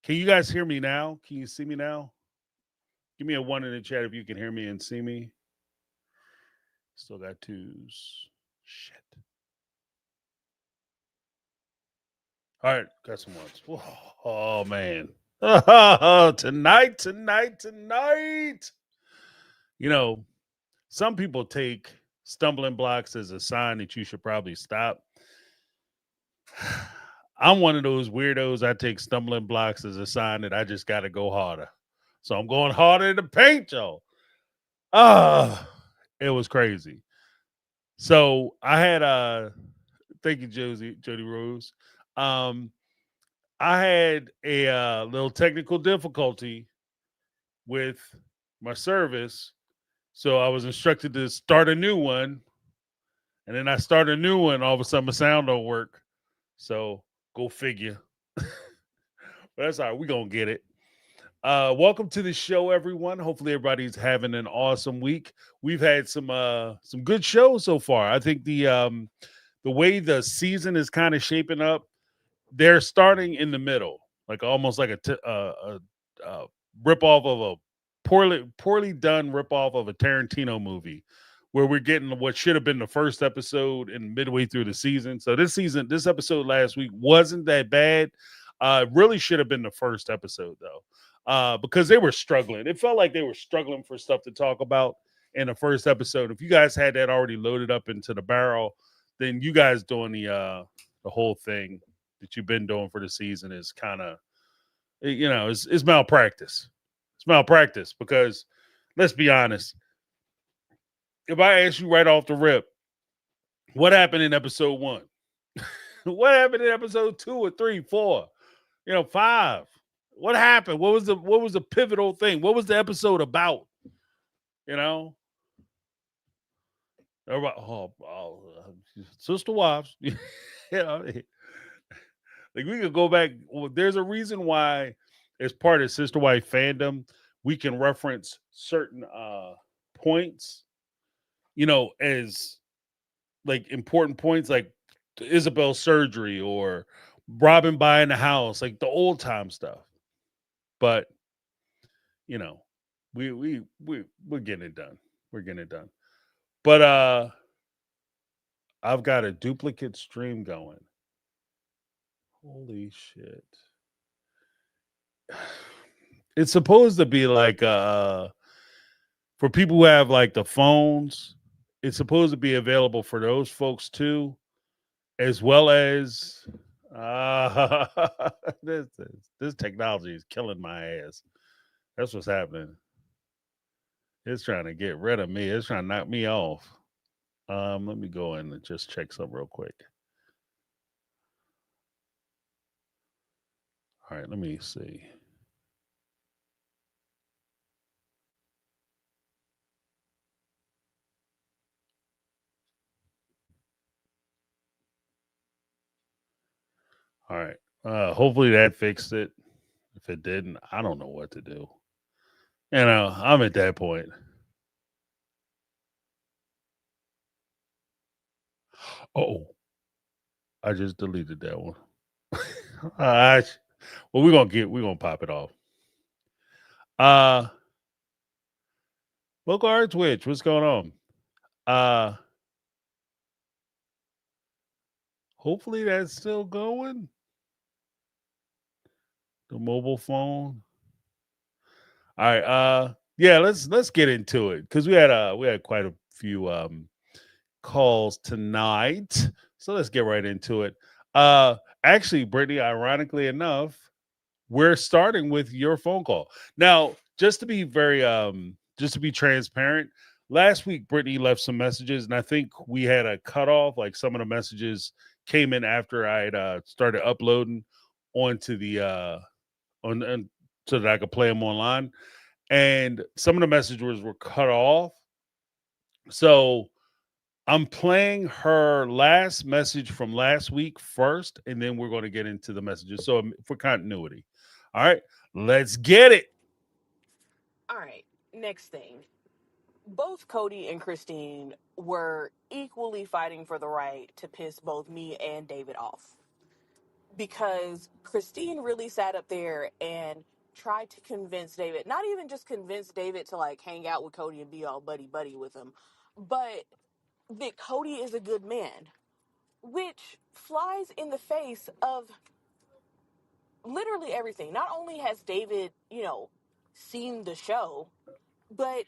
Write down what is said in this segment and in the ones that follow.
Can you guys hear me now? Can you see me now? Give me a one in the chat if you can hear me and see me. Still got twos. Shit. All right, got some ones. Oh man. Tonight. You know, some people take stumbling blocks as a sign that you should probably stop. I'm one of those weirdos. I take stumbling blocks as a sign that I just got to go harder. So I'm going harder in the paint, y'all. It was crazy. So I had thank you, Jody Rose. Um, I had a little technical difficulty with my service, so I was instructed to start a new one, and then I start a new one. All of a sudden, my sound don't work. So go figure. But that's all right. We're gonna get it. Welcome to the show, everyone. Hopefully, everybody's having an awesome week. We've had some good shows so far. I think the way the season is kind of shaping up, they're starting in the middle, like almost like a rip off of a poorly done rip off of a Tarantino movie, where we're getting what should have been the first episode and midway through the season. So this episode last week wasn't that bad. Really should have been the first episode though, because they were struggling. It felt like they were struggling for stuff to talk about in the first episode. If you guys had that already loaded up into the barrel, then you guys doing the whole thing that you've been doing for the season is kind of, it's malpractice. It's malpractice because let's be honest. If I ask you right off the rip, what happened in episode 1? What happened in episode 2 or 3, 4, 5? What happened? What was the pivotal thing? What was the episode about? Everybody, sister wives. Like we could go back. Well, there's a reason why, as part of sister wife fandom, we can reference certain points, as like important points, like Isabel's surgery or Robin buying the house, like the old time stuff. But we're getting it done. We're getting it done. But I've got a duplicate stream going. Holy shit. It's supposed to be like for people who have like the phones, it's supposed to be available for those folks too, as well as this this technology is killing my ass. That's what's happening. It's trying to get rid of me. It's trying to knock me off. Let me go in and just check something real quick. All right, let me see. All right. Hopefully that fixed it. If it didn't, I don't know what to do. I'm at that point. Oh, I just deleted that one. Well, we're gonna pop it off. Local Art Twitch, what's going on? Hopefully that's still going. The mobile phone. All right. Yeah, let's get into it because we had quite a few calls tonight. So let's get right into it. Actually, Brittany, ironically enough, we're starting with your phone call. Now, just to be transparent, last week Brittany left some messages, and I think we had a cutoff. Like some of the messages came in after I had started uploading onto the on so that I could play them online. And some of the messages were cut off. So I'm playing her last message from last week first, and then we're going to get into the messages. So for continuity. All right, let's get it. All right, next thing. Both Cody and Christine were equally fighting for the right to piss both me and David off. because Christine really sat up there and tried to convince David, not even just convince David to like hang out with Cody and be all buddy buddy with him, but that Cody is a good man, which flies in the face of literally everything. Not only has David, seen the show, but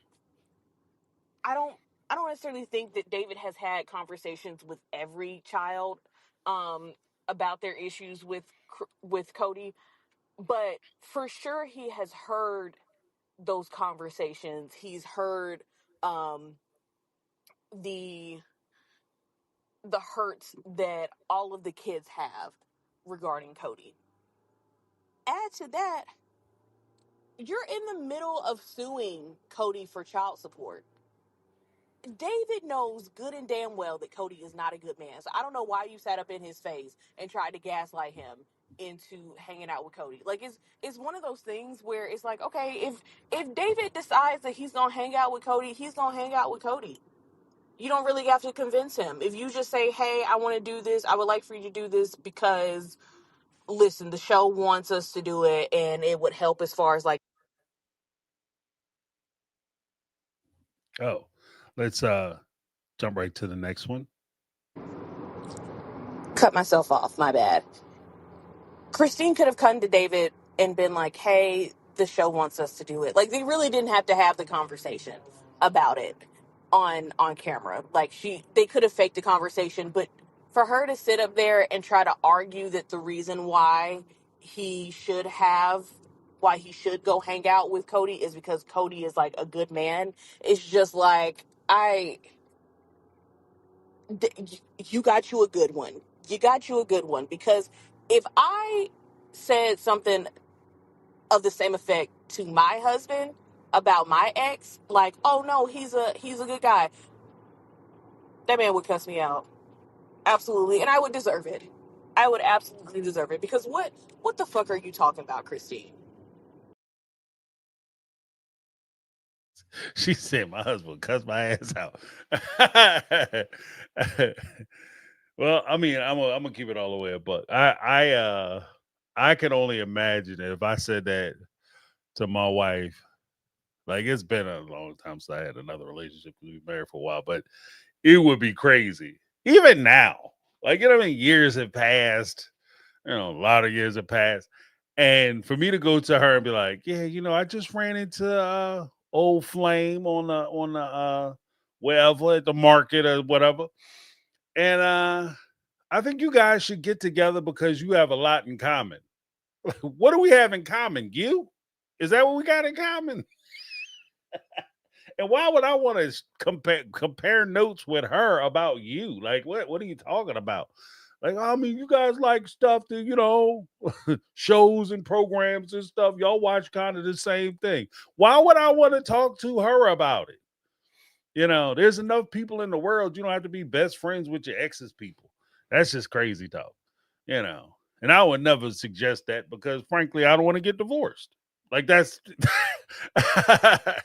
I don't I don't necessarily think that David has had conversations with every child um about their issues with Cody, but for sure he has heard those conversations. He's heard um the the hurts that all of the kids have regarding Cody. Add to that, you're in the middle of suing Cody for child support. David knows good and damn well that Cody is not a good man. So I don't know why you sat up in his face and tried to gaslight him into hanging out with Cody. Like it's one of those things where it's like, okay, if David decides that he's gonna hang out with Cody, he's gonna hang out with Cody. You don't really have to convince him. If you just say, hey, I want to do this, I would like for you to do this because listen, the show wants us to do it and it would help as far as like Oh, let's jump right to the next one. cut myself off, my bad. Christine could have come to David and been like, hey, the show wants us to do it. Like they really didn't have to have the conversation about it on camera. Like they could have faked the conversation, but for her to sit up there and try to argue that the reason he should have why he should go hang out with Cody is because Cody is like a good man. It's just like you got you a good one. You got you a good one because if I said something of the same effect to my husband about my ex, like, oh no, he's a good guy, that man would cuss me out. Absolutely. And I would deserve it. I would absolutely deserve it. Because what the fuck are you talking about, Christine? She said my husband cussed my ass out. Well, I mean, I'm gonna keep it all the way up, but I can only imagine if I said that to my wife. Like it's been a long time since I had another relationship. We been married for a while, but it would be crazy. Even now. Like, what I mean? Years have passed. A lot of years have passed. And for me to go to her and be like, yeah, I just ran into old flame on the wherever at the market or whatever. And I think you guys should get together because you have a lot in common. What do we have in common? You? Is that what we got in common? And why would I want to compare notes with her about you? Like, what are you talking about? Like, I mean, you guys like stuff that shows and programs and stuff. Y'all watch kind of the same thing. Why would I want to talk to her about it? There's enough people in the world. You don't have to be best friends with your ex's people. That's just crazy talk. You know, and I would never suggest that because, frankly, I don't want to get divorced. Like that's that's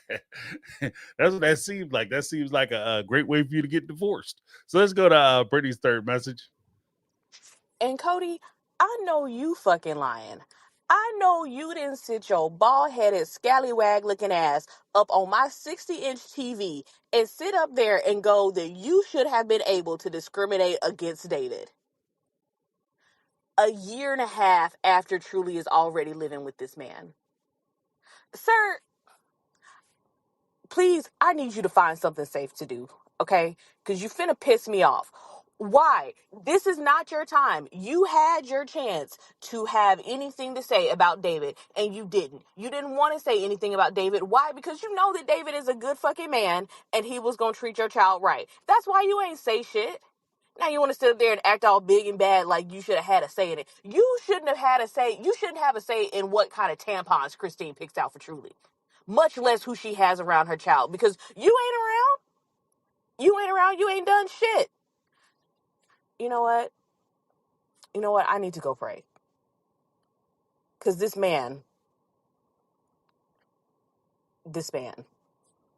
what that seems like. That seems like a great way for you to get divorced. So let's go to Brittany's third message. And Cody, I know you fucking lying. I know you didn't sit your bald headed, scallywag looking ass up on my 60-inch TV and sit up there and go that you should have been able to discriminate against David. A year and a half after Truly is already living with this man. Sir, please, I need you to find something safe to do, okay? Because you finna piss me off. Why? This is not your time. You had your chance to have anything to say about David, and you didn't. You didn't want to say anything about David. Why? Because you know that David is a good fucking man, and he was gonna treat your child right. That's why you ain't say shit. Now you want to sit there and act all big and bad like you should have had a say in it. You shouldn't have had a say. You shouldn't have a say in what kind of tampons Christine picks out for Truly, much less who she has around her child, because you ain't around. You ain't around. You ain't done shit. You know what? You know what? I need to go pray. Because this man.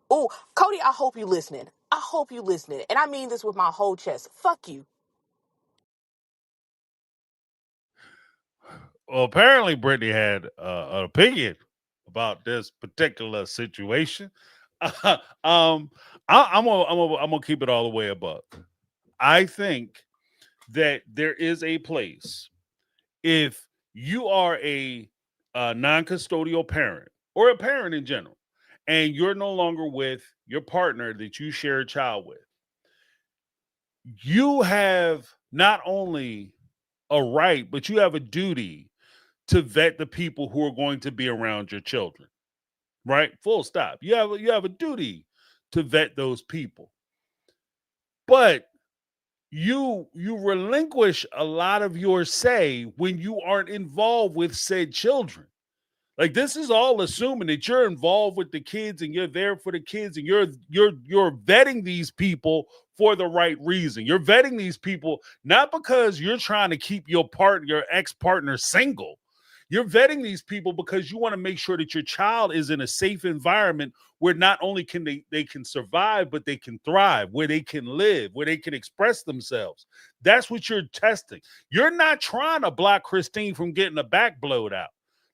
Oh, Cody, I hope you listening. I hope you listening. And I mean this with my whole chest. Fuck you. Well, apparently Brittany had an opinion about this particular situation. um, I'm gonna keep it all the way above. I think that there is a place if you are a non-custodial parent or a parent in general, and you're no longer with your partner that you share a child with, you have not only a right, but you have a duty to vet the people who are going to be around your children. Right? Full stop. You have a duty to vet those people. But you relinquish a lot of your say when you aren't involved with said children. Like this is all assuming that you're involved with the kids and you're there for the kids and you're vetting these people for the right reason. You're vetting these people not because you're trying to keep your ex-partner single. You're vetting these people because you want to make sure that your child is in a safe environment where not only can they can survive, but they can thrive, where they can live, where they can express themselves. That's what you're testing. You're not trying to block Christine from getting a back blowed out.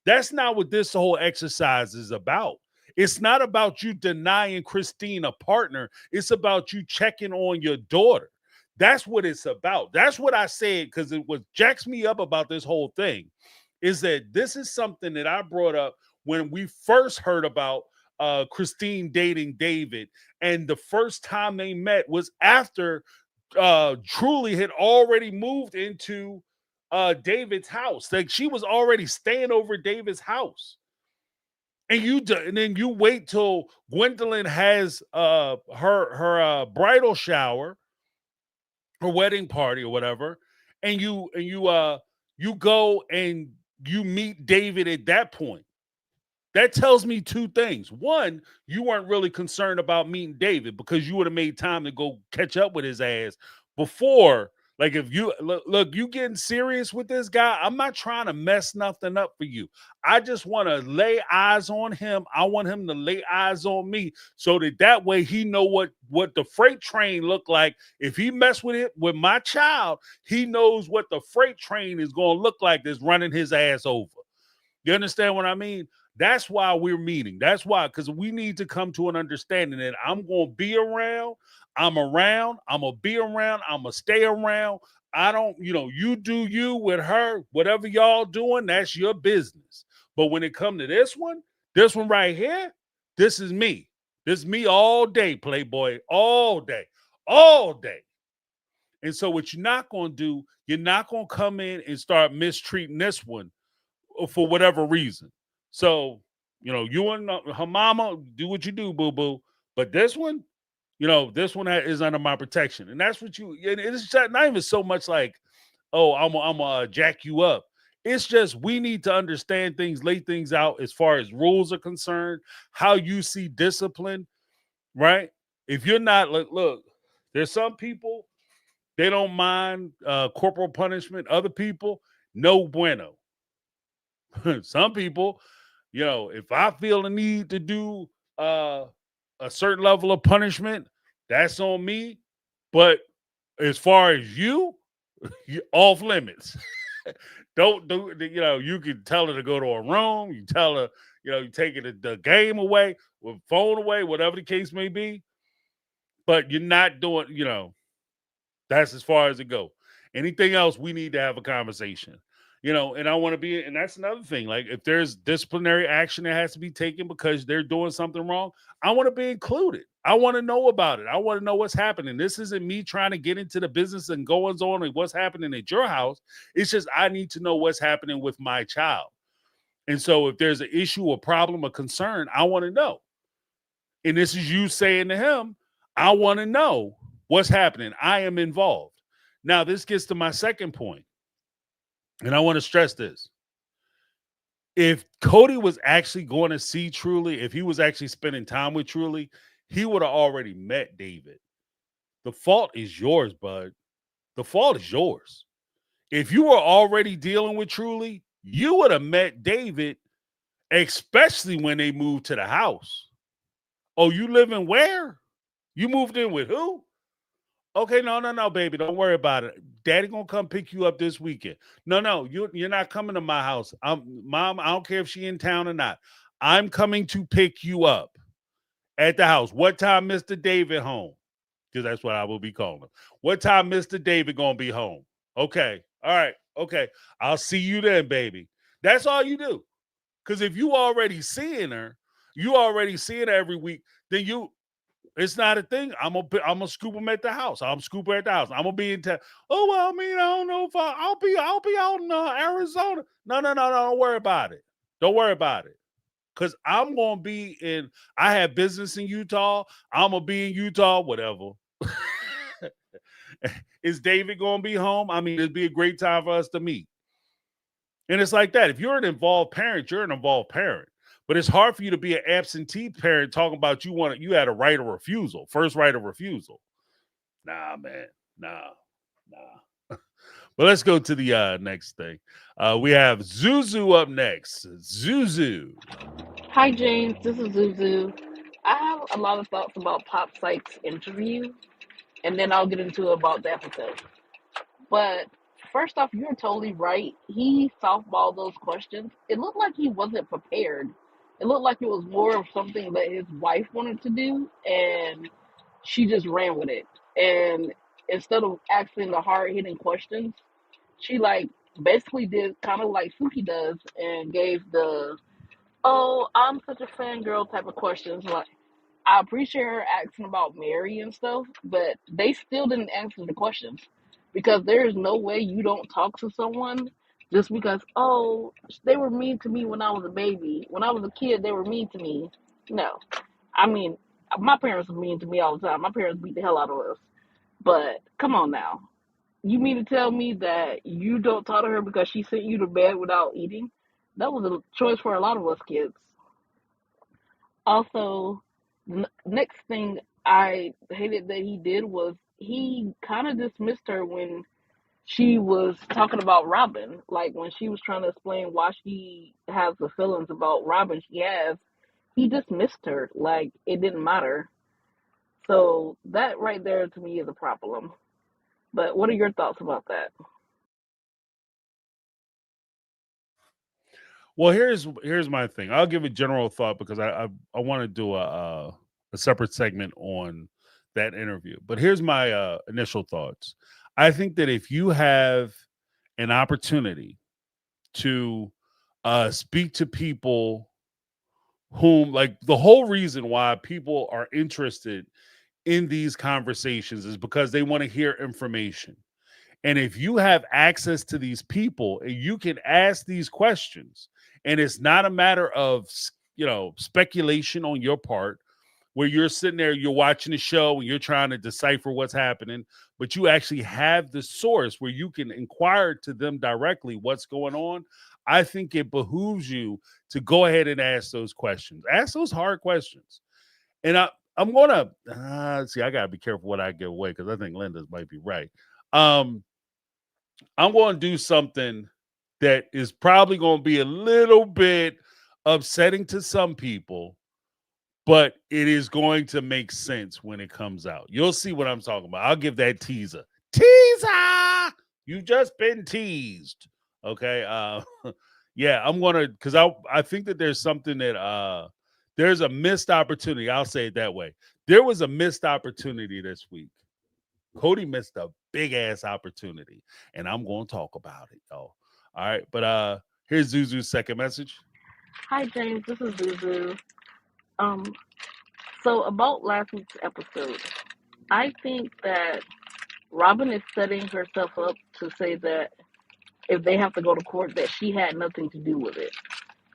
That's not what this whole exercise is about. It's not about you denying Christine a partner. It's about you checking on your daughter. That's what it's about. That's what I said because it what jacks me up about this whole thing is that this is something that I brought up when we first heard about Christine dating David. And the first time they met was after Truly had already moved into David's house. Like she was already staying over David's house. And then you wait till Gwendolyn has her bridal shower, her wedding party or whatever, and you go and you meet David at that point. That tells me two things. One, you weren't really concerned about meeting David because you would have made time to go catch up with his ass before. Like if you look, you getting serious with this guy. I'm not trying to mess nothing up for you. I just want to lay eyes on him. I want him to lay eyes on me so that way he know what the freight train look like. If he mess with it with my child, he knows what the freight train is going to look like that's running his ass over. You understand what I mean? That's why we're meeting. That's why, because we need to come to an understanding that I'm going to be around. I'm around. I'm going to be around. I'm going to stay around. I don't, you do you with her, whatever y'all doing, that's your business. But when it come to this one right here, this is me. This is me all day, Playboy, all day, all day. And so what you're not going to do, you're not going to come in and start mistreating this one for whatever reason. So, you and her mama do what you do, boo boo. But this one, this one is under my protection, and that's what you. And it's not even so much like, oh, I'm gonna jack you up. It's just we need to understand things, lay things out as far as rules are concerned, how you see discipline, right? If you're not look, there's some people they don't mind corporal punishment. Other people, no bueno. Some people, if I feel the need to do a certain level of punishment, that's on me. But as far as you off limits. Don't do, you can tell her to go to a room. You tell her, you take it the game away, with phone away, whatever the case may be. But you're not doing, that's as far as it go. Anything else, we need to have a conversation. And I want to be, and that's another thing. Like if there's disciplinary action that has to be taken because they're doing something wrong, I want to be included. I want to know about it. I want to know what's happening. This isn't me trying to get into the business and goings on and what's happening at your house. It's just I need to know what's happening with my child. And so if there's an issue, a problem, a concern, I want to know. And this is you saying to him, I want to know what's happening. I am involved. Now, this gets to my second point, and I want to stress this. If Cody was actually going to see Truly, if he was actually spending time with Truly, he would have already met David. The fault is yours, bud. The fault is yours. If you were already dealing with Truly, you would have met David, especially when they moved to the house. Oh, you live in where? You moved in with who? Okay, no, baby, don't worry about it. Daddy gonna come pick you up this weekend. No, you're not coming to my house. Mom, I don't care if she in town or not. I'm coming to pick you up at the house. What time, Mr. David home? Because that's what I will be calling him. What time, Mr. David gonna be home? Okay, all right, okay. I'll see you then, baby. That's all you do. Because if you already seeing her, you already seeing her every week, then it's not a thing. I'm gonna scoop them at the house. I'm scooping at the house. I'm gonna be in town. Oh well, I mean, I don't know if I'll be out in Arizona. No. Don't worry about it. Don't worry about it. Cause I'm gonna be in. I have business in Utah. I'm gonna be in Utah. Whatever. Is David gonna be home? I mean, it'd be a great time for us to meet. And it's like that. If you're an involved parent, you're an involved parent. But it's hard for you to be an absentee parent talking about you had a right of refusal, first right of refusal. Nah, man. Nah. But let's go to the next thing. We have Zuzu up next. Zuzu. Hi, James. This is Zuzu. I have a lot of thoughts about Pop Sykes' interview, and then I'll get into about the episode. But first off, you're totally right. He softballed those questions. It looked like he wasn't prepared. It looked like it was more of something that his wife wanted to do, and she just ran with it. And instead of asking the hard hitting questions, she like basically did kind of like Suki does and gave the "Oh, I'm such a fangirl" type of questions. Like, I appreciate her asking about Mary and stuff, but they still didn't answer the questions because there is no way you don't talk to someone just because, oh, they were mean to me when I was a baby. When I was a kid, they were mean to me. No. I mean, my parents were mean to me all the time. My parents beat the hell out of us. But come on now. You mean to tell me that you don't talk to her because she sent you to bed without eating? That was a choice for a lot of us kids. Also, next thing I hated that he did was he kind of dismissed her when she was talking about Robin. Like when she was trying to explain why she has the feelings about Robin she has, he dismissed her like it didn't matter. So that right there to me is a problem. But what are your thoughts about that? Well, here's my thing. I'll give a general thought because I want to do a separate segment on that interview. But here's my initial thoughts. I think that if you have an opportunity to speak to people whom, like, the whole reason why people are interested in these conversations is because they want to hear information. And if you have access to these people and you can ask these questions, and it's not a matter of speculation on your part, where you're sitting there, you're watching the show and you're trying to decipher what's happening, but you actually have the source where you can inquire to them directly what's going on. I think it behooves you to go ahead and ask those questions. Ask those hard questions. And I'm gonna see. I gotta be careful what I give away because I think Linda might be right. Um, I'm going to do something that is probably going to be a little bit upsetting to some people, but it is going to make sense when it comes out. You'll see what I'm talking about. I'll give that teaser. Teaser! You've just been teased. Okay. Yeah, I'm gonna because I think that there's something that there's a missed opportunity. I'll say it that way. There was a missed opportunity this week. Cody missed a big ass opportunity, and I'm going to talk about it, y'all. All right, but here's Zuzu's second message. Hi, James. This is Zuzu. Um, so about last week's episode, I think that Robin is setting herself up to say that if they have to go to court, that she had nothing to do with it,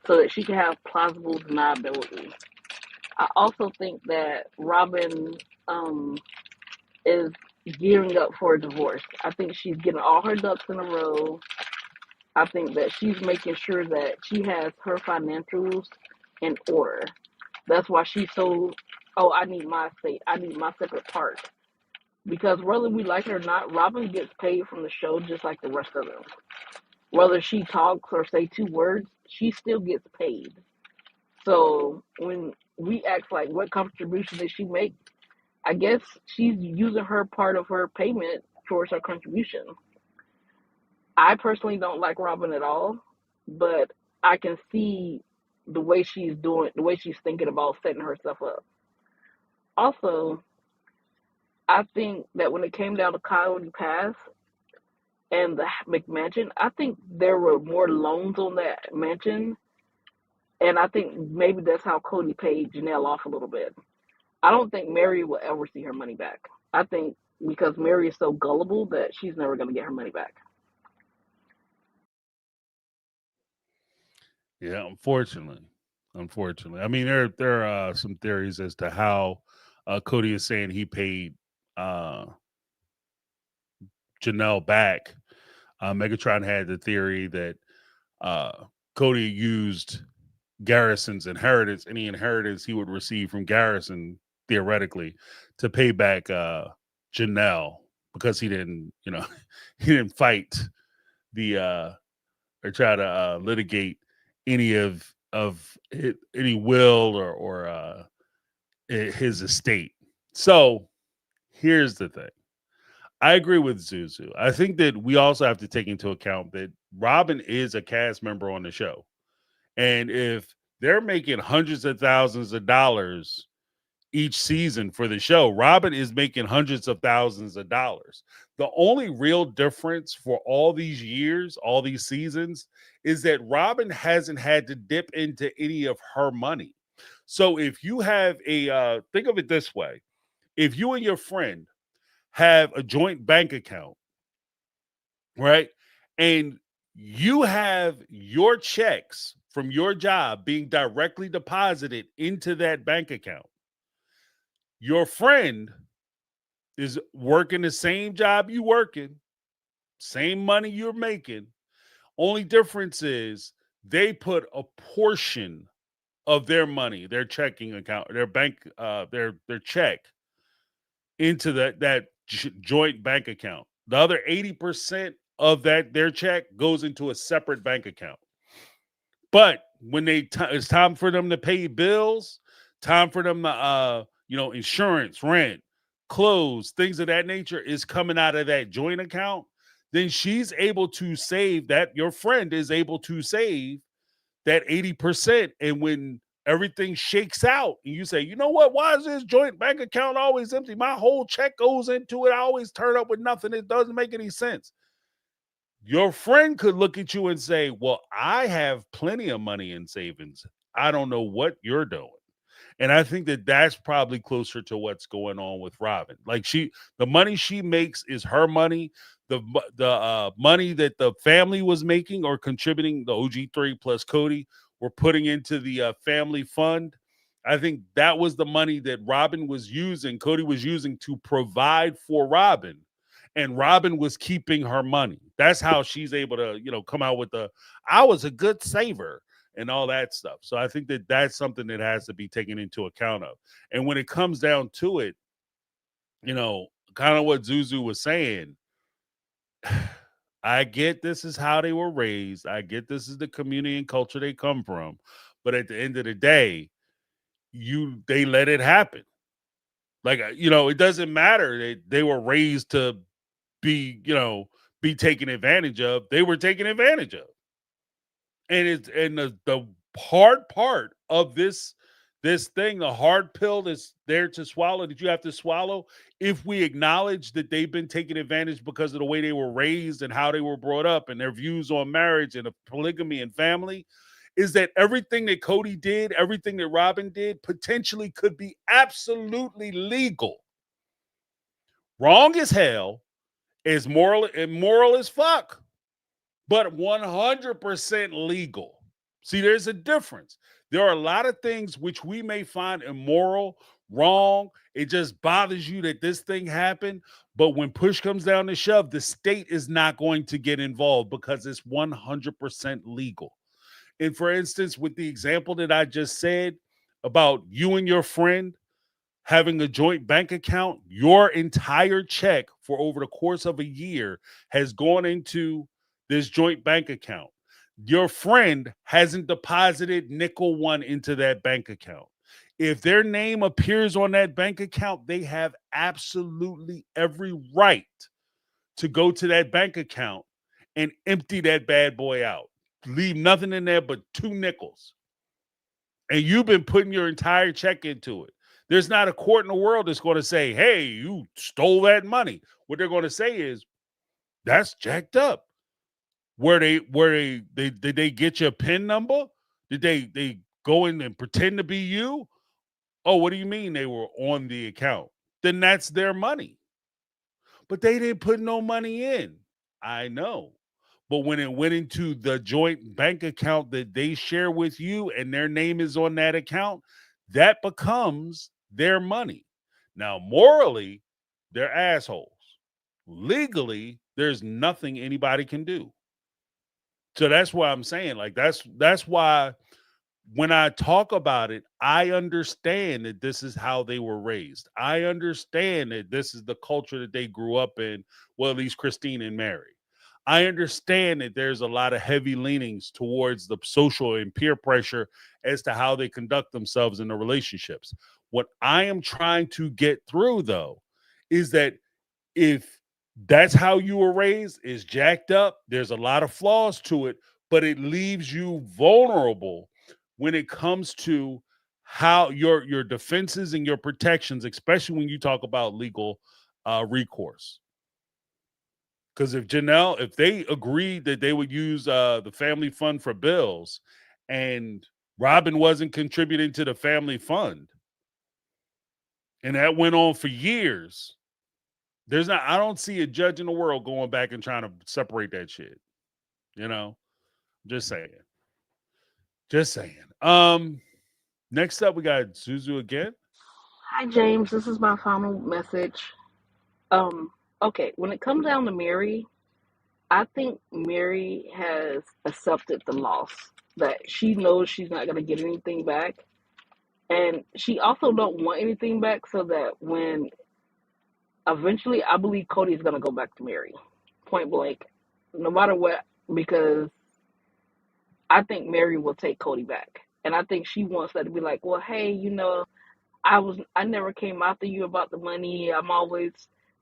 so that she can have plausible deniability. I also think that Robin is gearing up for a divorce. I think she's getting all her ducks in a row. I think that she's making sure that she has her financials in order. That's why she's so, oh, I need my estate. I need my separate part. Because whether we like it or not, Robin gets paid from the show just like the rest of them. Whether she talks or say two words, she still gets paid. So when we ask like what contribution did she make, I guess she's using her part of her payment towards her contribution. I personally don't like Robin at all, but I can see the way she's thinking about setting herself up. Also, I think that when it came down to Coyote Pass and the McMansion, I think there were more loans on that mansion, and I think maybe that's how Cody paid Janelle off a little bit. I don't think Mary will ever see her money back. I think because Mary is so gullible that she's never going to get her money back. Yeah, unfortunately. I mean, there are some theories as to how Cody is saying he paid uh, Janelle back. Megatron had the theory that uh, Cody used Garrison's inheritance, any inheritance he would receive from Garrison, theoretically, to pay back Janelle because he didn't, he didn't fight the or try to litigate any of any will or his estate. So here's the thing. I agree with Zuzu. I think that we also have to take into account that Robin is a cast member on the show. And if they're making hundreds of thousands of dollars each season for the show, Robin is making hundreds of thousands of dollars. The only real difference for all these years, all these seasons, is that Robin hasn't had to dip into any of her money. So if you have think of it this way, if you and your friend have a joint bank account, right? And you have your checks from your job being directly deposited into that bank account. Your friend is working the same job you working, same money you're making. Only difference is they put a portion of their money, their checking account, their bank, their check into that joint bank account. The other 80% of their check goes into a separate bank account. But when it's time for them to pay bills, time for them to insurance, rent, clothes, things of that nature is coming out of that joint account, then she's able to save that. Your friend is able to save that 80%. And when everything shakes out and you say, you know what, why is this joint bank account always empty? My whole check goes into it. I always turn up with nothing. It doesn't make any sense. Your friend could look at you and say, well, I have plenty of money in savings. I don't know what you're doing. And I think that that's probably closer to what's going on with Robin. Like the money she makes is her money. The money that the family was making or contributing, the OG3 plus Cody, were putting into the family fund. I think that was the money that Robin was using, Cody was using to provide for Robin. And Robin was keeping her money. That's how she's able to, come out with I was a good saver and all that stuff. So I think that that's something that has to be taken into account of. And when it comes down to it, kind of what Zuzu was saying, I get this is how they were raised. I get this is the community and culture they come from. But at the end of the day, they let it happen. Like, it doesn't matter. They were raised to be taken advantage of. They were taken advantage of. And the hard part of this thing, the hard pill that's there to swallow, that you have to swallow, if we acknowledge that they've been taken advantage because of the way they were raised and how they were brought up and their views on marriage and polygamy and family, is that everything that Cody did, everything that Robin did, potentially could be absolutely legal. Wrong as hell, as immoral as fuck, but 100% legal. See, there's a difference. There are a lot of things which we may find immoral, wrong. It just bothers you that this thing happened. But when push comes down to shove, the state is not going to get involved because it's 100% legal. And for instance, with the example that I just said about you and your friend having a joint bank account, your entire check for over the course of a year has gone into this joint bank account. Your friend hasn't deposited nickel one into that bank account. If their name appears on that bank account, they have absolutely every right to go to that bank account and empty that bad boy out. Leave nothing in there but 2 nickels. And you've been putting your entire check into it. There's not a court in the world that's going to say, hey, you stole that money. What they're going to say is, that's jacked up. Did they get your PIN number? Did they go in and pretend to be you? Oh, what do you mean they were on the account? Then that's their money. But they didn't put no money in. I know. But when it went into the joint bank account that they share with you and their name is on that account, that becomes their money. Now, morally, they're assholes. Legally, there's nothing anybody can do. So that's why I'm saying, like, that's why when I talk about it, I understand that this is how they were raised. I understand that this is the culture that they grew up in. Well, at least Christine and Mary. I understand that there's a lot of heavy leanings towards the social and peer pressure as to how they conduct themselves in the relationships. What I am trying to get through, though, is that if that's how you were raised, is jacked up, there's a lot of flaws to it, but it leaves you vulnerable when it comes to how your defenses and your protections, especially when you talk about legal recourse. Because if they agreed that they would use the family fund for bills, and Robin wasn't contributing to the family fund, and that went on for years, I don't see a judge in the world going back and trying to separate that shit. You know, just saying. Just saying. Next up, we got Zuzu again. Hi, James. This is my final message. Um, okay, when it comes down to Mary, I think Mary has accepted the loss that she knows she's not going to get anything back, and she also don't want anything back. So that when eventually, I believe Cody is going to go back to Mary, point blank, no matter what, because I think Mary will take Cody back, and I think she wants that to be like, well, hey, I never came after you about the money. I'm always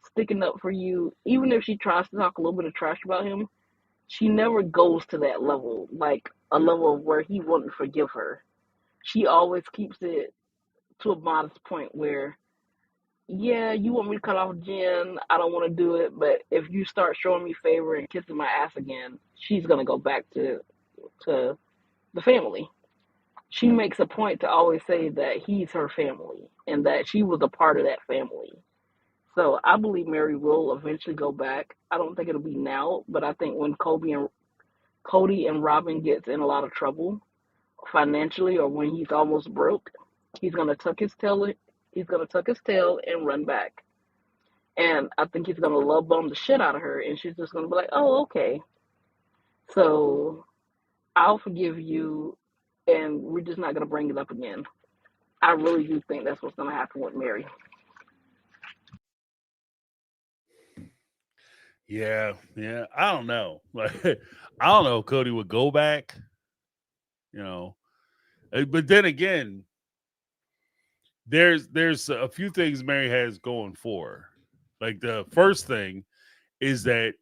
sticking up for you. Even if she tries to talk a little bit of trash about him, she never goes to that level, like a level of where he wouldn't forgive her. She always keeps it to a modest point where, yeah, you want me to cut off Jen, I don't want to do it, but if you start showing me favor and kissing my ass again, she's gonna go back to the family. She makes a point to always say that he's her family and that she was a part of that family. So I believe Mary will eventually go back. I don't think it'll be now, but I think when Cody and Robin gets in a lot of trouble financially, or when he's almost broke, he's gonna tuck his tail. He's gonna tuck his tail and run back. And I think he's gonna love bomb the shit out of her, and she's just gonna be like, "Oh, okay. So I'll forgive you, and we're just not gonna bring it up again." I really do think that's what's gonna happen with Mary. Yeah. I don't know. Like, I don't know if Cody would go back, you know. But then again, there's a few things Mary has going for her. Like, the first thing is that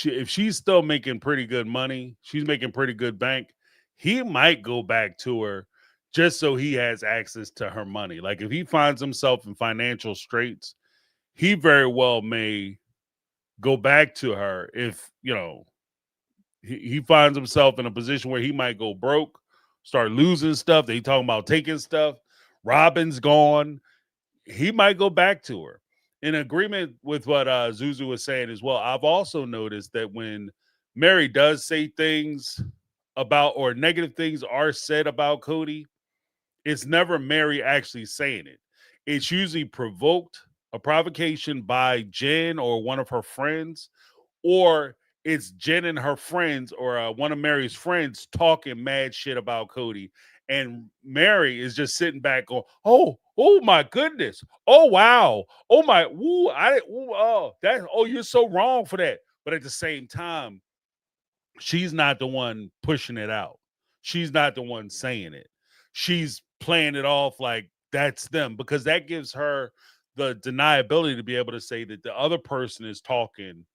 if she's still making pretty good money, she's making pretty good bank, he might go back to her just so he has access to her money. Like, if he finds himself in financial straits, he very well may go back to her if, he finds himself in a position where he might go broke, start losing stuff. They talking about taking stuff. Robin's gone. He might go back to her. In agreement with what Zuzu was saying as well, I've also noticed that when Mary does say things about, or negative things are said about Cody, it's never Mary actually saying it. It's usually a provocation by Jen or one of her friends, or it's Jen and her friends, or one of Mary's friends talking mad shit about Cody. And Mary is just sitting back going, oh my goodness. Oh, wow. Oh my, you're so wrong for that. But at the same time, she's not the one pushing it out. She's not the one saying it. She's playing it off like that's them, because that gives her the deniability to be able to say that the other person is talking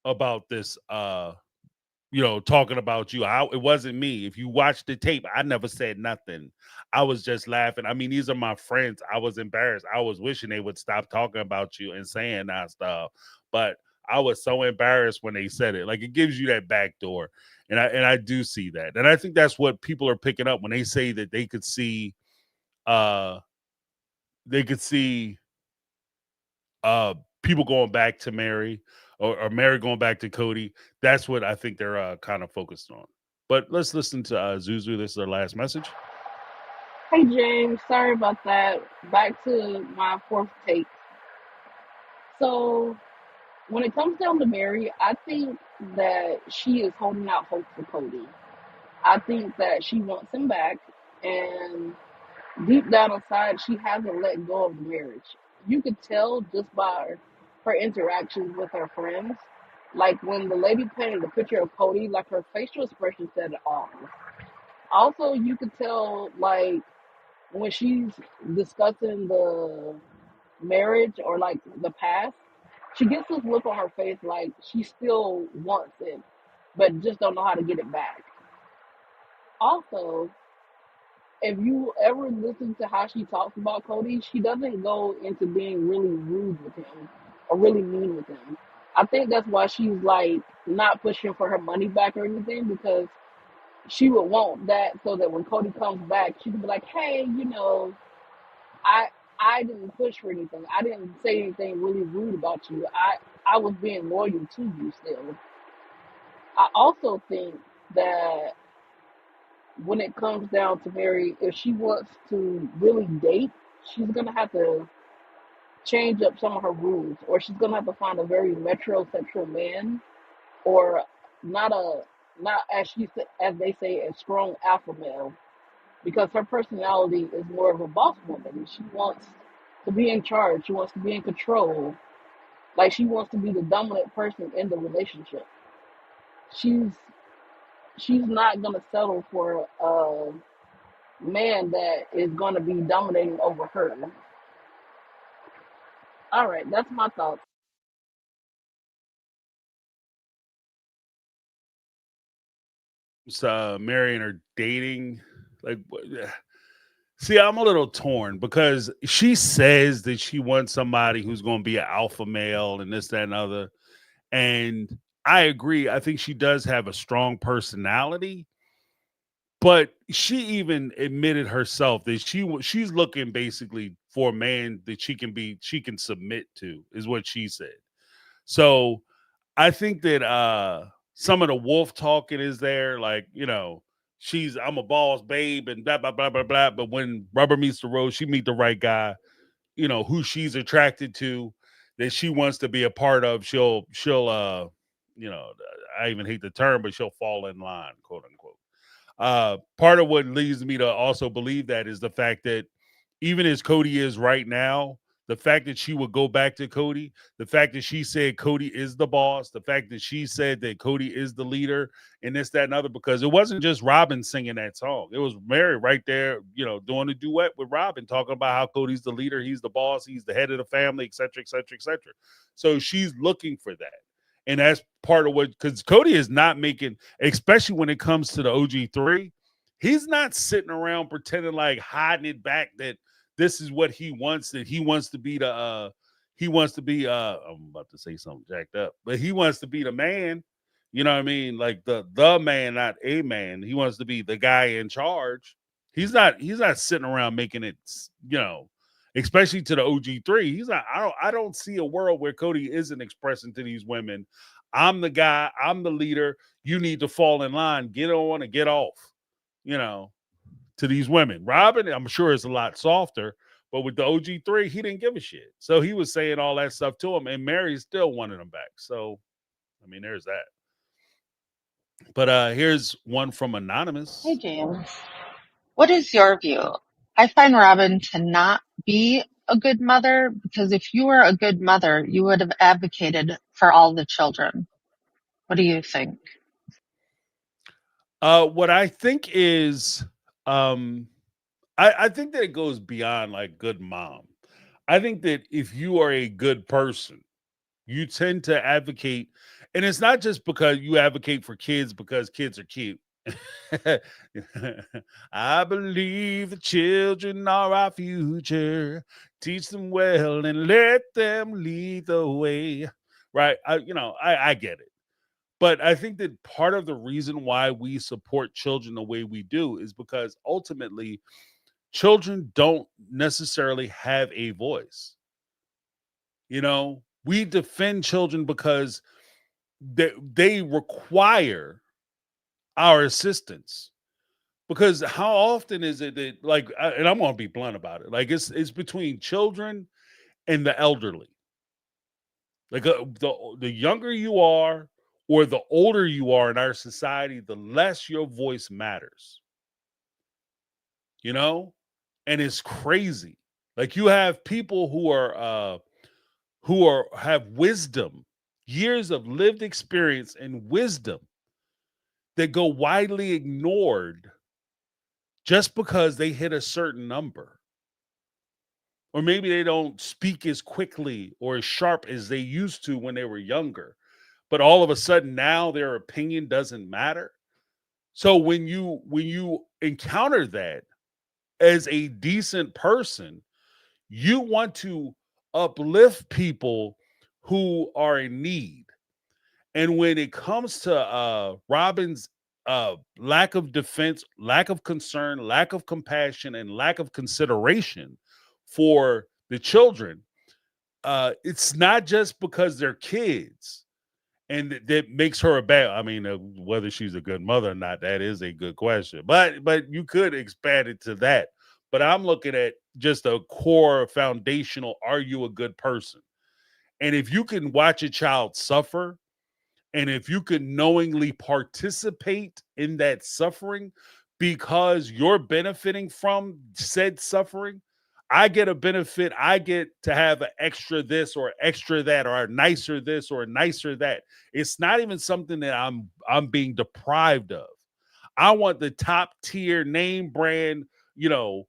about this talking about you. It wasn't me. If you watch the tape, I never said nothing. I was just laughing. I mean, these are my friends. I was embarrassed. I was wishing they would stop talking about you and saying that stuff. But I was so embarrassed when they said it. Like, it gives you that back door. And I do see that. And I think that's what people are picking up when they say that uh they could see uh people going back to Mary, or Mary going back to Cody. That's what I think they're kind of focused on. But let's listen to Zuzu. This is our last message. Hey James, sorry about that. Back to my fourth take. So when it comes down to Mary, I think that she is holding out hope for Cody. I think that she wants him back, and deep down inside, she hasn't let go of the marriage. You could tell just by her interactions with her friends. Like when the lady painted the picture of Cody, like her facial expression said it all. Also, you could tell like when she's discussing the marriage or like the past, she gets this look on her face like she still wants it, but just don't know how to get it back. Also, if you ever listen to how she talks about Cody, she doesn't go into being really rude with him or really mean with him. I think that's why she's like not pushing for her money back or anything, because she would want that so that when Cody comes back, she could be like, "Hey, I I didn't push for anything. I didn't say anything really rude about you. I was being loyal to you still." I also think that when it comes down to Mary, if she wants to really date, she's gonna have to change up some of her rules, or she's gonna have to find a very metrosexual man, or not a not as as they say a strong alpha male, because her personality is more of a boss woman. She wants to be in charge. She wants to be in control. Like she wants to be the dominant person in the relationship. She's she's not gonna settle for a man that is gonna be dominating over her. All right, that's my thoughts. Mary and her dating, like, see, I'm a little torn because she says that she wants somebody who's going to be an alpha male and this, that, and other. And I agree. I think she does have a strong personality, but she even admitted herself that she's looking basically for a man that she can submit to, is what she said. So I think that some of the wolf talking is there, like, I'm a boss babe and blah blah blah blah blah. But when rubber meets the road, she meet the right guy, who she's attracted to, that she wants to be a part of. She'll you know, I even hate the term, but she'll fall in line, quote unquote. Part of what leads me to also believe that is the fact that even as Cody is right now, the fact that she would go back to Cody, the fact that she said Cody is the boss, the fact that she said that Cody is the leader, and this, that, and other, because it wasn't just Robin singing that song. It was Mary right there, doing a duet with Robin, talking about how Cody's the leader, he's the boss, he's the head of the family, et cetera, et cetera, et cetera. So she's looking for that. And that's part of what, because Cody is not making, especially when it comes to the OG3, he's not sitting around pretending like hiding it back that this is what he wants, that he wants to be I'm about to say something jacked up, but he wants to be the man. You know what I mean? Like the man, not a man. He wants to be the guy in charge. He's not sitting around making it, especially to the OG3. He's not, I don't see a world where Cody isn't expressing to these women, I'm the guy, I'm the leader. You need to fall in line, get on and get off, you know, to these women. Robin, I'm sure is a lot softer, but with the OG3, he didn't give a shit. So he was saying all that stuff to him, and Mary still wanted him back. So, I mean, there's that. But here's one from Hey, Anonymous. James. What is your view? I find Robin to not be a good mother because if you were a good mother, you would have advocated for all the children. What do you think? What I think is, um, I think that it goes beyond like good mom. I think that if you are a good person, you tend to advocate, and it's not just because you advocate for kids because kids are cute. I believe the children are our future. Teach them well and let them lead the way. Right? I get it. But I think that part of the reason why we support children the way we do is because ultimately children don't necessarily have a voice. We defend children because they require our assistance. Because how often is it that, like, and I'm gonna be blunt about it, like it's between children and the elderly. Like the younger you are, or the older you are in our society, the less your voice matters. You know, and it's crazy. Like you have people who are have wisdom, years of lived experience and wisdom that go widely ignored just because they hit a certain number. Or maybe they don't speak as quickly or as sharp as they used to when they were younger. But all of a sudden now their opinion doesn't matter. So when you encounter that as a decent person, you want to uplift people who are in need. And when it comes to Robin's lack of defense, lack of concern, lack of compassion, and lack of consideration for the children, it's not just because they're kids and that makes her a bad. I mean, whether she's a good mother or not, that is a good question. But you could expand it to that. But I'm looking at just a core foundational. Are you a good person? And if you can watch a child suffer, and if you can knowingly participate in that suffering because you're benefiting from said suffering, I get a benefit. I get to have an extra this or extra that or a nicer this or a nicer that. It's not even something that I'm being deprived of. I want the top tier name brand, you know,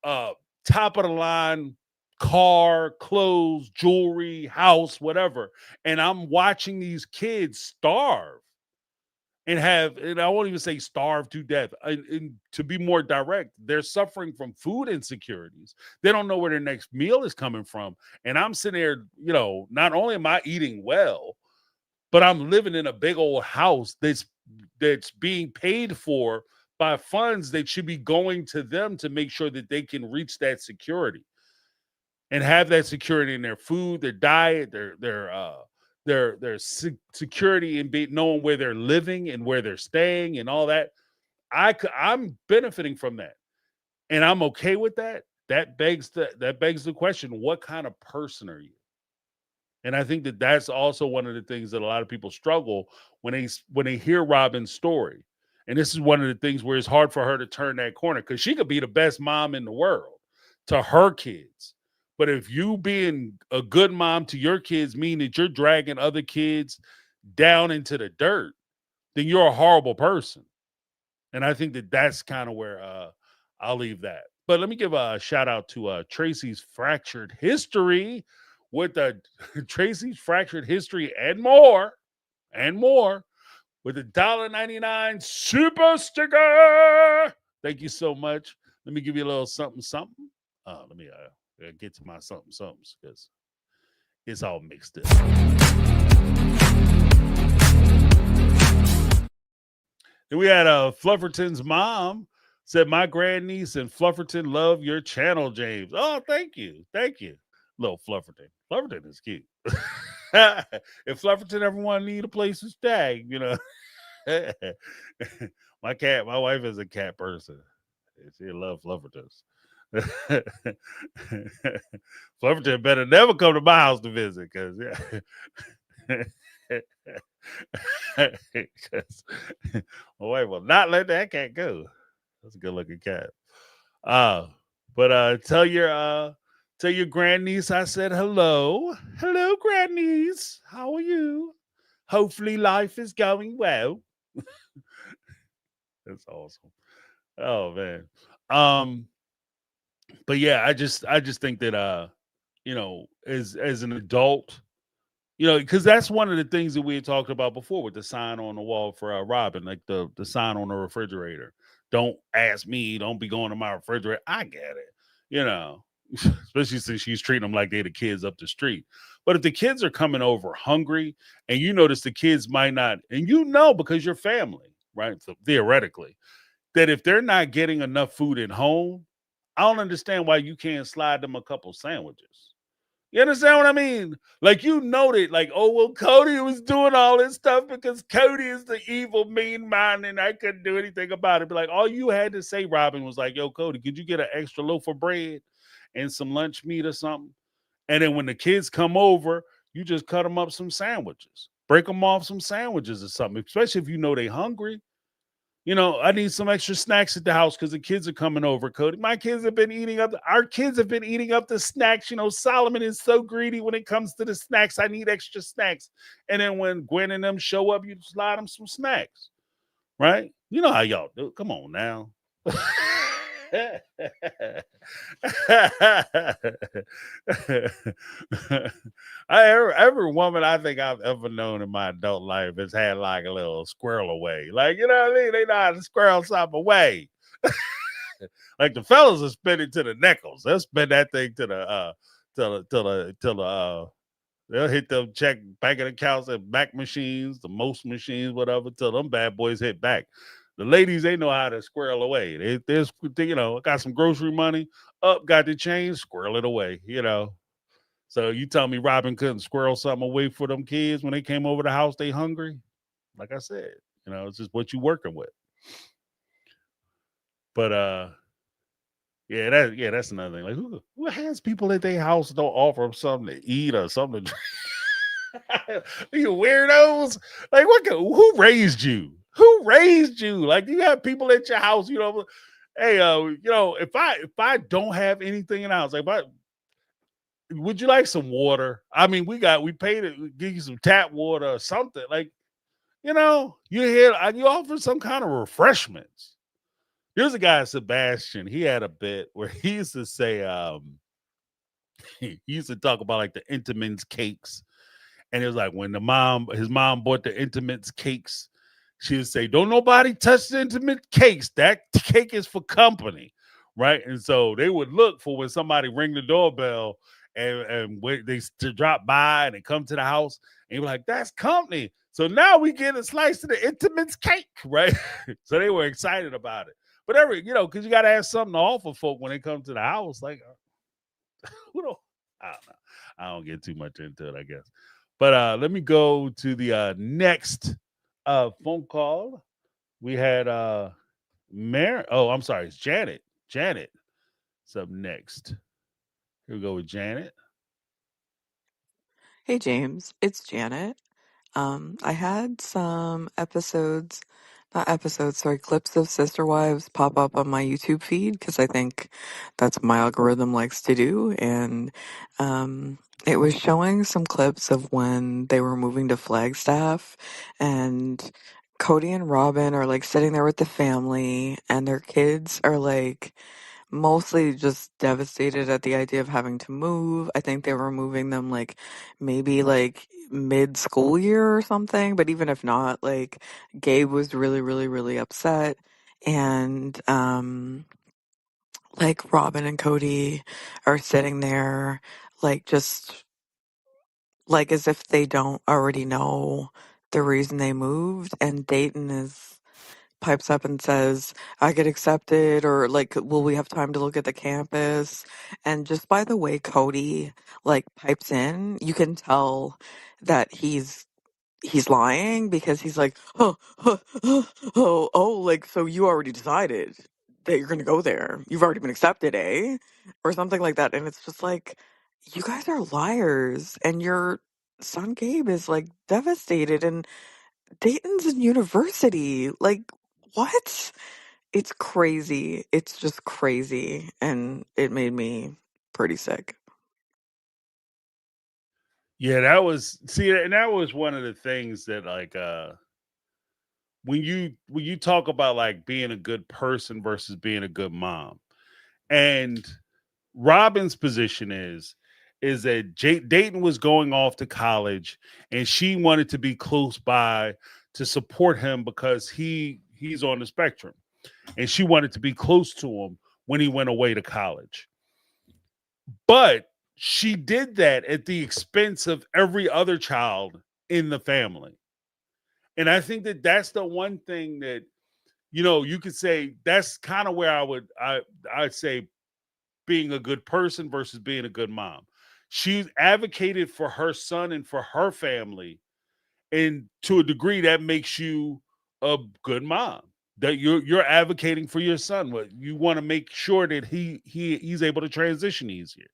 uh top of the line car, clothes, jewelry, house, whatever. And I'm watching these kids starve and I won't even say starve to death. And to be more direct, they're suffering from food insecurities. They don't know where their next meal is coming from. And I'm sitting there, not only am I eating well, but I'm living in a big old house that's being paid for by funds that should be going to them to make sure that they can reach that security and have that security in their food, their diet, their security in knowing where they're living and where they're staying and all that. I'm benefiting from that, and I'm okay with that. That begs the question: what kind of person are you? And I think that that's also one of the things that a lot of people struggle when they hear Robin's story. And this is one of the things where it's hard for her to turn that corner because she could be the best mom in the world to her kids. But if you being a good mom to your kids mean that you're dragging other kids down into the dirt, then you're a horrible person. And I think that that's kind of where I'll leave that. But let me give a shout out to Tracy's Fractured History with the Tracy's Fractured History and more with the $1.99 super sticker. Thank you so much. Let me give you a little something something. Let me get to my something somethings because it's all mixed up. Then we had Flufferton's mom said, "My grandniece and Flufferton love your channel, James." Oh, thank you. Thank you. Little Flufferton. Flufferton is cute. If Flufferton ever want to need a place to stay, my wife is a cat person. She love Fluffertons. Flufferton better never come to my house to visit because because my wife will not let that cat go. That's a good looking cat. Uh, but tell your grandniece I said hello. Hello, grandniece. How are you? Hopefully life is going well. That's awesome. Oh man. Um But yeah, I just think that as an adult, because that's one of the things that we had talked about before with the sign on the wall for Robin, like the sign on the refrigerator. Don't ask me. Don't be going to my refrigerator. I get it, you know, especially since she's treating them like they're the kids up the street. But if the kids are coming over hungry, and you notice the kids might not, and because you're family, right? So theoretically, that if they're not getting enough food at home, I don't understand why you can't slide them a couple sandwiches. You understand what I mean? Like you noted, like, oh well, Cody was doing all this stuff because Cody is the evil, mean man, and I couldn't do anything about it. But like all you had to say, Robin, was like, yo, Cody, could you get an extra loaf of bread and some lunch meat or something? And then when the kids come over, you just cut them up some sandwiches. Break them off some sandwiches or something, especially if you know they hungry. I need some extra snacks at the house because the kids are coming over, Cody. Our kids have been eating up the snacks. Solomon is so greedy when it comes to the snacks. I need extra snacks. And then when Gwen and them show up, you slide them some snacks, right? You know how y'all do. Come on now. Every woman I think I've ever known in my adult life has had like a little squirrel away. Like, you know what I mean? They know how to squirrel something away. Like the fellas will spend it to the nickels. They'll spend that thing to the they'll hit them check banking accounts and back machines, the most machines, whatever, till them bad boys hit back. The ladies, they know how to squirrel away. Got some grocery money, got the change, squirrel it away. So you tell me Robin couldn't squirrel something away for them kids when they came over the house, they hungry? Like I said, it's just what you working with. But that's another thing. Like who has people at their house don't offer them something to eat or something to drink? You weirdos. Like who raised you? Who raised you? Like you have people at your house, hey, if I don't have anything in the house, like would you like some water? I mean, we paid it, we give you some tap water or something. Like, you offer some kind of refreshments. Here's a guy, Sebastian. He had a bit where he used to say, he used to talk about like the Intamin's cakes. And it was like when his mom bought the Intamin's cakes, she would say, don't nobody touch the Intimate cakes. That cake is for company. Right. And so they would look for when somebody ring the doorbell and when they drop by and they come to the house and you're like, that's company. So now we get a slice of the Intimate's cake. Right. So they were excited about it. But because you got to have something to offer folk when they come to the house. Like, who don't, I don't know. I don't get too much into it, I guess. But let me go to the next phone call. We had I'm sorry, it's Janet. Janet up next. Here we go with Janet. Hey James, it's Janet. I had some not episodes, sorry, clips of Sister Wives pop up on my YouTube feed because I think that's what my algorithm likes to do. And it was showing some clips of when they were moving to Flagstaff, and Cody and Robin are like sitting there with the family, and their kids are like mostly just devastated at the idea of having to move. I think they were moving them like maybe like mid school year or something, but even if not, like Gabe was really, really, really upset. And like Robin and Cody are sitting there like just like as if they don't already know the reason they moved, and Dayton is pipes up and says, I get accepted, or like, will we have time to look at the campus? And just by the way Cody like pipes in, you can tell that he's lying, because he's like, like, so you already decided that you're gonna go there. You've already been accepted, eh? Or something like that. And it's just like, you guys are liars, and your son Gabe is like devastated, and Dayton's in university. Like, what? It's crazy. It's just crazy. And it made me pretty sick. Yeah, that was one of the things that like when you talk about like being a good person versus being a good mom. And Robin's position is that Dayton was going off to college, and she wanted to be close by to support him because he's on the spectrum, and she wanted to be close to him when he went away to college. But she did that at the expense of every other child in the family. And I think that that's the one thing that, you could say that's kind of where I'd say being a good person versus being a good mom. She advocated for her son and for her family, and to a degree that makes you a good mom. That you're advocating for your son. What you want to make sure that he's able to transition easier.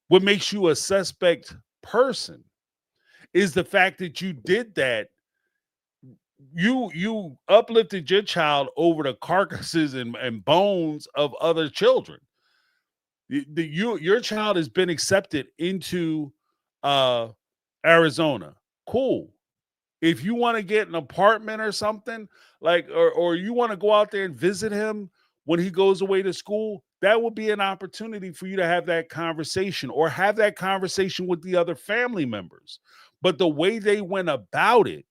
What makes you a suspect person is the fact that you did that. You uplifted your child over the carcasses and bones of other children. Your child has been accepted into uh Arizona. Cool. If you want to get an apartment or something, like or you want to go out there and visit him when he goes away to school, that would be an opportunity for you to have that conversation or have that conversation with the other family members. But the way they went about it,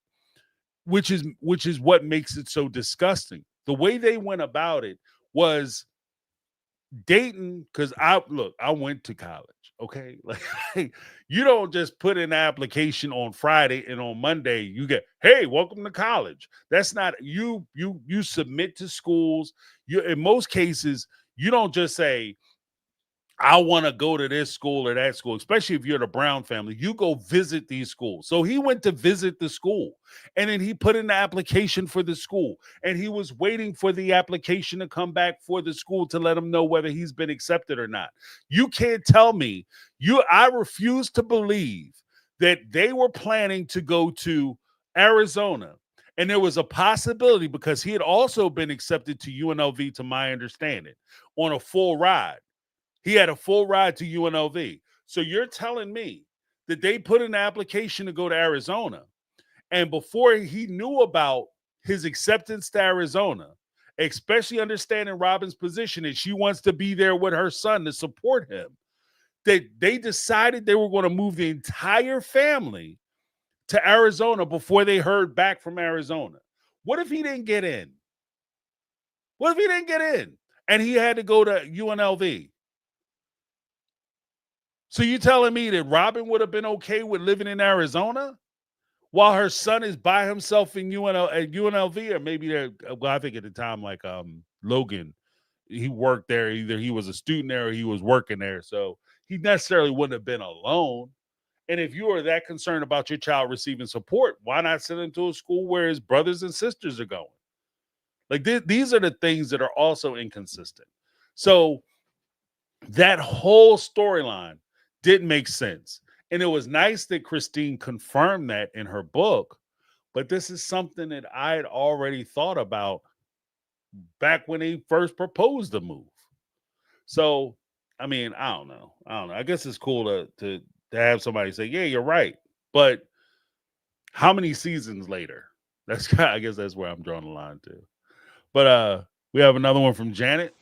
which is what makes it so disgusting. The way they went about it was Dayton, because I went to college. Okay. Like you don't just put in an application on Friday and on Monday you get, hey, welcome to college. That's not you submit to schools. You in most cases, you don't just say, I want to go to this school or that school, especially if you're the Brown family. You go visit these schools. So he went to visit the school, and then he put in the application for the school, and he was waiting for the application to come back for the school to let him know whether he's been accepted or not. You can't tell me I refuse to believe that they were planning to go to Arizona. And there was a possibility because he had also been accepted to UNLV, to my understanding, on a full ride. He had a full ride to UNLV. So you're telling me that they put an application to go to Arizona, and before he knew about his acceptance to Arizona, especially understanding Robin's position and she wants to be there with her son to support him, that they decided they were going to move the entire family to Arizona before they heard back from Arizona. What if he didn't get in? What if he didn't get in and he had to go to UNLV? So you telling me that Robin would have been okay with living in Arizona while her son is by himself in at UNLV, or maybe well, I think at the time, like Logan, he worked there. Either he was a student there or he was working there. So he necessarily wouldn't have been alone. And if you are that concerned about your child receiving support, why not send him to a school where his brothers and sisters are going? Like these are the things that are also inconsistent. So that whole storyline didn't make sense. And it was nice that Christine confirmed that in her book, but this is something that I had already thought about back when they first proposed the move. So, I mean, I don't know. I guess it's cool to have somebody say, "Yeah, you're right." But how many seasons later? I guess that's where I'm drawing the line to. But we have another one from Janet.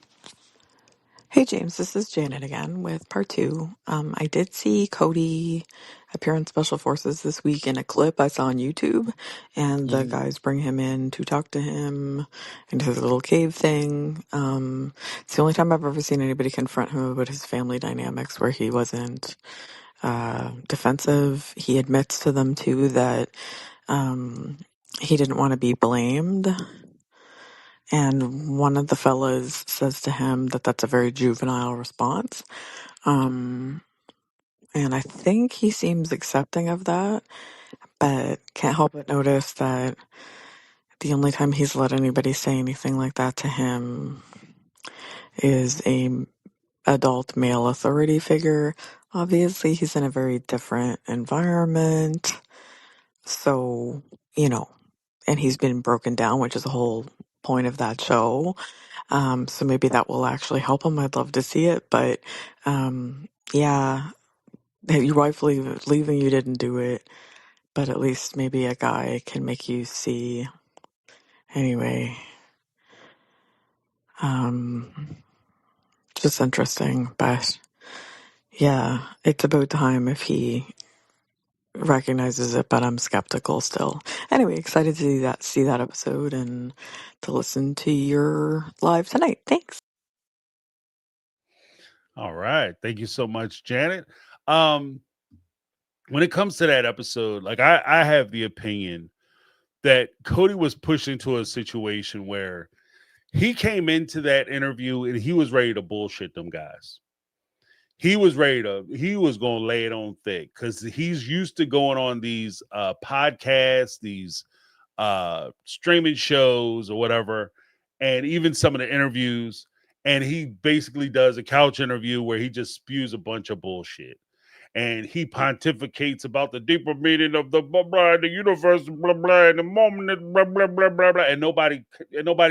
Hey James, this is Janet again with part two. I did see Cody appear in Special Forces this week in a clip I saw on YouTube, and the guys bring him in to talk to him into his little cave thing. It's the only time I've ever seen anybody confront him about his family dynamics where he wasn't defensive. He admits to them too that he didn't want to be blamed. And one of the fellas says to him that that's a very juvenile response. And I think he seems accepting of that, but can't help but notice that the only time he's let anybody say anything like that to him is a adult male authority figure. Obviously, he's in a very different environment. So, and he's been broken down, which is the whole point of that show. So maybe that will actually help him. I'd love to see it, but yeah, your wife leaving you didn't do it, but at least maybe a guy can make you see. Anyway, Just interesting, but yeah, it's about time if he recognizes it, but I'm skeptical still. Anyway, excited to see that episode and to listen to your live tonight. Thanks. All right. Thank you so much, Janet. Um, when it comes to that episode, like I have the opinion that Cody was pushed into a situation where he came into that interview and he was ready to bullshit them guys. He was going to lay it on thick because he's used to going on these podcasts, these streaming shows or whatever, and even some of the interviews. And he basically does a couch interview where he just spews a bunch of bullshit. And he pontificates about the deeper meaning of the blah blah, the universe, blah blah, and the moment, blah blah blah blah blah, and nobody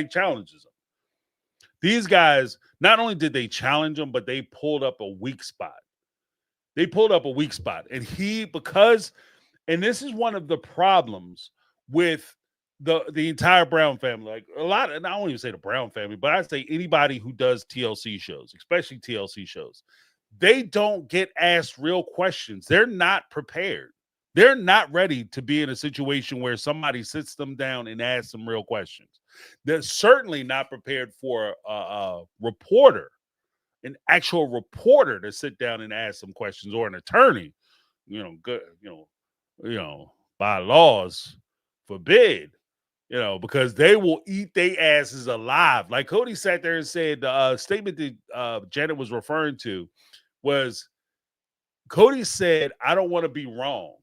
challenges him. These guys, not only did they challenge him, but they pulled up a weak spot. And and this is one of the problems with the entire Brown family. Like a lot, and I don't even say the Brown family, but I say anybody who does TLC shows, especially TLC shows, they don't get asked real questions. They're not prepared. They're not ready to be in a situation where somebody sits them down and asks them real questions. They're certainly not prepared for a reporter, an actual reporter, to sit down and ask some questions, or an attorney. Good. By laws forbid. Because they will eat their asses alive. Like Cody sat there and said, the statement that Janet was referring to was, Cody said, I don't want to be wrong.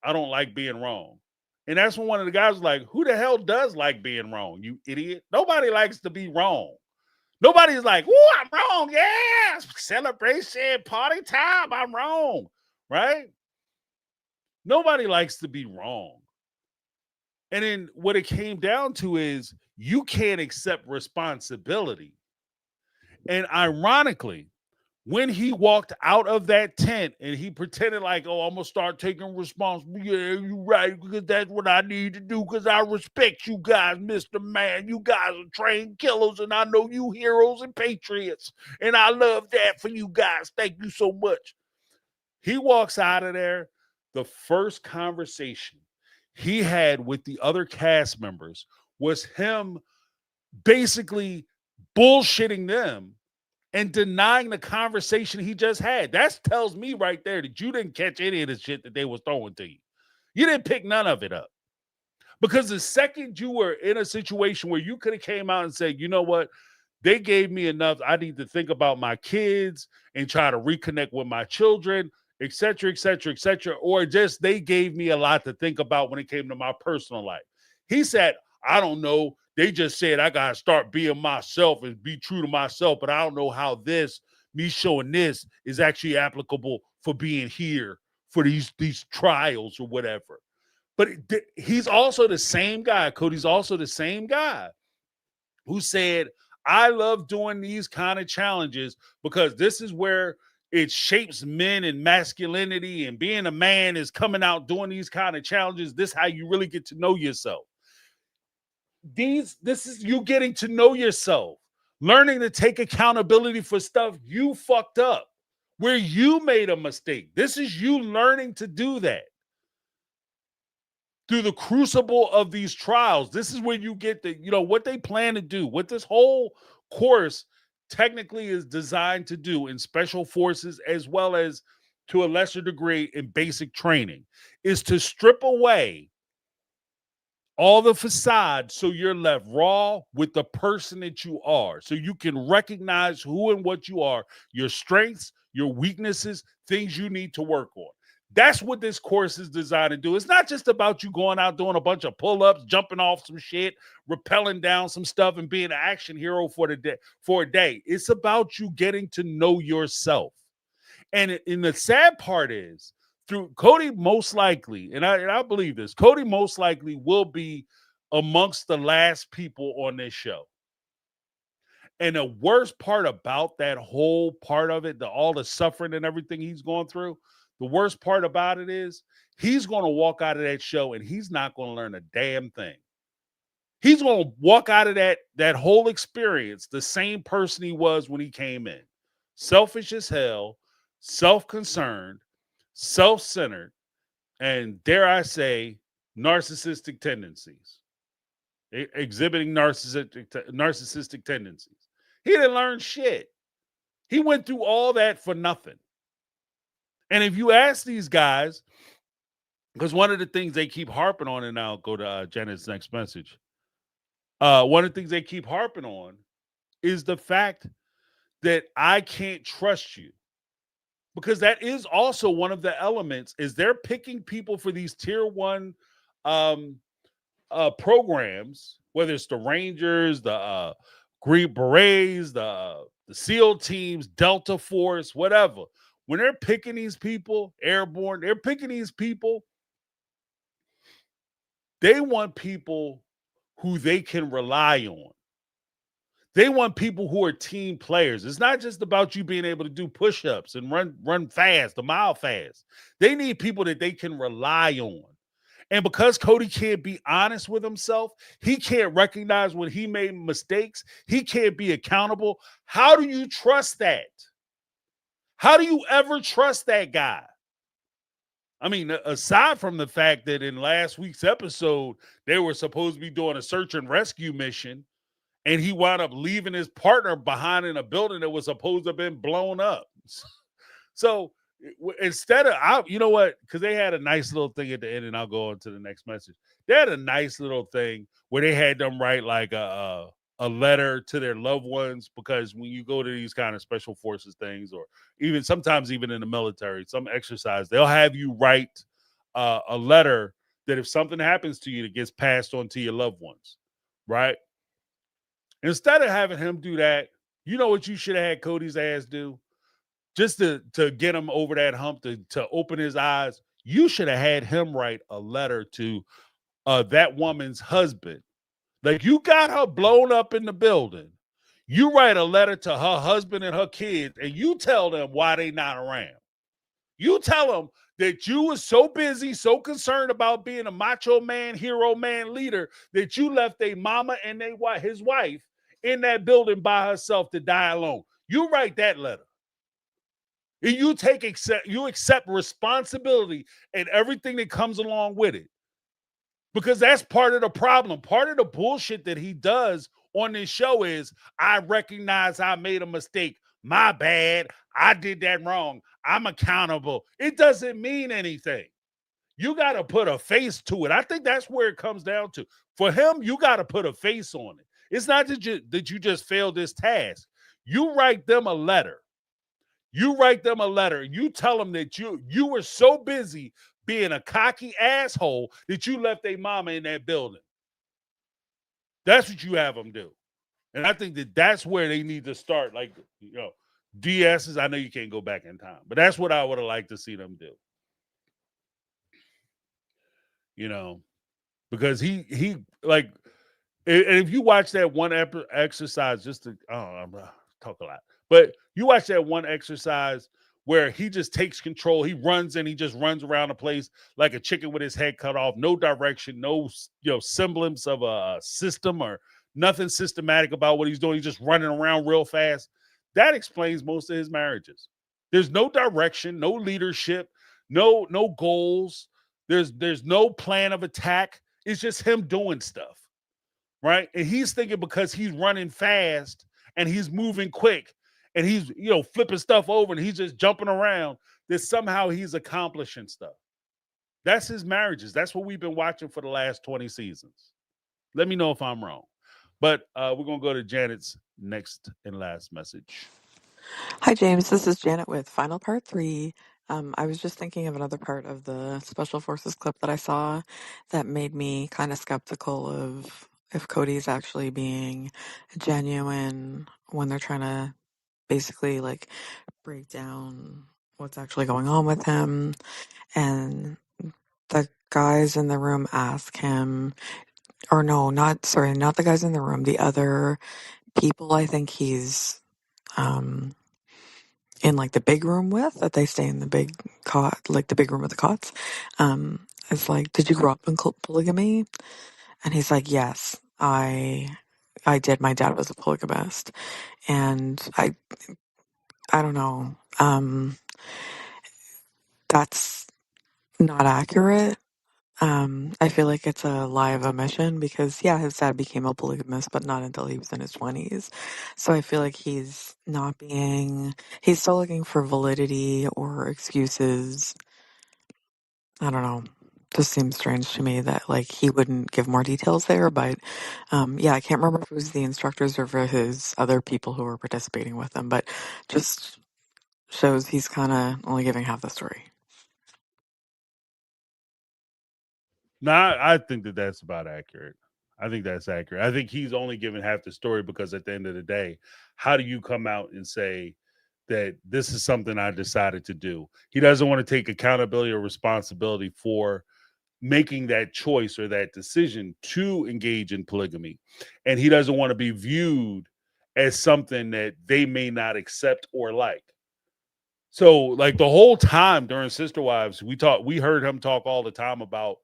I don't like being wrong. And that's when one of the guys was like, who the hell does like being wrong, you idiot? Nobody likes to be wrong. Nobody's like, oh, I'm wrong. Yeah, celebration, party time. I'm wrong. Right? Nobody likes to be wrong. And then what it came down to is you can't accept responsibility. And ironically, when he walked out of that tent and he pretended like, oh, I'm going to start taking responsibility. Yeah, you're right, because that's what I need to do, because I respect you guys, Mr. Man. You guys are trained killers, and I know you heroes and patriots, and I love that for you guys. Thank you so much. He walks out of there. The first conversation he had with the other cast members was him basically bullshitting them and denying the conversation he just had. That tells me right there that you didn't catch any of the shit that they was throwing to you. You didn't pick none of it up. Because the second you were in a situation where you could have came out and said, you know what, they gave me enough. I need to think about my kids and try to reconnect with my children, et cetera, et cetera, et cetera. Or just they gave me a lot to think about when it came to my personal life. He said, I don't know. They just said I got to start being myself and be true to myself. But I don't know how me showing this is actually applicable for being here for these trials or whatever. But he's also the same guy. Cody's also the same guy who said, I love doing these kind of challenges because this is where it shapes men and masculinity, and being a man is coming out doing these kind of challenges. This is how you really get to know yourself. This is you getting to know yourself, learning to take accountability for stuff you fucked up, where you made a mistake. This is you learning to do that. Through the crucible of these trials, this is where you get what they plan to do, what this whole course technically is designed to do in special forces, as well as to a lesser degree in basic training, is to strip away all the facade so you're left raw with the person that you are, so you can recognize who and what you are, your strengths, your weaknesses, things you need to work on. That's what this course is designed to do. It's not just about you going out doing a bunch of pull-ups, jumping off some shit, rappelling down some stuff, and being an action hero for a day. It's about you getting to know yourself. And the sad part is, through Cody most likely, and I believe this, Cody most likely will be amongst the last people on this show. And the worst part about that whole part of it, all the suffering and everything he's going through, the worst part about it is he's going to walk out of that show and he's not going to learn a damn thing. He's going to walk out of that whole experience the same person he was when he came in. selfish as hell, self-concerned, self-centered, and dare I say, narcissistic tendencies, exhibiting narcissistic tendencies. He didn't learn shit. He went through all that for nothing. And if you ask these guys, because one of the things they keep harping on, and I'll go to Janet's next message. One of the things they keep harping on is the fact that I can't trust you. Because that is also one of the elements, is they're picking people for these tier one programs, whether it's the Rangers, the Green Berets, the SEAL teams, Delta Force, whatever. When they're picking these people, airborne, they're picking these people. They want people who they can rely on. They want people who are team players. It's not just about you being able to do push-ups and run fast, a mile fast. They need people that they can rely on. And because Cody can't be honest with himself, he can't recognize when he made mistakes, he can't be accountable. How do you trust that? How do you ever trust that guy? I mean, aside from the fact that in last week's episode, they were supposed to be doing a search and rescue mission, and he wound up leaving his partner behind in a building that was supposed to have been blown up. So instead of, you know what? Because they had a nice little thing at the end, and I'll go on to the next message. They had a nice little thing where they had them write like a letter to their loved ones, because when you go to these kind of special forces things, or even sometimes even in the military, some exercise, they'll have you write a letter that if something happens to you, that gets passed on to your loved ones, right? Instead of having him do that, you know what you should have had Cody's ass do? Just to get him over that hump, to open his eyes, you should have had him write a letter to that woman's husband. Like, you got her blown up in the building. You write a letter to her husband and her kids, and you tell them why they not around. You tell them that you were so busy, so concerned about being a macho man, hero man, leader, that you left a mama and his wife in that building by herself to die alone. You write that letter. And you accept responsibility and everything that comes along with it. Because that's part of the problem. Part of the bullshit that he does on this show is, I recognize I made a mistake. My bad. I did that wrong. I'm accountable. It doesn't mean anything. You got to put a face to it. I think that's where it comes down to. For him, you got to put a face on it. It's not that you just failed this task. You write them a letter. You write them a letter. You tell them that you were so busy being a cocky asshole that you left a mama in that building. That's what you have them do. And I think that that's where they need to start. Like, DSs, I know you can't go back in time, but that's what I would have liked to see them do. Because he like, and if you watch that one exercise, I'm talk a lot, but you watch that one exercise where he just takes control. He runs and he just runs around the place like a chicken with his head cut off. No direction, no semblance of a system or nothing systematic about what he's doing. He's just running around real fast. That explains most of his marriages. There's no direction, no leadership, no goals. There's no plan of attack. It's just him doing stuff, right? And he's thinking because he's running fast and he's moving quick and he's, flipping stuff over and he's just jumping around, that somehow he's accomplishing stuff. That's his marriages. That's what we've been watching for the last 20 seasons. Let me know if I'm wrong. But we're going to go to Janet's next and last message. Hi, James. This is Janet with Final Part 3. I was just thinking of another part of the Special Forces clip that I saw that made me kind of skeptical of if Cody's actually being genuine when they're trying to basically like break down what's actually going on with him. And the guys in the room ask him, or no, not the guys in the room, the other people I think he's in like the big room with, that they stay in the big cot, like the big room with the cots. It's like, did you grow up in polygamy? And he's like, yes, I did. My dad was a polygamist. And I don't know. That's not accurate. I feel like it's a lie of omission because, yeah, his dad became a polygamist, but not until he was in his 20s. So I feel like he's still looking for validity or excuses. I don't know. Just seems strange to me that, like, he wouldn't give more details there. But, yeah, I can't remember if it was the instructors or for his other people who were participating with him, but just shows he's kind of only giving half the story. No, I think that that's about accurate. I think that's accurate. I think he's only giving half the story because at the end of the day, how do you come out and say that this is something I decided to do? He doesn't want to take accountability or responsibility for making that choice or that decision to engage in polygamy. And he doesn't want to be viewed as something that they may not accept or like. So, like the whole time during Sister Wives, we heard him talk all the time about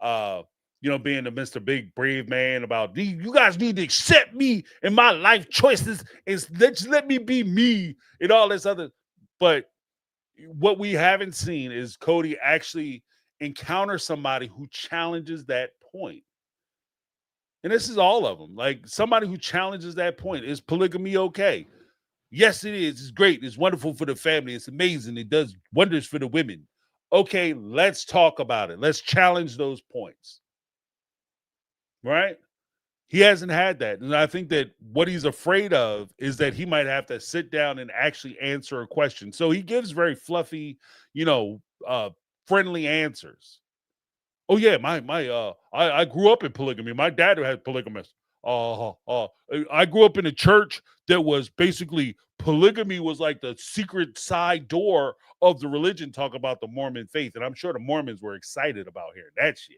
uh being the Mr. Big Brave Man, about you guys need to accept me and my life choices and let me be me and all this other. But what we haven't seen is Cody actually encounter somebody who challenges that point. And this is all of them. Like somebody who challenges that point. Is polygamy okay? Yes, it is. It's great. It's wonderful for the family. It's amazing. It does wonders for the women. Okay, let's talk about it. Let's challenge those points. Right? He hasn't had that. And I think that what he's afraid of is that he might have to sit down and actually answer a question. So he gives very fluffy, you know, friendly answers. Oh yeah, I grew up in polygamy. My dad had polygamous. I grew up in a church that was basically polygamy was like the secret side door of the religion. Talk about the Mormon faith, and I'm sure the Mormons were excited about hearing that shit.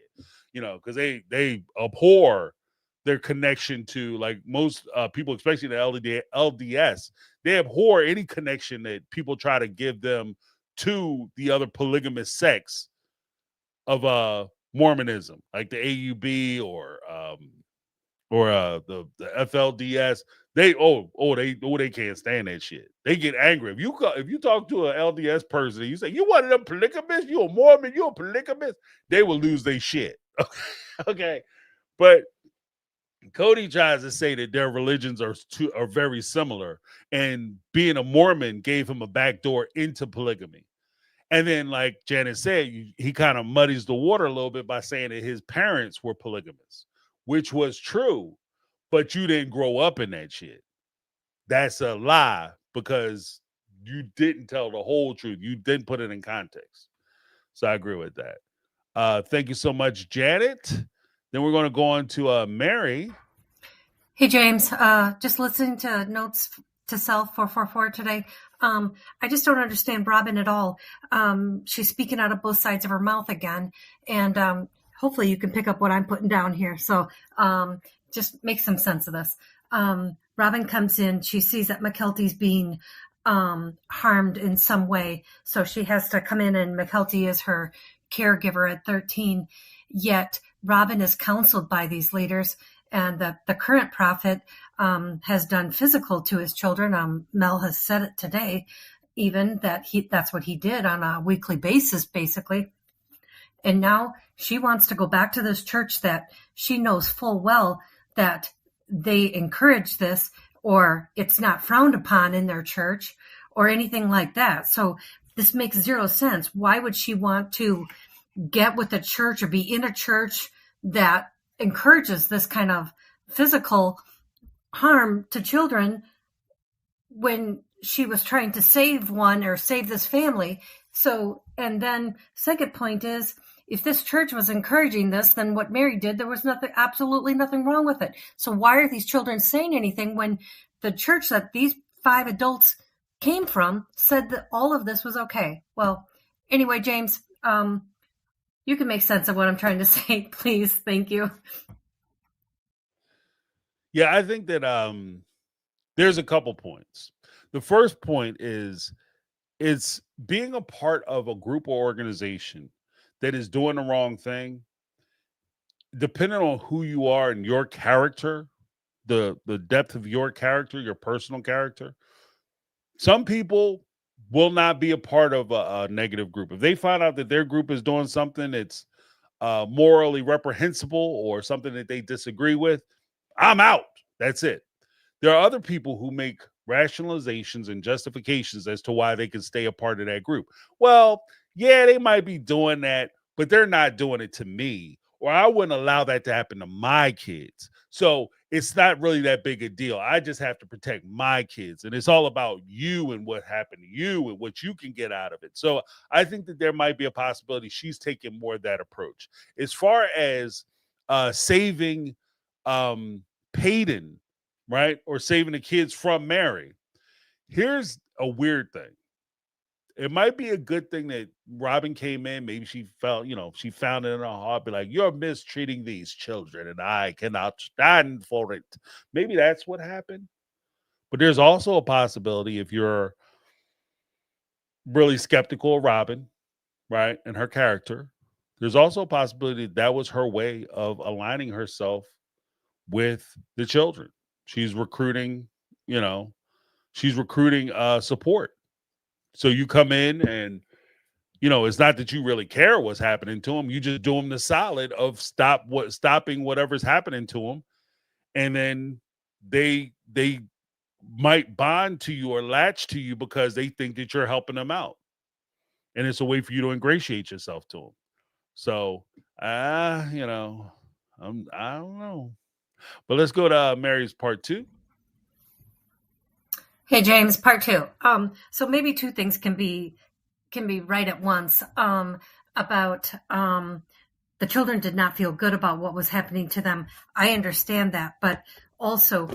Because they abhor their connection to, like most people, especially the LDS. They abhor any connection that people try to give them to the other polygamous sects of Mormonism, like the AUB or the FLDS. They can't stand that shit. They get angry if you talk to an LDS person and you say you one of them polygamists, you a Mormon, you a polygamist, they will lose their shit. Okay, but Cody tries to say that their religions are very similar, and being a Mormon gave him a backdoor into polygamy. And then, like Janet said, he kind of muddies the water a little bit by saying that his parents were polygamous, which was true, but you didn't grow up in that shit. That's a lie because you didn't tell the whole truth. You didn't put it in context. So I agree with that. Thank you so much, Janet. Then we're going to go on to Mary. Hey, James. Just listening to Notes to Self 444 today. I just don't understand Robin at all. She's speaking out of both sides of her mouth again. And hopefully you can pick up what I'm putting down here. So just make some sense of this. Robin comes in. She sees that McKelty's being harmed in some way. So she has to come in, and McKelty is her caregiver at 13. Yet Robin is counseled by these leaders. And the current prophet has done physical to his children. Mel has said it today, even that's what he did on a weekly basis, basically. And now she wants to go back to this church that she knows full well that they encourage this, or it's not frowned upon in their church or anything like that. So this makes zero sense. Why would she want to get with the church or be in a church that encourages this kind of physical harm to children when she was trying to save one or save this family? So, and then second point is, if this church was encouraging this, then what Mary did, there was absolutely nothing wrong with it. So why are these children saying anything when the church that these 5 adults came from said that all of this was okay? Well, anyway, James, you can make sense of what I'm trying to say, please. Thank you. Yeah, I think that there's a couple points. The first point is it's being a part of a group or organization that is doing the wrong thing. Depending on who you are and your character, the depth of your character, your personal character, Some people will not be a part of a negative group. If they find out that their group is doing something that's morally reprehensible or something that they disagree with, I'm out. That's it. There are other people who make rationalizations and justifications as to why they can stay a part of that group. Well, yeah, they might be doing that, but they're not doing it to me, or I wouldn't allow that to happen to my kids. So it's not really that big a deal. I just have to protect my kids. And it's all about you and what happened to you and what you can get out of it. So I think that there might be a possibility she's taking more of that approach. As far as saving Peyton, right? Or saving the kids from Mary. Here's a weird thing. It might be a good thing that Robin came in. Maybe she felt, she found it in her heart, be like, you're mistreating these children and I cannot stand for it. Maybe that's what happened. But there's also a possibility, if you're really skeptical of Robin, right, and her character, there's also a possibility that was her way of aligning herself with the children. She's recruiting, support. So you come in and, it's not that you really care what's happening to them. You just do them the solid of stopping whatever's happening to them. And then they might bond to you or latch to you because they think that you're helping them out. And it's a way for you to ingratiate yourself to them. So, I don't know. But let's go to Mary's part 2. Hey, James, part 2. So maybe two things can be right at once. About the children did not feel good about what was happening to them. I understand that, but also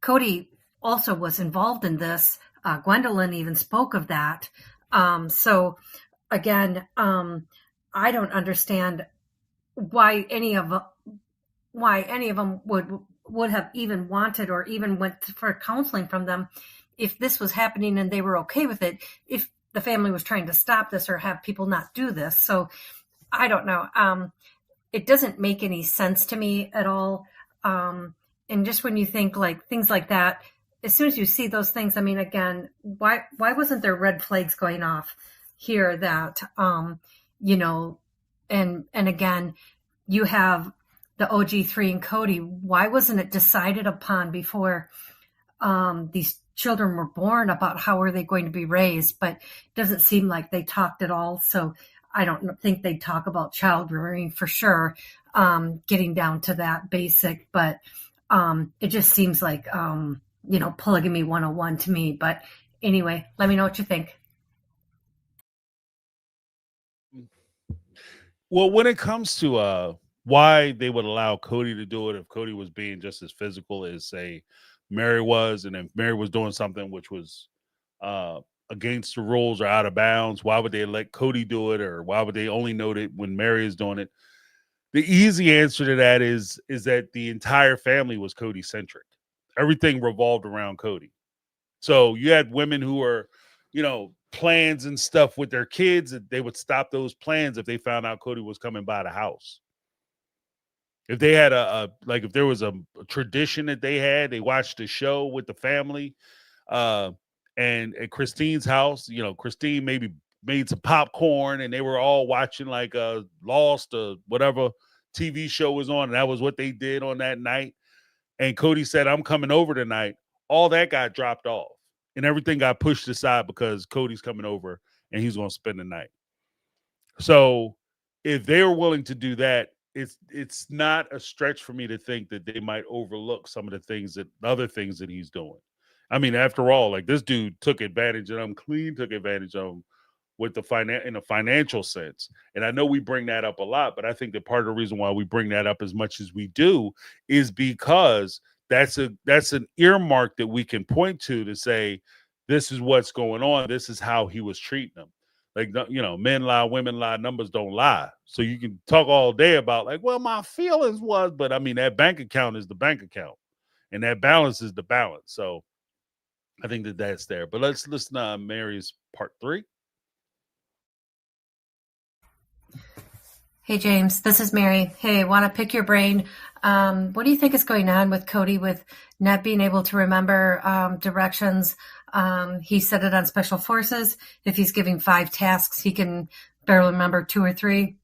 Cody also was involved in this. Gwendolyn even spoke of that. So again, I don't understand why any of them would have even wanted or even went for counseling from them if this was happening and they were okay with it, if the family was trying to stop this or have people not do this. So I don't know. It doesn't make any sense to me at all. And just when you think like things like that, as soon as you see those things, I mean, again, why wasn't there red flags going off here that, and again, you have the OG3 and Cody. Why wasn't it decided upon before these children were born about how are they going to be raised? But it doesn't seem like they talked at all. So I don't think they talk about child rearing for sure, getting down to that basic. But it just seems like, polygamy 101 to me. But anyway, let me know what you think. Well, when it comes to why they would allow Cody to do it, if Cody was being just as physical as, say, Mary was, and if Mary was doing something which was against the rules or out of bounds, why would they let Cody do it, or why would they only note it when Mary is doing it? The easy answer to that is that the entire family was Cody-centric. Everything revolved around Cody. So you had women who were, plans and stuff with their kids, and they would stop those plans if they found out Cody was coming by the house. If they had if there was a tradition that they had, they watched a show with the family, and at Christine's house, Christine maybe made some popcorn and they were all watching like Lost or whatever TV show was on, and that was what they did on that night. And Cody said, I'm coming over tonight. All that got dropped off and everything got pushed aside because Cody's coming over and he's going to spend the night. So if they were willing to do that, it's not a stretch for me to think that they might overlook some of the other things that he's doing. I mean, after all, like, this dude took advantage of them, took advantage of them with in a financial sense. And I know we bring that up a lot, but I think that part of the reason why we bring that up as much as we do is because that's an earmark that we can point to say, this is what's going on. This is how he was treating them. Like, men lie, women lie, numbers don't lie. So you can talk all day about like, well, my feelings was, but I mean, that bank account is the bank account and that balance is the balance. So I think that that's there. But let's listen to Mary's part 3. Hey, James, this is Mary. Hey, want to pick your brain. What do you think is going on with Cody with not being able to remember directions? He said it on Special Forces. If he's giving 5 tasks, he can barely remember 2 or 3.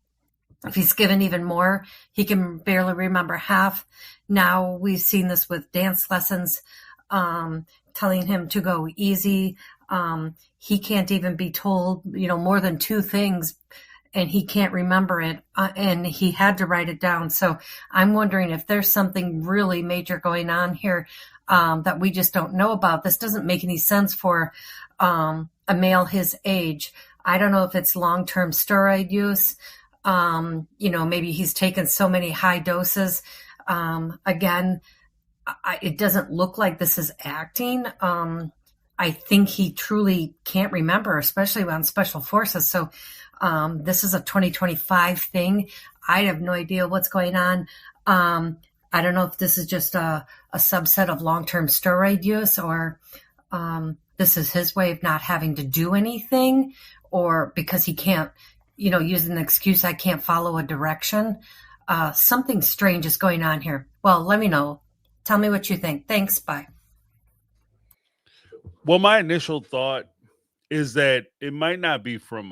If he's given even more, he can barely remember half. Now we've seen this with dance lessons, telling him to go easy. He can't even be told, more than 2 things, and he can't remember it, and he had to write it down. So I'm wondering if there's something really major going on here that we just don't know about. This doesn't make any sense for a male his age. I don't know if it's long-term steroid use. Maybe he's taken so many high doses. Again, it doesn't look like this is acting. I think he truly can't remember, especially on Special Forces. So this is a 2025 thing. I have no idea what's going on. I don't know if this is just a subset of long-term steroid use, or this is his way of not having to do anything, or because he can't, use an excuse, I can't follow a direction. Something strange is going on here. Well, let me know. Tell me what you think. Thanks. Bye. Well, my initial thought is that it might not be from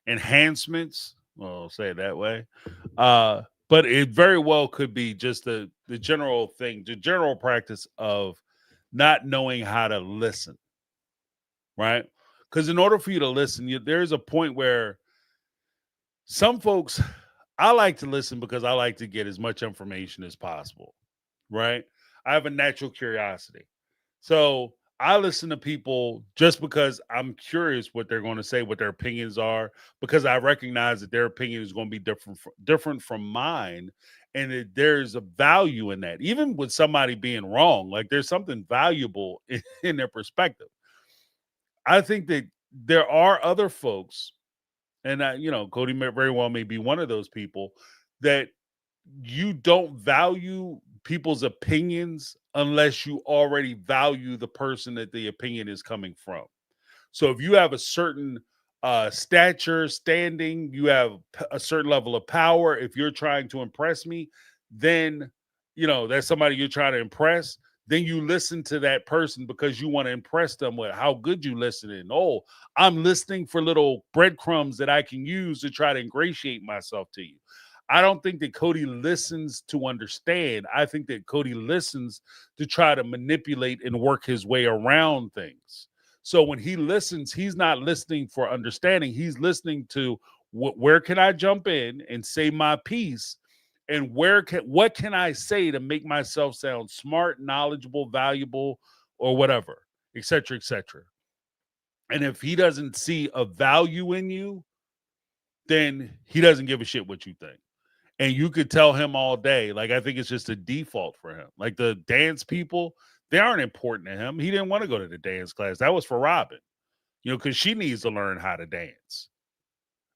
enhancements. Well, I'll say it that way. But it very well could be just the general thing, the general practice of not knowing how to listen, right? Because in order for you to listen, there's a point where some folks, I like to listen because I like to get as much information as possible, right? I have a natural curiosity. So I listen to people just because I'm curious what they're going to say, what their opinions are, because I recognize that their opinion is going to be different from mine. And there's a value in that, even with somebody being wrong. Like there's something valuable in their perspective. I think that there are other folks, and Cody very well may be one of those people, that you don't value people's opinions unless you already value the person that the opinion is coming from. So if you have a certain stature, standing, you have a certain level of power, if you're trying to impress me, then that's somebody you're trying to impress. Then you listen to that person because you want to impress them with how good you listen. And I'm listening for little breadcrumbs that I can use to try to ingratiate myself to you. I don't think that Cody listens to understand. I think that Cody listens to try to manipulate and work his way around things. So when he listens, he's not listening for understanding. He's listening to where can I jump in and say my piece, and what can I say to make myself sound smart, knowledgeable, valuable, or whatever, et cetera, et cetera. And if he doesn't see a value in you, then he doesn't give a shit what you think. And you could tell him all day. Like, I think it's just a default for him. Like the dance people, they aren't important to him. He didn't want to go to the dance class. That was for Robin, because she needs to learn how to dance.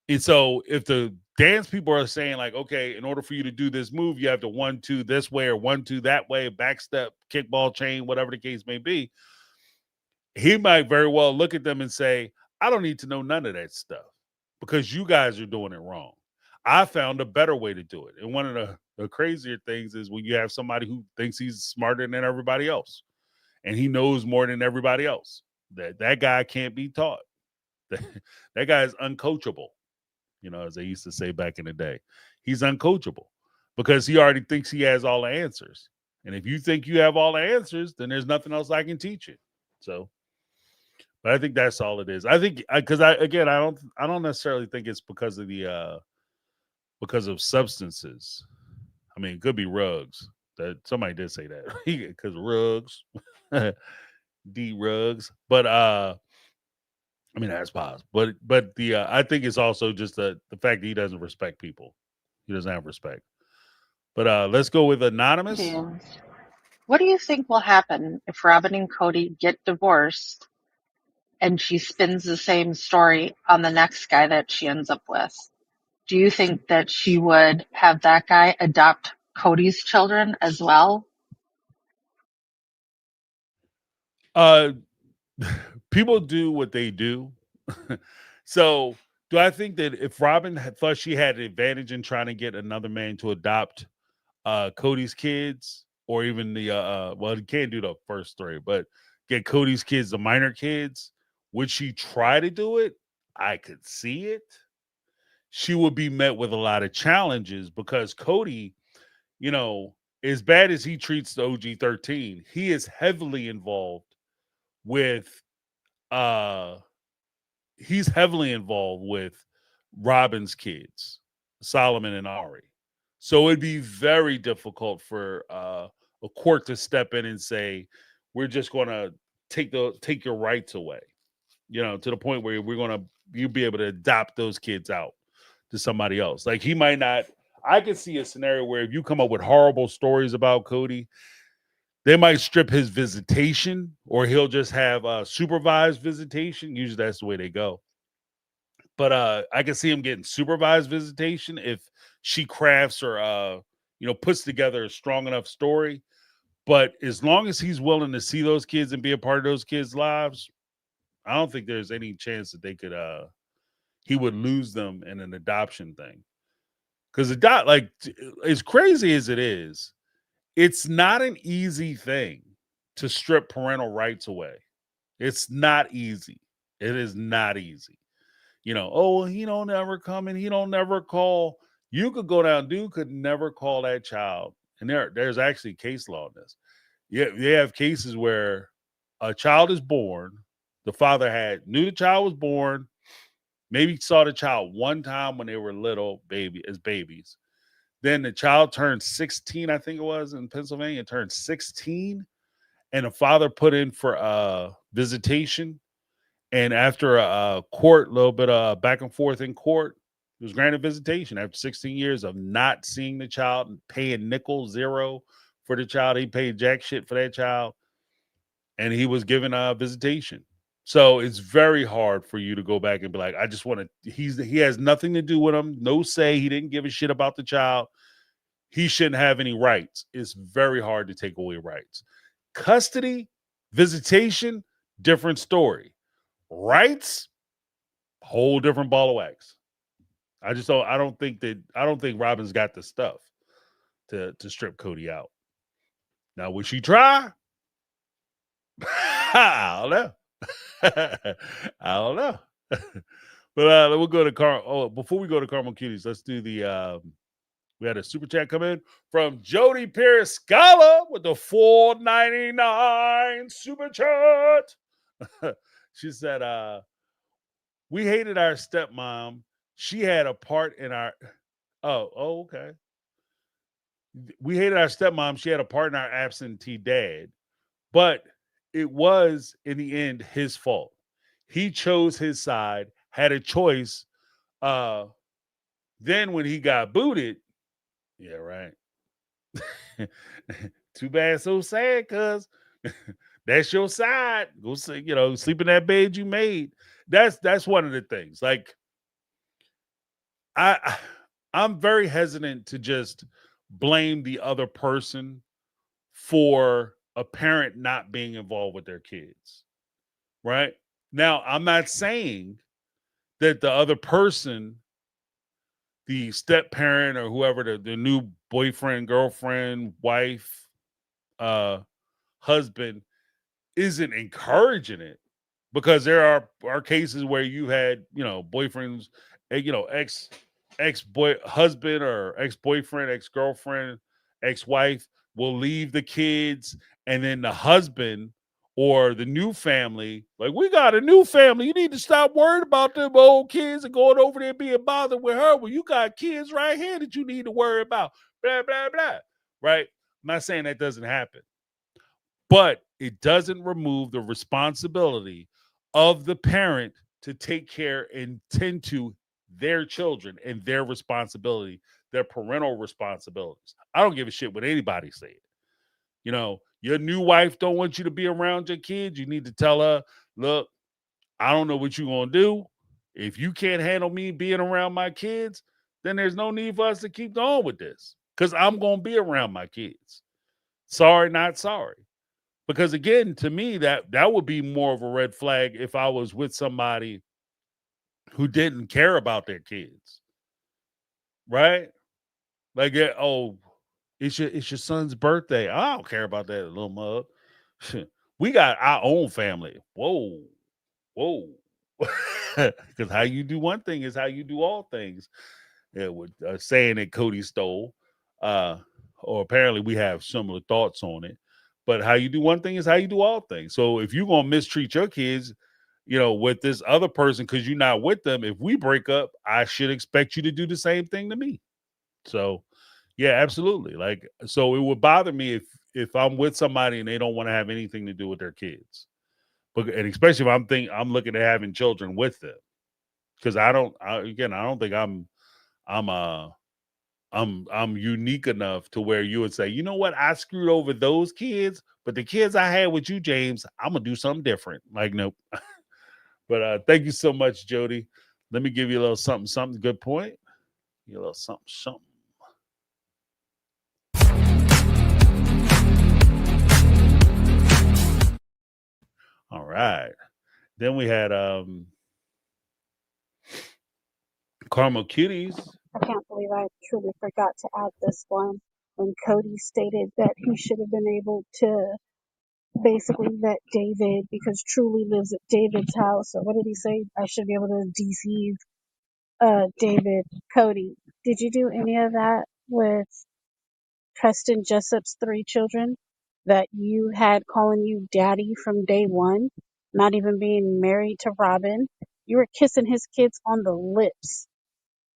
And so if the dance people are saying like, okay, in order for you to do this move, you have to 1-2 this way or 1-2 that way, back step, kickball chain, whatever the case may be. He might very well look at them and say, I don't need to know none of that stuff because you guys are doing it wrong. I found a better way to do it. And one of the crazier things is when you have somebody who thinks he's smarter than everybody else and he knows more than everybody else. That guy can't be taught. That guy is uncoachable, as they used to say back in the day. He's uncoachable because he already thinks he has all the answers. And if you think you have all the answers, then there's nothing else I can teach you. So, but I think that's all it is. I think because I don't necessarily think it's because of because of substances. I mean, it could be rugs. That somebody did say that because rugs, D rugs. But I mean that's possible. But the I think it's also just the fact that he doesn't respect people. He doesn't have respect. But let's go with anonymous. James, what do you think will happen if Robin and Cody get divorced and she spins the same story on the next guy that she ends up with? Do you think that she would have that guy adopt Cody's children as well? People do what they do. So do I think that if Robin thought she had an advantage in trying to get another man to adopt Cody's kids, or even the well, he can't do the first three, but get Cody's kids, the minor kids. Would she try to do it? I could see it. She would be met with a lot of challenges because Cody, you know, as bad as he treats the OG 13, he is heavily involved with uh he's heavily involved with Robin's kids, Solomon and Ari. So it'd be very difficult for a court to step in and say, we're just gonna take your rights away, to the point where you'll be able to adopt those kids out to somebody else. Like he might not. I could see a scenario where if you come up with horrible stories about Cody, they might strip his visitation, or he'll just have supervised visitation. Usually that's the way they go. But I can see him getting supervised visitation if she crafts or puts together a strong enough story. But as long as he's willing to see those kids and be a part of those kids' lives, I don't think there's any chance that they could he would lose them in an adoption thing. Because as crazy as it is, it's not an easy thing to strip parental rights away. It's not easy. It is not easy. Oh, well, he don't ever come and he don't never call. You could go down, dude could never call that child. And there's actually case law in this. Yeah, they have cases where a child is born, the father knew the child was born, maybe saw the child one time when they were little as babies. Then the child turned 16, I think it was in Pennsylvania, turned 16, and the father put in for visitation. And after a court, little bit of back and forth in court, he was granted visitation after 16 years of not seeing the child and paying nickel zero for the child. He paid jack shit for that child, and he was given a visitation. So it's very hard for you to go back and be like, I just want to. He has nothing to do with him. No say. He didn't give a shit about the child. He shouldn't have any rights. It's very hard to take away rights. Custody, visitation, different story. Rights, whole different ball of wax. I don't think Robin's got the stuff to strip Cody out. Now, would she try? I don't know. I don't know. But we'll go to Carl. Oh, before we go to Carmel Cuties, let's do the we had a super chat come in from Jody Pierce Scala with the $4.99 super chat. She said, we hated our stepmom. She had a part in our okay. We hated our stepmom. She had a part in our absentee dad. But it was in the end his fault. He chose his side, had a choice. Then when he got booted, yeah, right. Too bad, so sad, cuz that's your side. Go see, sleep in that bed you made. That's one of the things. Like I'm very hesitant to just blame the other person for a parent not being involved with their kids. Right? Now, I'm not saying that the other person, the step parent or whoever, the new boyfriend, girlfriend, wife, husband, isn't encouraging it, because there are cases where you had boyfriends, ex boy husband or ex boyfriend, ex girlfriend, ex wife will leave the kids, and then the husband or the new family, like, we got a new family, you need to stop worrying about them old kids and going over there being bothered with her. Well, you got kids right here that you need to worry about. Blah blah blah. Right? I'm not saying that doesn't happen, but it doesn't remove the responsibility of the parent to take care and tend to their children and their responsibility, their parental responsibilities. I don't give a shit what anybody says. Your new wife don't want you to be around your kids. You need to tell her, look, I don't know what you're going to do. If you can't handle me being around my kids, then there's no need for us to keep going with this, because I'm going to be around my kids. Sorry, not sorry. Because again, to me, that would be more of a red flag if I was with somebody who didn't care about their kids. Right? Like, It's your son's birthday. I don't care about that little mug. We got our own family. Whoa, whoa. Because how you do one thing is how you do all things. Yeah, with saying that Cody stole, uh, or apparently we have similar thoughts on it. But how you do one thing is how you do all things. So if you're gonna mistreat your kids, with this other person because you're not with them, if we break up, I should expect you to do the same thing to me. So, yeah, absolutely. Like, so it would bother me if I'm with somebody and they don't want to have anything to do with their kids, but and especially if I'm looking at having children with them, because I don't think I'm I'm unique enough to where you would say, you know what, I screwed over those kids, but the kids I had with you, James, I'm gonna do something different. Like, nope. But thank you so much, Jody. Let me give you a little something. Good point. You a little something. All right. Then we had Caramel Cuties. I can't believe I truly forgot to add this one when Cody stated that he should have been able to basically vet David because Truly lives at David's house. Or what did he say? I should be able to deceive David. Cody, did you do any of that with Preston Jessup's 3 children that you had calling you daddy from day one, not even being married to Robin? You were kissing his kids on the lips.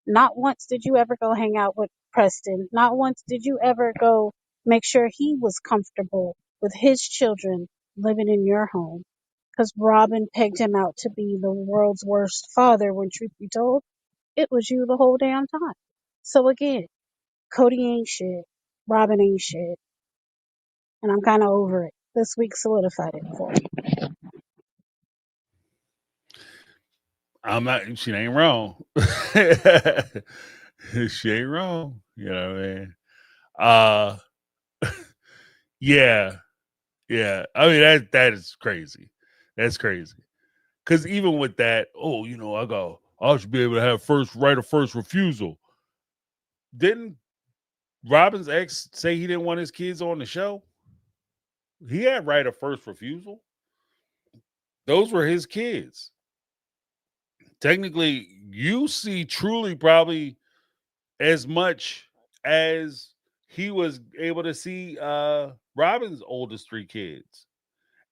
Not once did you ever go hang out with Preston. Not once did you ever go make sure he was comfortable with his children living in your home. Because Robin pegged him out to be the world's worst father when truth be told, it was you the whole damn time. So again, Cody ain't shit. Robin ain't shit. And I'm kind of over it. This week solidified it for me. I'm not. She ain't wrong. She ain't wrong. You know what I mean? Yeah. I mean that is crazy. That's crazy. Because even with that, I should be able to have right of first refusal. Didn't Robin's ex say he didn't want his kids on the show? He had right of first refusal. Those were his kids. Technically, you see Truly probably as much as he was able to see Robin's oldest 3 kids.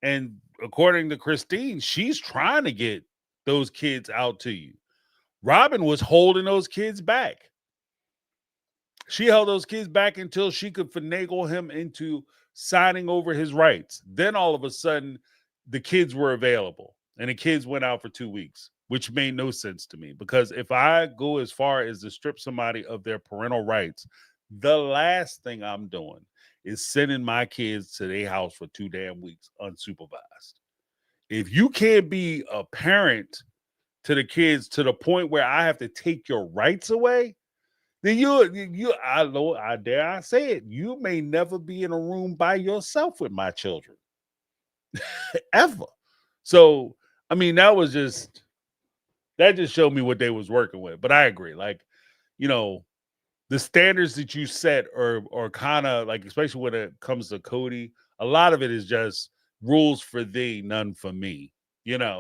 And according to Christine, she's trying to get those kids out to you. Robin was holding those kids back. She held those kids back until she could finagle him into signing over his rights. Then all of a sudden, the kids were available and the kids went out for 2 weeks, which made no sense to me. Because if I go as far as to strip somebody of their parental rights, the last thing I'm doing is sending my kids to their house for 2 damn weeks unsupervised. If you can't be a parent to the kids to the point where I have to take your rights away, then I dare I say it, you may never be in a room by yourself with my children. Ever. So, I mean, that just showed me what they was working with. But I agree. Like, the standards that you set are kind of like, especially when it comes to Cody, a lot of it is just rules for thee, none for me.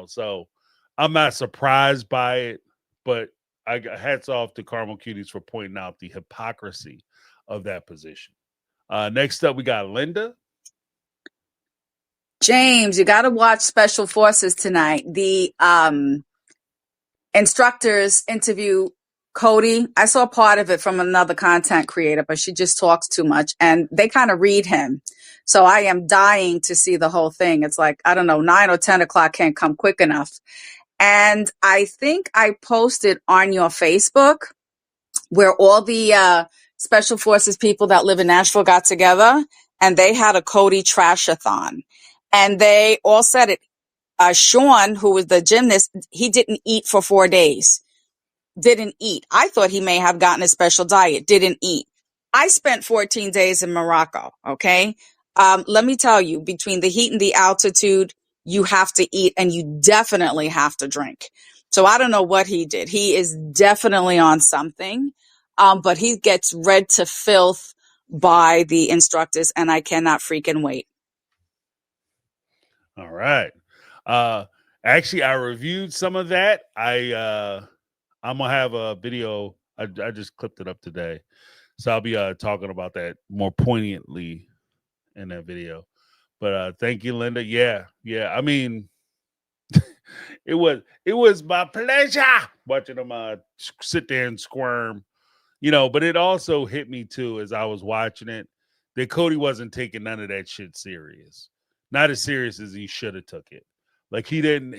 So I'm not surprised by it, but I got hats off to Caramel Cuties for pointing out the hypocrisy of that position. Next up, we got Linda. James, you got to watch Special Forces tonight. The instructors interview Cody. I saw part of it from another content creator, but she just talks too much and they kind of read him. So I am dying to see the whole thing. It's like, I don't know, 9 or 10 o'clock can't come quick enough. And I think I posted on your Facebook where all the Special Forces people that live in Nashville got together and they had a Cody trash-a-thon. And they all said it. Sean, who was the gymnast, he didn't eat for 4 days. Didn't eat. I thought he may have gotten a special diet. Didn't eat. I spent 14 days in Morocco. Okay. Let me tell you, between the heat and the altitude, you have to eat and you definitely have to drink. So I don't know what he did. He is definitely on something. But he gets read to filth by the instructors, and I cannot freaking wait. All right. Actually, I reviewed some of that. I'm gonna have a video. I just clipped it up today, so I'll be talking about that more poignantly in that video. But thank you, Linda. Yeah. I mean, it was my pleasure watching them sit there and squirm, But it also hit me too as I was watching it that Cody wasn't taking none of that shit serious, not as serious as he should have took it. Like he didn't.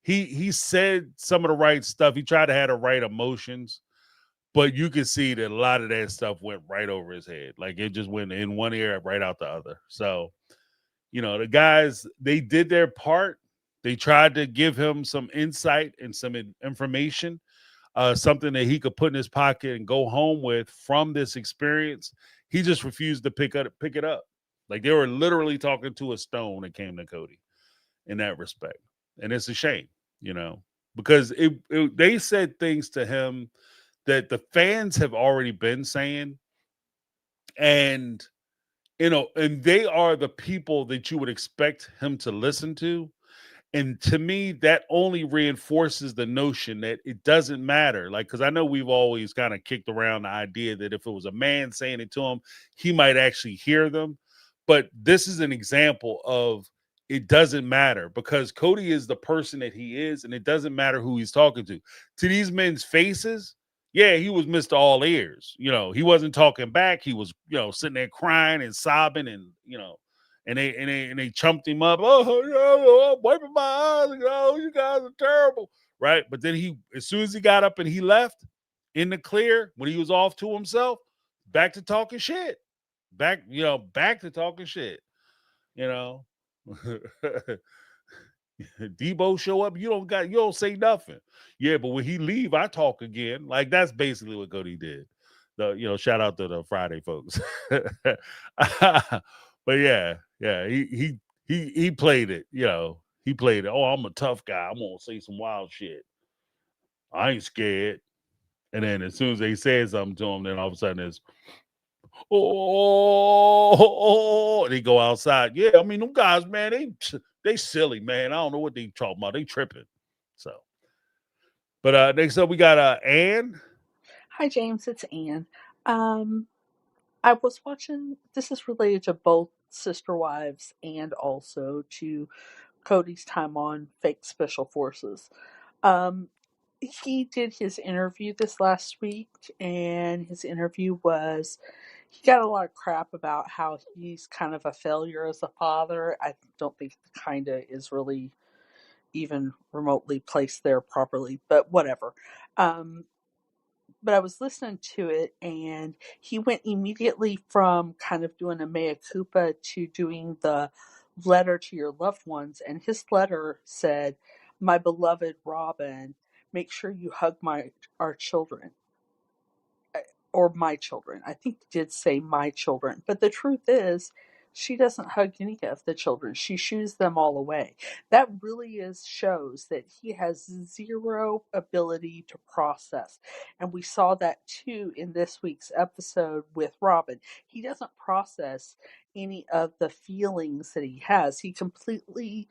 He said some of the right stuff. He tried to have the right emotions, but you can see that a lot of that stuff went right over his head. Like it just went in one ear, right out the other. So, the guys, they did their part. They tried to give him some insight and some information, something that he could put in his pocket and go home with from this experience. He just refused to pick it up. Like they were literally talking to a stone that came to Cody in that respect. And it's a shame, because they said things to him that the fans have already been saying. And, and they are the people that you would expect him to listen to. And to me, that only reinforces the notion that it doesn't matter. Like, because I know we've always kind of kicked around the idea that if it was a man saying it to him, he might actually hear them. But this is an example of it doesn't matter because Cody is the person that he is, and it doesn't matter who he's talking to. To these men's faces, yeah, he was Mr. All Ears. He wasn't talking back. He was, sitting there crying and sobbing and, and they chumped him up. Oh, I'm wiping my eyes. You guys are terrible, right? But then as soon as he got up and he left in the clear, when he was off to himself, back to talking shit. Back to talking shit. Debo show up, you don't say nothing. Yeah, but when he leave, I talk again. Like that's basically what Cody did. Shout out to the Friday folks. But yeah, he played it. He played it. Oh, I'm a tough guy. I'm gonna say some wild shit. I ain't scared. And then as soon as they said something to him, then all of a sudden it's they go outside. Yeah, I mean them guys, man, they silly, man. I don't know what they talking about. They tripping. So, but next up we got Ann. Hi, James. It's Anne. I was watching. This is related to both Sister Wives and also to Cody's time on Fake Special Forces. He did his interview this last week, and his interview was. He got a lot of crap about how he's kind of a failure as a father. I don't think the kinda is really even remotely placed there properly, but whatever. But I was listening to it, and he went immediately from kind of doing a mea culpa to doing the letter to your loved ones. And his letter said, "My beloved Robin, make sure you hug our children." Or my children. I think he did say my children. But the truth is, she doesn't hug any of the children. She shoos them all away. That really shows that he has zero ability to process. And we saw that too in this week's episode with Robin. He doesn't process any of the feelings that he has. He completely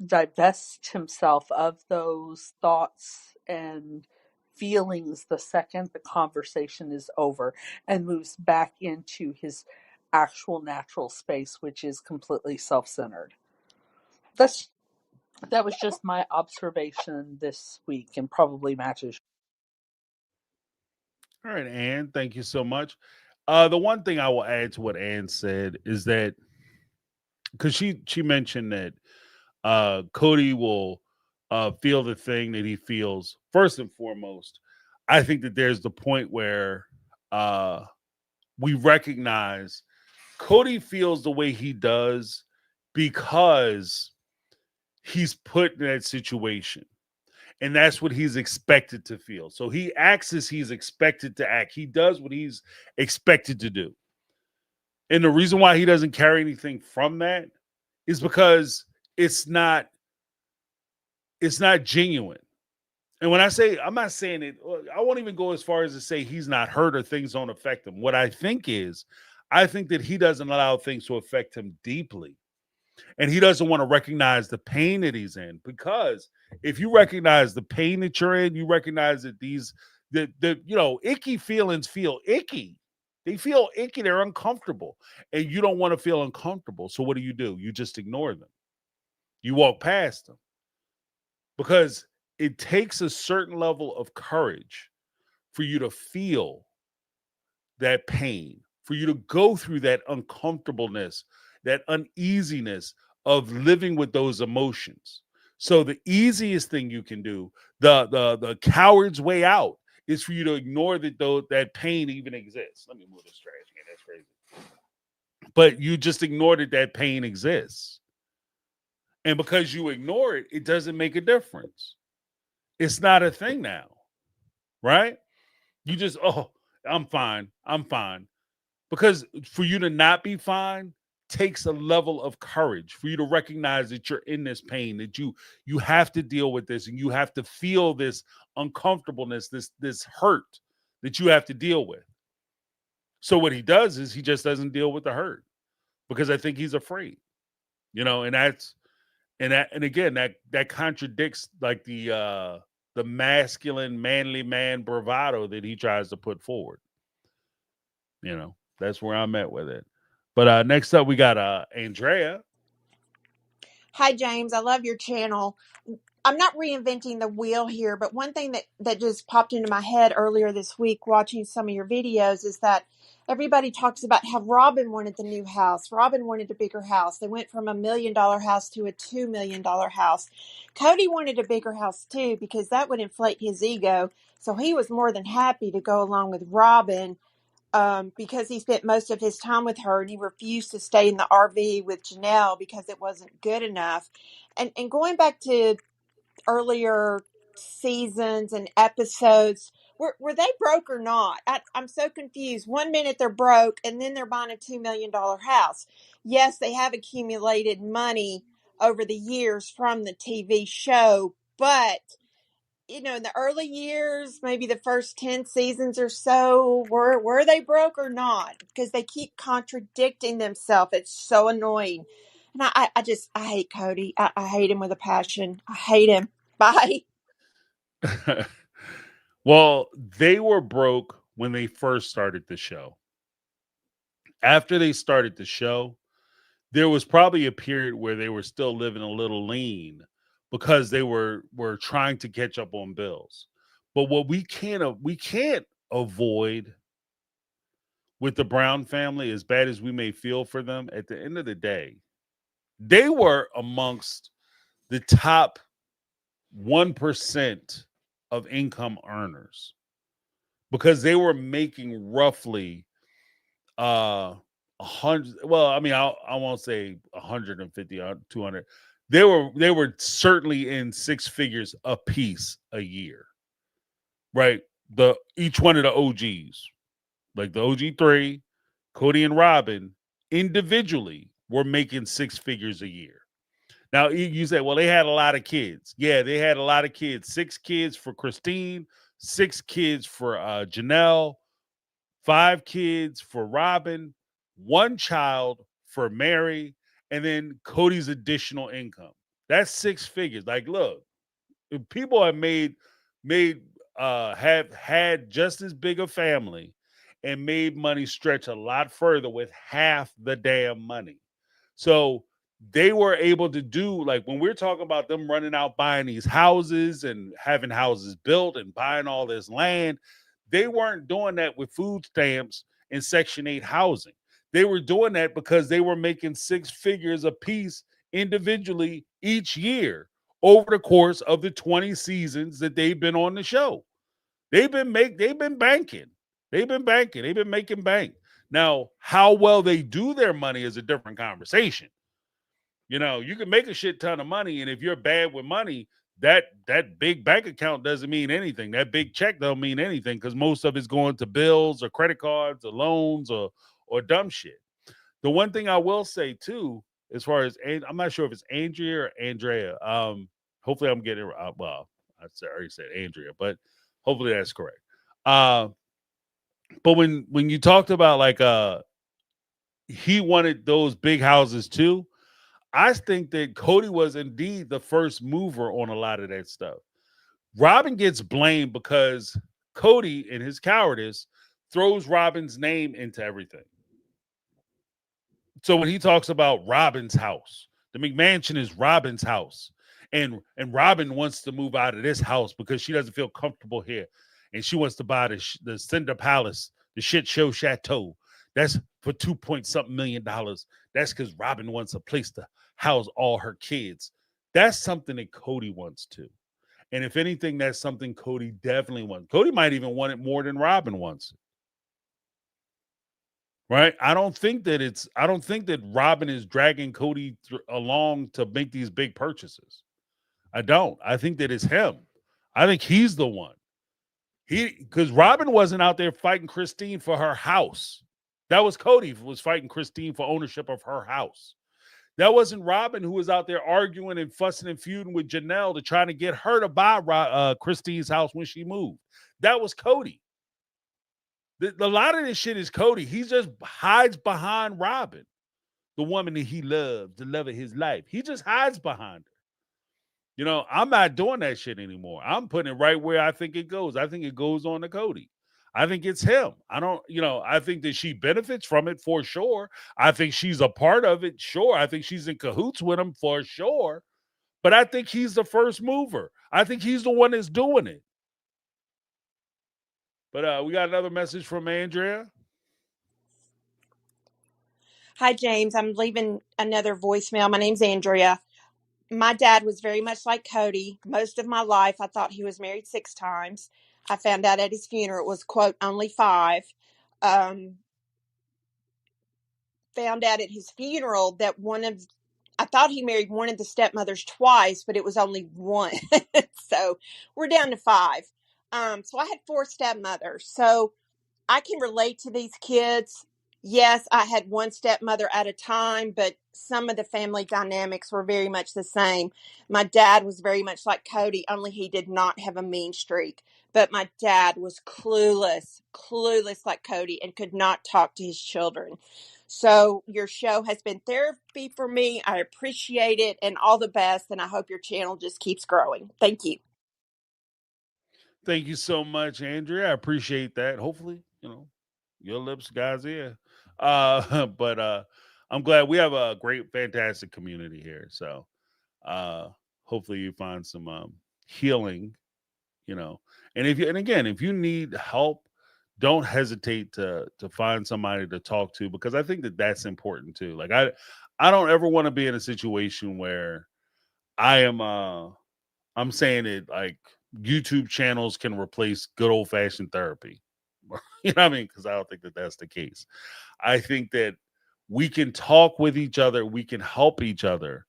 divests himself of those thoughts and feelings the second the conversation is over and moves back into his actual natural space, which is completely self-centered. That was just my observation this week and probably matches. All right, Ann, thank you so much. The one thing I will add to what Ann said is that because she mentioned that Cody will feel the thing that he feels first and foremost. I think that there's the point where we recognize Cody feels the way he does because he's put in that situation. And that's what he's expected to feel. So he acts as he's expected to act. He does what he's expected to do. And the reason why he doesn't carry anything from that is because it's not genuine. And when I say, I'm not saying it, I won't even go as far as to say he's not hurt or things don't affect him. What I think is, I think that he doesn't allow things to affect him deeply. And he doesn't want to recognize the pain that he's in, because if you recognize the pain that you're in, you recognize that icky feelings feel icky. They feel icky. They're uncomfortable, and you don't want to feel uncomfortable. So what do? You just ignore them. You walk past them, because it takes a certain level of courage for you to feel that pain, for you to go through that uncomfortableness, that uneasiness of living with those emotions. So the easiest thing you can do, the coward's way out, is for you to ignore that pain even exists. Let me move this trash can. That's crazy. But you just ignore that pain exists. And because you ignore it, it doesn't make a difference. It's not a thing now, right? You just, oh, I'm fine. I'm fine. Because for you to not be fine takes a level of courage, for you to recognize that you're in this pain, that you have to deal with this, and you have to feel this uncomfortableness, this hurt that you have to deal with. So what he does is he just doesn't deal with the hurt, because I think he's afraid. And and again, that contradicts like the masculine, manly man bravado that he tries to put forward. That's where I'm at with it. But next up, we got Andrea. Hi, James. I love your channel. I'm not reinventing the wheel here, but one thing that just popped into my head earlier this week watching some of your videos is that everybody talks about how Robin wanted the new house. Robin wanted a bigger house. They went from $1 million house to a $2 million house. Cody wanted a bigger house too, because that would inflate his ego. So he was more than happy to go along with Robin, because he spent most of his time with her, and he refused to stay in the RV with Janelle because it wasn't good enough. And going back to earlier seasons and episodes, were they broke or not? I'm so confused. One minute they're broke, and then they're buying a $2 million house. Yes, they have accumulated money over the years from the TV show, but in the early years, maybe the first 10 seasons or so, were they broke or not? Because they keep contradicting themselves. It's so annoying. And I hate Cody. I hate him with a passion. I hate him. Bye. Well, they were broke when they first started the show. After they started the show, there was probably a period where they were still living a little lean, because they were trying to catch up on bills. But what we can't avoid with the Brown family, as bad as we may feel for them, at the end of the day, they were amongst the top 1% of income earners, because they were making roughly 100. Well, I mean, I won't say 150 or 200. They were certainly in six figures a piece a year, right? Each one of the OGs, like the OG3, Cody and Robin, individually were making six figures a year. Now you say, well, they had a lot of kids. Yeah, they had a lot of kids. 6 kids for Christine, 6 kids for Janelle, 5 kids for Robin, 1 child for Mary, and then Cody's additional income. That's 6 figures. Like, look, if people have had just as big a family and made money stretch a lot further with half the damn money. So they were able to do, like, when we're talking about them running out buying these houses and having houses built and buying all this land, they weren't doing that with food stamps and Section 8 housing. They were doing that because they were making 6 figures a piece individually each year over the course of the 20 seasons that they've been on the show. They've been banking. They've been banking. They've been making bank. Now, how well they do their money is a different conversation. You can make a shit ton of money, and if you're bad with money, that big bank account doesn't mean anything. That big check don't mean anything, because most of it's going to bills or credit cards or loans or dumb shit. The one thing I will say too, as far as I'm not sure if it's Andrea or Andrea. Hopefully I'm getting it. Well, already said Andrea, but hopefully that's correct. Uh, but when you talked about like he wanted those big houses too, I think that Cody was indeed the first mover on a lot of that stuff. Robin gets blamed because Cody, in his cowardice, throws Robin's name into everything. So when he talks about Robin's house, the McMansion is Robin's house, and Robin wants to move out of this house because she doesn't feel comfortable here, and she wants to buy the Cinder Palace, the shit show chateau. That's for 2 point something million. That's because Robin wants a place to house all her kids. That's something that Cody wants too. And if anything, that's something Cody definitely wants. Cody might even want it more than Robin wants. Right? I don't think that Robin is dragging Cody along to make these big purchases. I don't. I think that it's him. I think he's the one. Because Robin wasn't out there fighting Christine for her house. That was Cody who was fighting Christine for ownership of her house. That wasn't Robin who was out there arguing and fussing and feuding with Janelle to try to get her to buy Christine's house when she moved. That was Cody. A lot of this shit is Cody. He just hides behind Robin, the woman that he loves, the love of his life. He just hides behind her. You know, I'm not doing that shit anymore. I'm putting it right where I think it goes. I think it goes on to Cody. I think it's him. I think that she benefits from it for sure. I think she's a part of it. Sure. I think she's in cahoots with him for sure. But I think he's the first mover. I think he's the one that's doing it. But we got another message from Andrea. Hi, James. I'm leaving another voicemail. My name's Andrea. My dad was very much like Cody. Most of my life, I thought he was married 6 times. I found out at his funeral it was, quote, only 5. Found out at his funeral that I thought he married one of the stepmothers twice, but it was only one. So we're down to 5. So I had 4 stepmothers. So I can relate to these kids. Yes, I had one stepmother at a time, but some of the family dynamics were very much the same. My dad was very much like Cody, only he did not have a mean streak. But my dad was clueless like Cody, and could not talk to his children. So your show has been therapy for me. I appreciate it, and all the best. And I hope your channel just keeps growing. Thank you. Thank you so much, Andrea. I appreciate that. Hopefully, your lips, God's ear. But I'm glad we have a great, fantastic community here. So hopefully you find some healing, and again, if you need help, don't hesitate to find somebody to talk to, because I think that that's important too. Like I don't ever want to be in a situation where I'm saying it like YouTube channels can replace good old fashioned therapy. You know what I mean? Because I don't think that that's the case. I think that we can talk with each other, we can help each other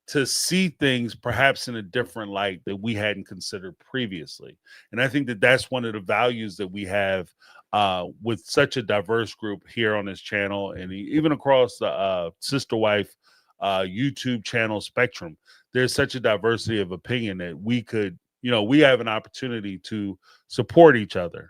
to see things perhaps in a different light that we hadn't considered previously. And I think that that's one of the values that we have with such a diverse group here on this channel, and even across the Sister Wife YouTube channel spectrum. There's such a diversity of opinion that we could, we have an opportunity to support each other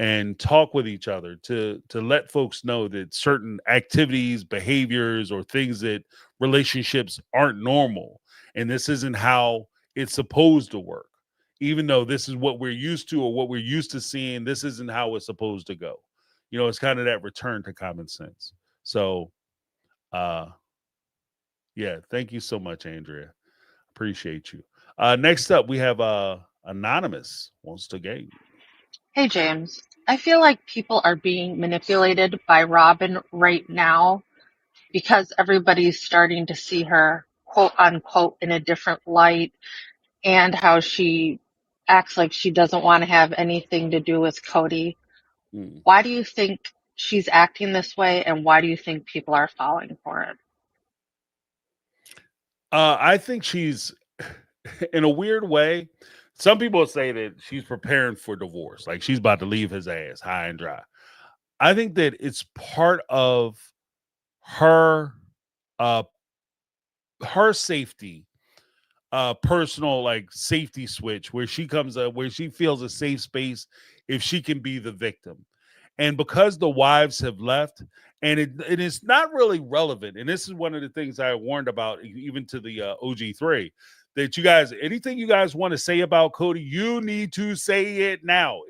and talk with each other to let folks know that certain activities, behaviors, or things that relationships aren't normal, and this isn't how it's supposed to work. Even though this is what we're used to or what we're used to seeing, this isn't how it's supposed to go. It's kind of that return to common sense. So, yeah, thank you so much, Andrea. Appreciate you. Next up, we have Anonymous wants to game. Hey, James. I feel like people are being manipulated by Robin right now because everybody's starting to see her, quote unquote, in a different light, and how she acts like she doesn't want to have anything to do with Cody. Why do you think she's acting this way, and why do you think people are falling for it? I think she's, in a weird way, some people say that she's preparing for divorce, like she's about to leave his ass high and dry. I think that it's part of her her safety personal like safety switch where she comes up where she feels a safe space if she can be the victim. And because the wives have left, and it is not really relevant, and this is one of the things I warned about even to the OG3, that you guys, anything you guys want to say about Cody, you need to say it now.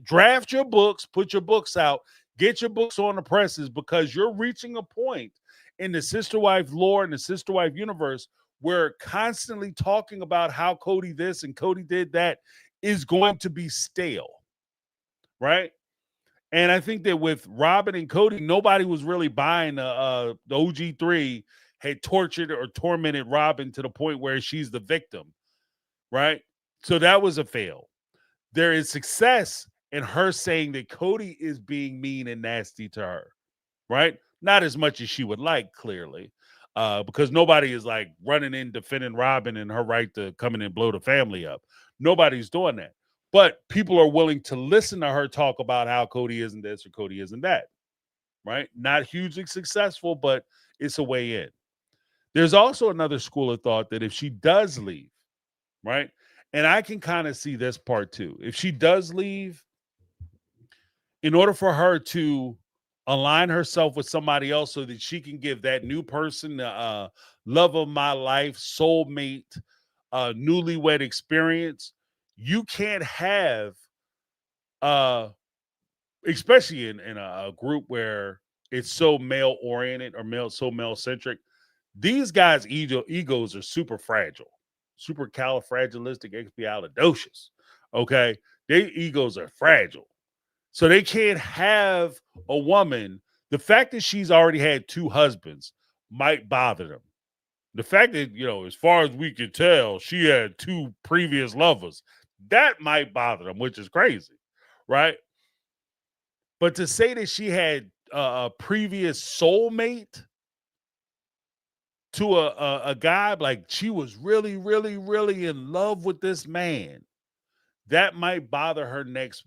Draft your books, put your books out, get your books on the presses, because you're reaching a point in the sister wife lore and the sister wife universe where constantly talking about how Cody this and Cody did that is going to be stale, right? And I think that with Robin and Cody, nobody was really buying the OG3 had tortured or tormented Robin to the point where she's the victim, right? So that was a fail. There is success in her saying that Cody is being mean and nasty to her, right? Not as much as she would like, clearly, because nobody is like running in defending Robin and her right to come in and blow the family up. Nobody's doing that. But people are willing to listen to her talk about how Cody isn't this or Cody isn't that, right? Not hugely successful, but it's a way in. There's also another school of thought that if she does leave, right? And I can kind of see this part too. If she does leave, in order for her to align herself with somebody else so that she can give that new person the love of my life, soulmate, newlywed experience, you can't have, especially in a group where it's so male oriented or male centric. These guys' egos are super fragile, super califragilisticexpialidocious. Okay, their egos are fragile. So they can't have a woman. The fact that she's already had two husbands might bother them. The fact that, as far as we can tell, she had two previous lovers, that might bother them, which is crazy, right? But to say that she had a previous soulmate to a guy, like she was really, really, really in love with this man, that might bother her next,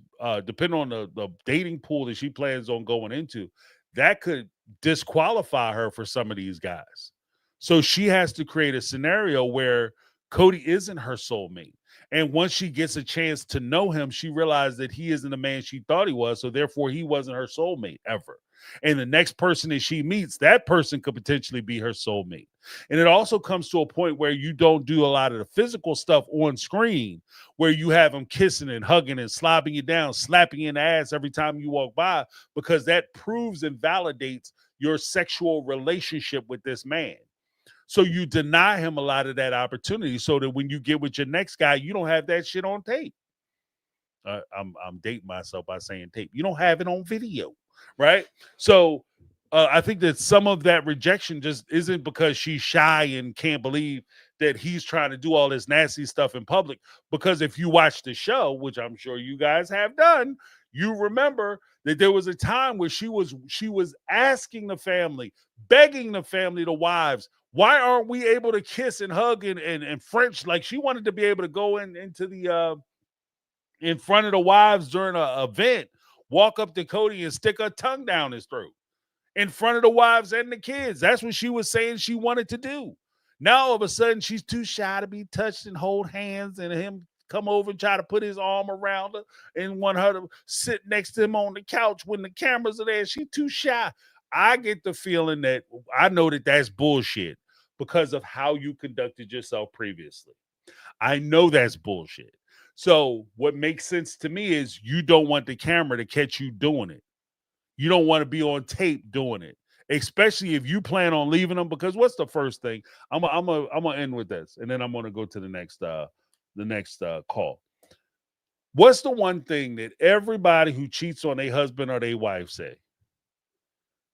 depending on the dating pool that she plans on going into. That could disqualify her for some of these guys. So she has to create a scenario where Cody isn't her soulmate. And once she gets a chance to know him, she realized that he isn't the man she thought he was. So therefore, he wasn't her soulmate ever. And the next person that she meets, that person could potentially be her soulmate. And it also comes to a point where you don't do a lot of the physical stuff on screen, where you have them kissing and hugging and slobbing you down, slapping you in the ass every time you walk by, because that proves and validates your sexual relationship with this man. So you deny him a lot of that opportunity so that when you get with your next guy, you don't have that shit on tape. I'm dating myself by saying tape. You don't have it on video, right? So I think that some of that rejection just isn't because she's shy and can't believe that he's trying to do all this nasty stuff in public. Because if you watch the show, which I'm sure you guys have done, you remember that there was a time where she was asking the family, begging the family, the wives, why aren't we able to kiss and hug and French? Like she wanted to be able to go into the in front of the wives during an event, walk up to Cody and stick her tongue down his throat in front of the wives and the kids. That's what she was saying she wanted to do. Now all of a sudden she's too shy to be touched and hold hands and him come over and try to put his arm around her and want her to sit next to him on the couch when the cameras are there. She's too shy. I get the feeling that I know that that's bullshit because of how you conducted yourself previously. I know that's bullshit. So what makes sense to me is you don't want the camera to catch you doing it. You don't want to be on tape doing it, especially if you plan on leaving them. Because what's the first thing? I'm gonna end with this, and then I'm gonna go to the next call. What's the one thing that everybody who cheats on their husband or their wife say?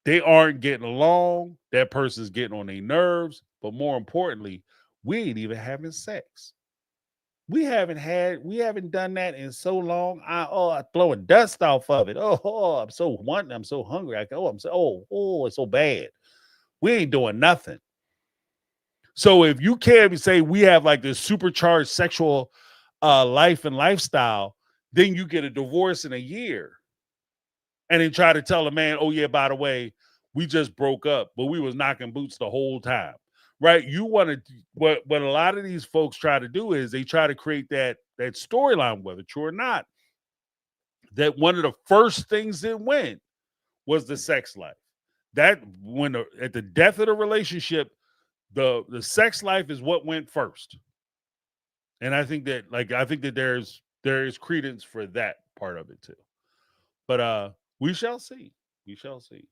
They aren't getting along. That person's getting on their nerves. But more importantly, we ain't even having sex. We haven't done that in so long. I'm throwing dust off of it. I'm so hungry. It's so bad. We ain't doing nothing. So if you can't say we have like this supercharged sexual life and lifestyle, then you get a divorce in a year. And then try to tell a man, oh yeah, by the way, we just broke up, but we was knocking boots the whole time. right? You want to what a lot of these folks try to do is they try to create that storyline, whether true or not, that one of the first things that went was the sex life. That when at the death of the relationship, the sex life is what went first. And I think that there is credence for that part of it too. But we shall see. We shall see.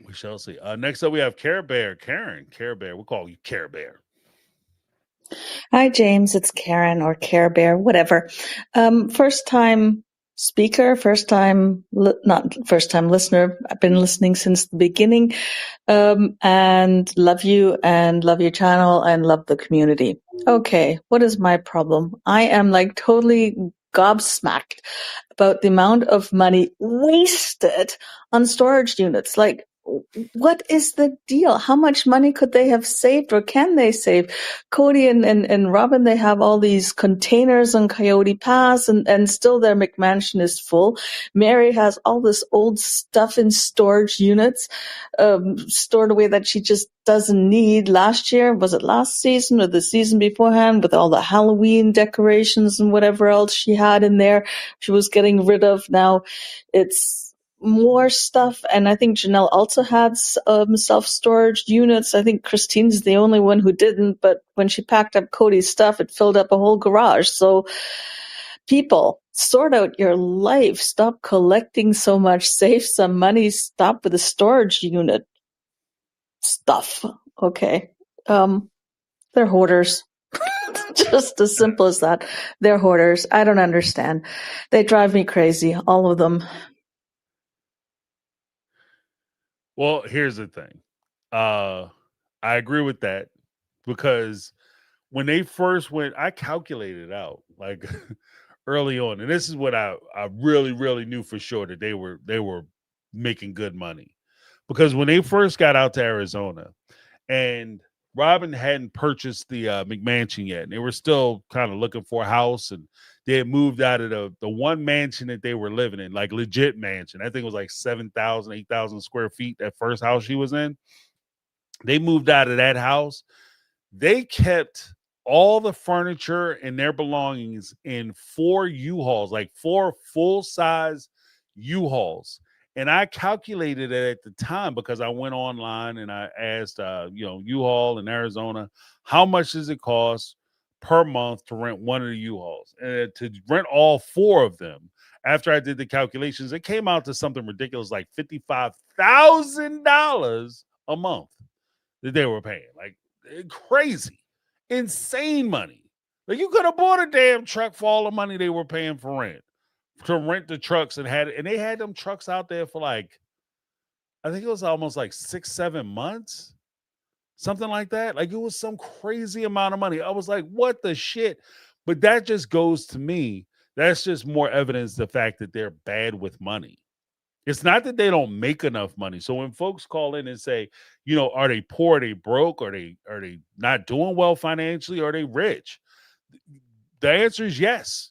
We shall see. Next up we have Care Bear. Care Bear. We'll call you Care Bear. Hi, James. It's Karen or Care Bear, whatever. First time speaker, not first time listener. I've been listening since the beginning. And love you and love your channel and love the community. Okay. What is my problem? I am like totally gobsmacked about the amount of money wasted on storage units. Like, what is the deal? How much money could they have saved or can they save? Cody and Robin, they have all these containers on Coyote Pass and still their McMansion is full. Mary has all this old stuff in storage units, stored away that she just doesn't need. Last year, was it last season or the season beforehand, with all the Halloween decorations and whatever else she had in there, she was getting rid of. Now it's more stuff, and I think Janelle also had self-storage units. I think Christine's the only one who didn't, but when she packed up Cody's stuff, it filled up a whole garage. So people, sort out your life. Stop collecting so much. Save some money. Stop with the storage unit stuff. Okay. They're hoarders. Just as simple as that. They're hoarders. I don't understand. They drive me crazy, all of them. Well, here's the thing. I agree with that because when they first went, I calculated out like early on, and this is what I really, really knew for sure that they were making good money. Because when they first got out to Arizona and Robin hadn't purchased the McMansion yet, and they were still kind of looking for a house, and they had moved out of the one mansion that they were living in, like legit mansion. I think it was like 7,000, 8,000 square feet, that first house she was in. They moved out of that house. They kept all the furniture and their belongings in 4 U-Hauls, like 4 full-size U-Hauls. And I calculated it at the time because I went online and I asked, U-Haul in Arizona, how much does it cost per month to rent one of the U-Hauls? And to rent all 4 of them, after I did the calculations, it came out to something ridiculous like $55,000 a month that they were paying. Like crazy, insane money. Like you could have bought a damn truck for all the money they were paying for rent. To rent the trucks and they had them trucks out there for like, I think it was almost like 6-7 months, something like that. Like it was some crazy amount of money. I was like, what the shit? But that just goes to me. That's just more evidence the fact that they're bad with money. It's not that they don't make enough money. So when folks call in and say, are they poor? Are they broke? Are they not doing well financially? Are they rich? The answer is yes.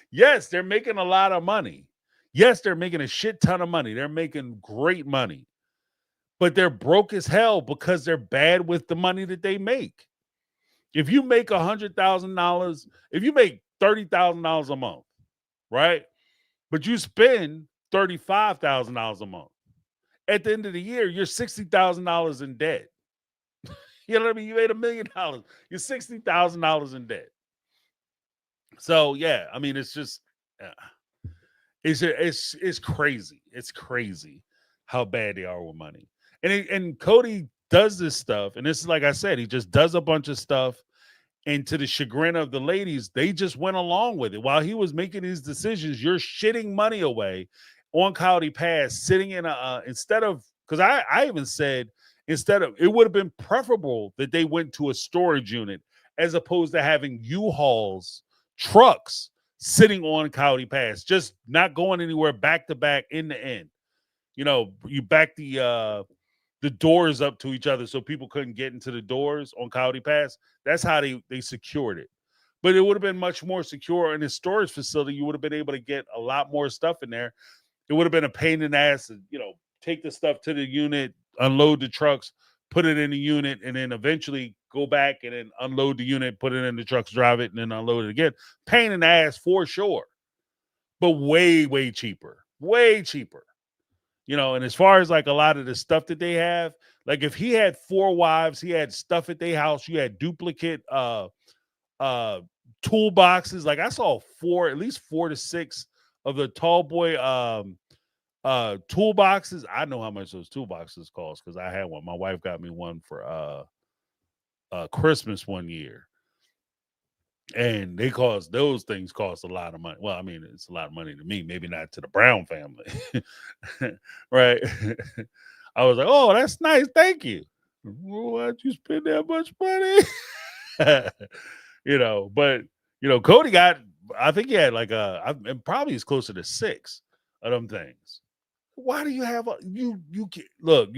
Yes, they're making a lot of money. Yes, they're making a shit ton of money. They're making great money. But they're broke as hell because they're bad with the money that they make. If you make $100,000, if you make $30,000 a month, right? But you spend $35,000 a month. At the end of the year, you're $60,000 in debt. You know what I mean? You made $1 million. You're $60,000 in debt. So yeah, I mean, it's just, it's crazy. It's crazy how bad they are with money. And Cody does this stuff, and this is like I said, he just does a bunch of stuff, and to the chagrin of the ladies, they just went along with it. While he was making these decisions, you're shitting money away on Coyote Pass, sitting in instead of, because I even said instead of, it would have been preferable that they went to a storage unit as opposed to having U-Hauls, trucks sitting on Coyote Pass, just not going anywhere, back to back, end to end. You back the doors up to each other so people couldn't get into the doors on Coyote Pass. That's how they secured it. But it would have been much more secure in a storage facility. You would have been able to get a lot more stuff in there. it would have been a pain in the ass to, take the stuff to the unit, unload the trucks, put it in the unit, and then eventually go back and then unload the unit, put it in the trucks, drive it, and then unload it again. Pain in the ass for sure, but way, way cheaper. Way cheaper. And as far as like a lot of the stuff that they have, like if he had 4 wives, he had stuff at their house, you had duplicate toolboxes. Like I saw at least 4 to 6 of the tall boy toolboxes. I know how much those toolboxes cost because I had one. My wife got me one for Christmas one year. And those things cost a lot of money. Well, I mean, it's a lot of money to me, maybe not to the Brown family. Right. I was like, oh, that's nice. Thank you. Why'd you spend that much money? But Cody got, I think he had like probably is closer to 6 of them things. Why do you have you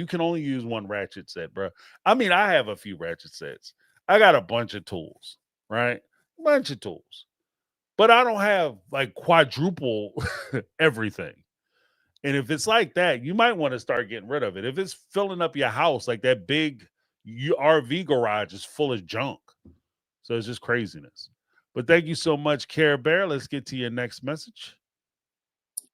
can only use one ratchet set, bro. I mean, I have a few ratchet sets. I got a bunch of tools, right? Bunch of tools, but I don't have like quadruple everything. And if it's like that, you might want to start getting rid of it. If it's filling up your house, like that big RV garage is full of junk. So it's just craziness. But thank you so much, Care Bear. Let's get to your next message.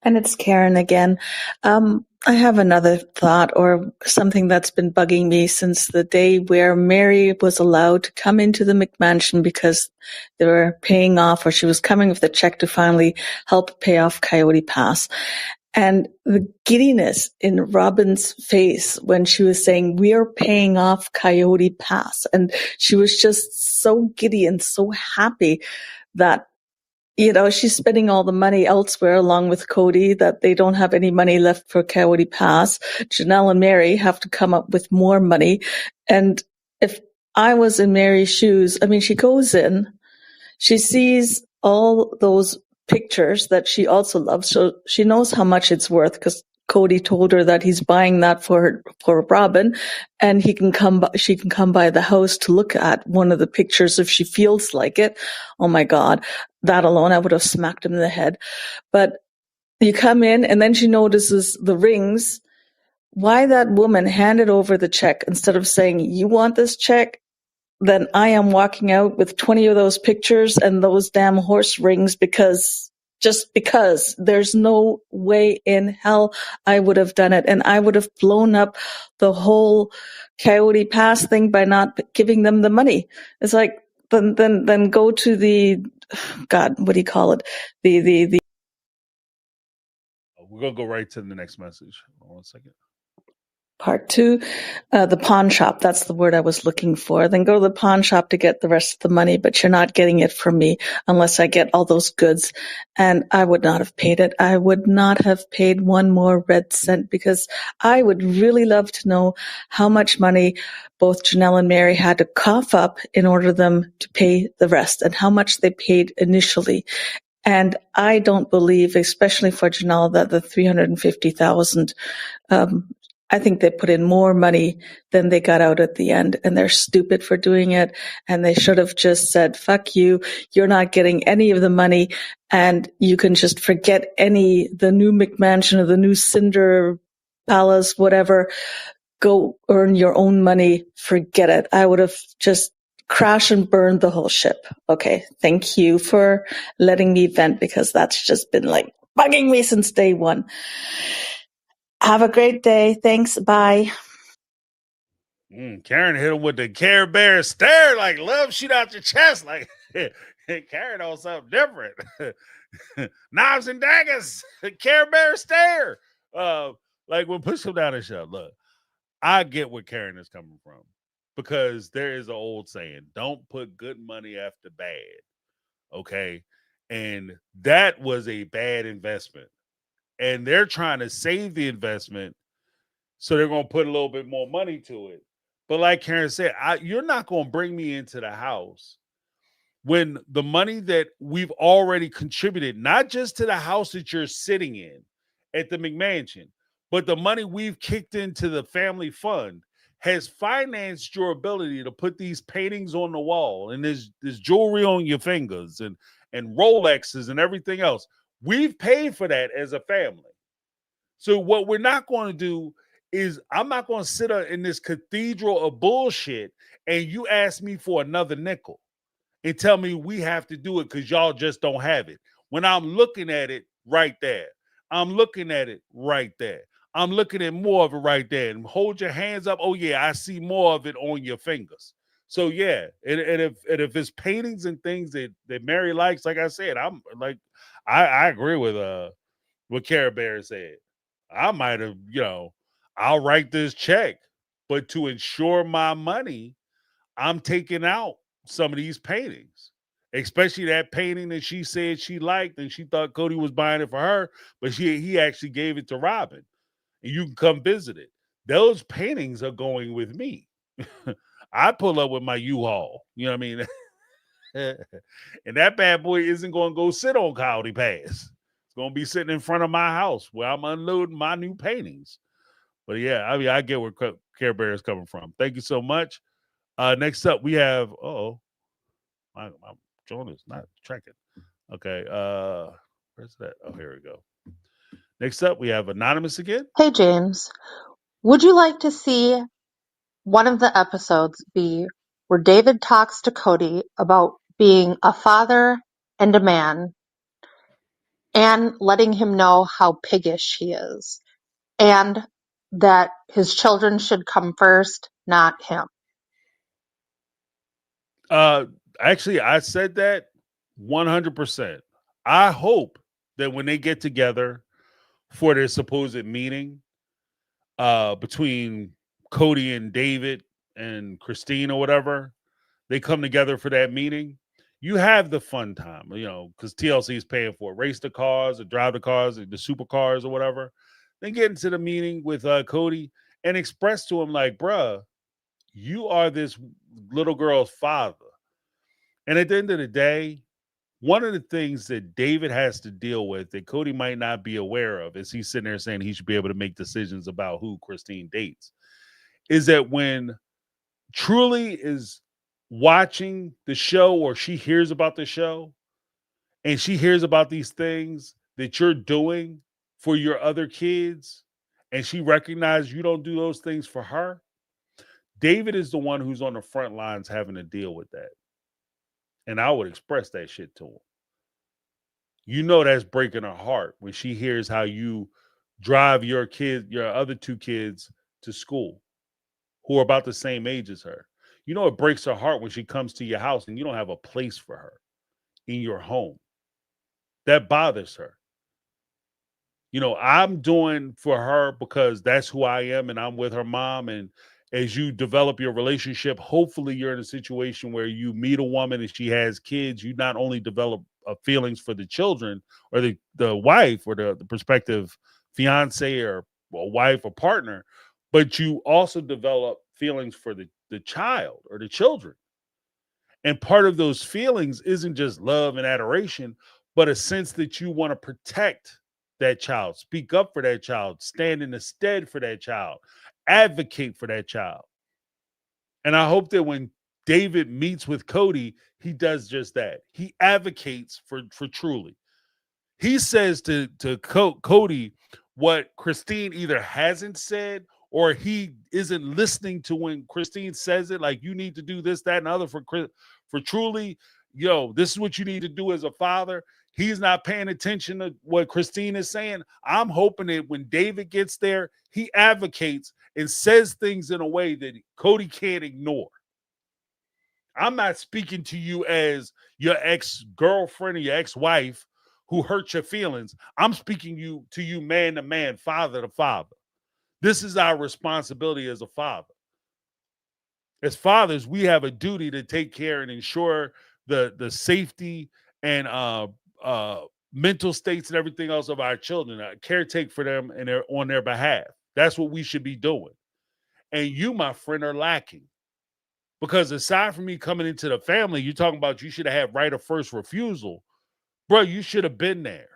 And it's Karen again. I have another thought or something that's been bugging me since the day where Mary was allowed to come into the McMansion because they were paying off, or she was coming with the check to finally help pay off Coyote Pass. And the giddiness in Robin's face when she was saying, we are paying off Coyote Pass. And she was just so giddy and so happy that she's spending all the money elsewhere along with Cody, that they don't have any money left for Coyote Pass. Janelle and Mary have to come up with more money. And if I was in Mary's shoes, I mean, she goes in, she sees all those pictures that she also loves. So she knows how much it's worth because Cody told her that he's buying that for Robin, and she can come by the house to look at one of the pictures if she feels like it. Oh my God, that alone, I would have smacked him in the head. But you come in and then she notices the rings. Why that woman handed over the check instead of saying, you want this check? Then I am walking out with 20 of those pictures and those damn horse rings because there's no way in hell I would have done it. And I would have blown up the whole Coyote Pass thing by not giving them the money. It's like, then go to the, God, what do you call it? The We're going to go right to the next message. Hold on 1 second. Part 2, the pawn shop. That's the word I was looking for. Then go to the pawn shop to get the rest of the money, but you're not getting it from me unless I get all those goods. And I would not have paid it. I would not have paid one more red cent because I would really love to know how much money both Janelle and Mary had to cough up in order for them to pay the rest and how much they paid initially. And I don't believe, especially for Janelle, that the $350,000, I think they put in more money than they got out at the end, and they're stupid for doing it. And they should have just said, fuck you. You're not getting any of the money, and you can just forget the new McMansion or the new Cinder Palace, whatever. Go earn your own money. Forget it. I would have just crashed and burned the whole ship. Okay. Thank you for letting me vent because that's just been like bugging me since day one. Have a great day. Thanks. Bye. Karen hit him with the Care Bear stare, like love shoot out your chest. Like Karen on something different. Knives and daggers. Care Bear stare. Like when push him down and shove. Look, I get where Karen is coming from because there is an old saying: "Don't put good money after bad." Okay, and that was a bad investment. And they're trying to save the investment, so they're going to put a little bit more money to it. But like Karen said, you're not going to bring me into the house when the money that we've already contributed, not just to the house that you're sitting in at the McMansion, but the money we've kicked into the family fund has financed your ability to put these paintings on the wall and this jewelry on your fingers and Rolexes and everything else. We've paid for that as a family. So what we're not going to do is I'm not going to sit in this cathedral of bullshit and you ask me for another nickel and tell me we have to do it because y'all just don't have it. When I'm looking at it right there, I'm looking at it right there. I'm looking at more of it right there. And hold your hands up. Oh yeah, I see more of it on your fingers. So yeah, and if it's paintings and things that Mary likes, like I said, I'm like, I agree with what Cara Bear said. I might have, I'll write this check, but to ensure my money, I'm taking out some of these paintings, especially that painting that she said she liked and she thought Cody was buying it for her, but he actually gave it to Robin, and you can come visit it. Those paintings are going with me. I pull up with my U-Haul, you know what I mean? And that bad boy isn't going to go sit on Coyote Pass. It's going to be sitting in front of my house where I'm unloading my new paintings. But yeah, I mean, I get where Care Bear is coming from. Thank you so much. Next up, we have, my John is not tracking. Okay, where's that? Oh, here we go. Next up, we have Anonymous again. Hey, James, would you like to see one of the episodes be where David talks to Cody about being a father and a man and letting him know how piggish he is and that his children should come first, not him? Uh, Actually, I said that 100%. I hope that when they get together for their supposed meeting, between Cody and David and Christine or whatever, they come together for that meeting. You have the fun time, because TLC is paying for it. Race the cars or drive the cars, the supercars or whatever. Then get into the meeting with Cody and express to him, like, bruh, you are this little girl's father. And at the end of the day, one of the things that David has to deal with that Cody might not be aware of is he's sitting there saying he should be able to make decisions about who Christine dates, is that when Truly is watching the show or she hears about the show and she hears about these things that you're doing for your other kids and she recognizes you don't do those things for her, David is the one who's on the front lines having to deal with that. And I would express that shit to him. That's breaking her heart when she hears how you drive your other two kids to school who are about the same age as her. It breaks her heart when she comes to your house and you don't have a place for her in your home. That bothers her. I'm doing for her because that's who I am and I'm with her mom. And as you develop your relationship, hopefully you're in a situation where you meet a woman and she has kids. You not only develop feelings for the children or the wife or the prospective fiance or wife or partner, but you also develop feelings for the child or the children. And part of those feelings isn't just love and adoration, but a sense that you want to protect that child, speak up for that child, stand in the stead for that child, advocate for that child. And I hope that when David meets with Cody, he does just that. He advocates for Truly. He says to Cody what Christine either hasn't said or he isn't listening to when Christine says it, like, you need to do this, that, and other for Truly. This is what you need to do as a father. He's not paying attention to what Christine is saying. I'm hoping that when David gets there, he advocates and says things in a way that Cody can't ignore. I'm not speaking to you as your ex-girlfriend or your ex-wife who hurt your feelings. I'm speaking to you man to man, father to father. This is our responsibility as a father. As fathers, we have a duty to take care and ensure the safety and mental states and everything else of our children, caretake for them and on their behalf. That's what we should be doing. And you, my friend, are lacking. Because aside from me coming into the family, you're talking about you should have had right of first refusal. Bro, you should have been there.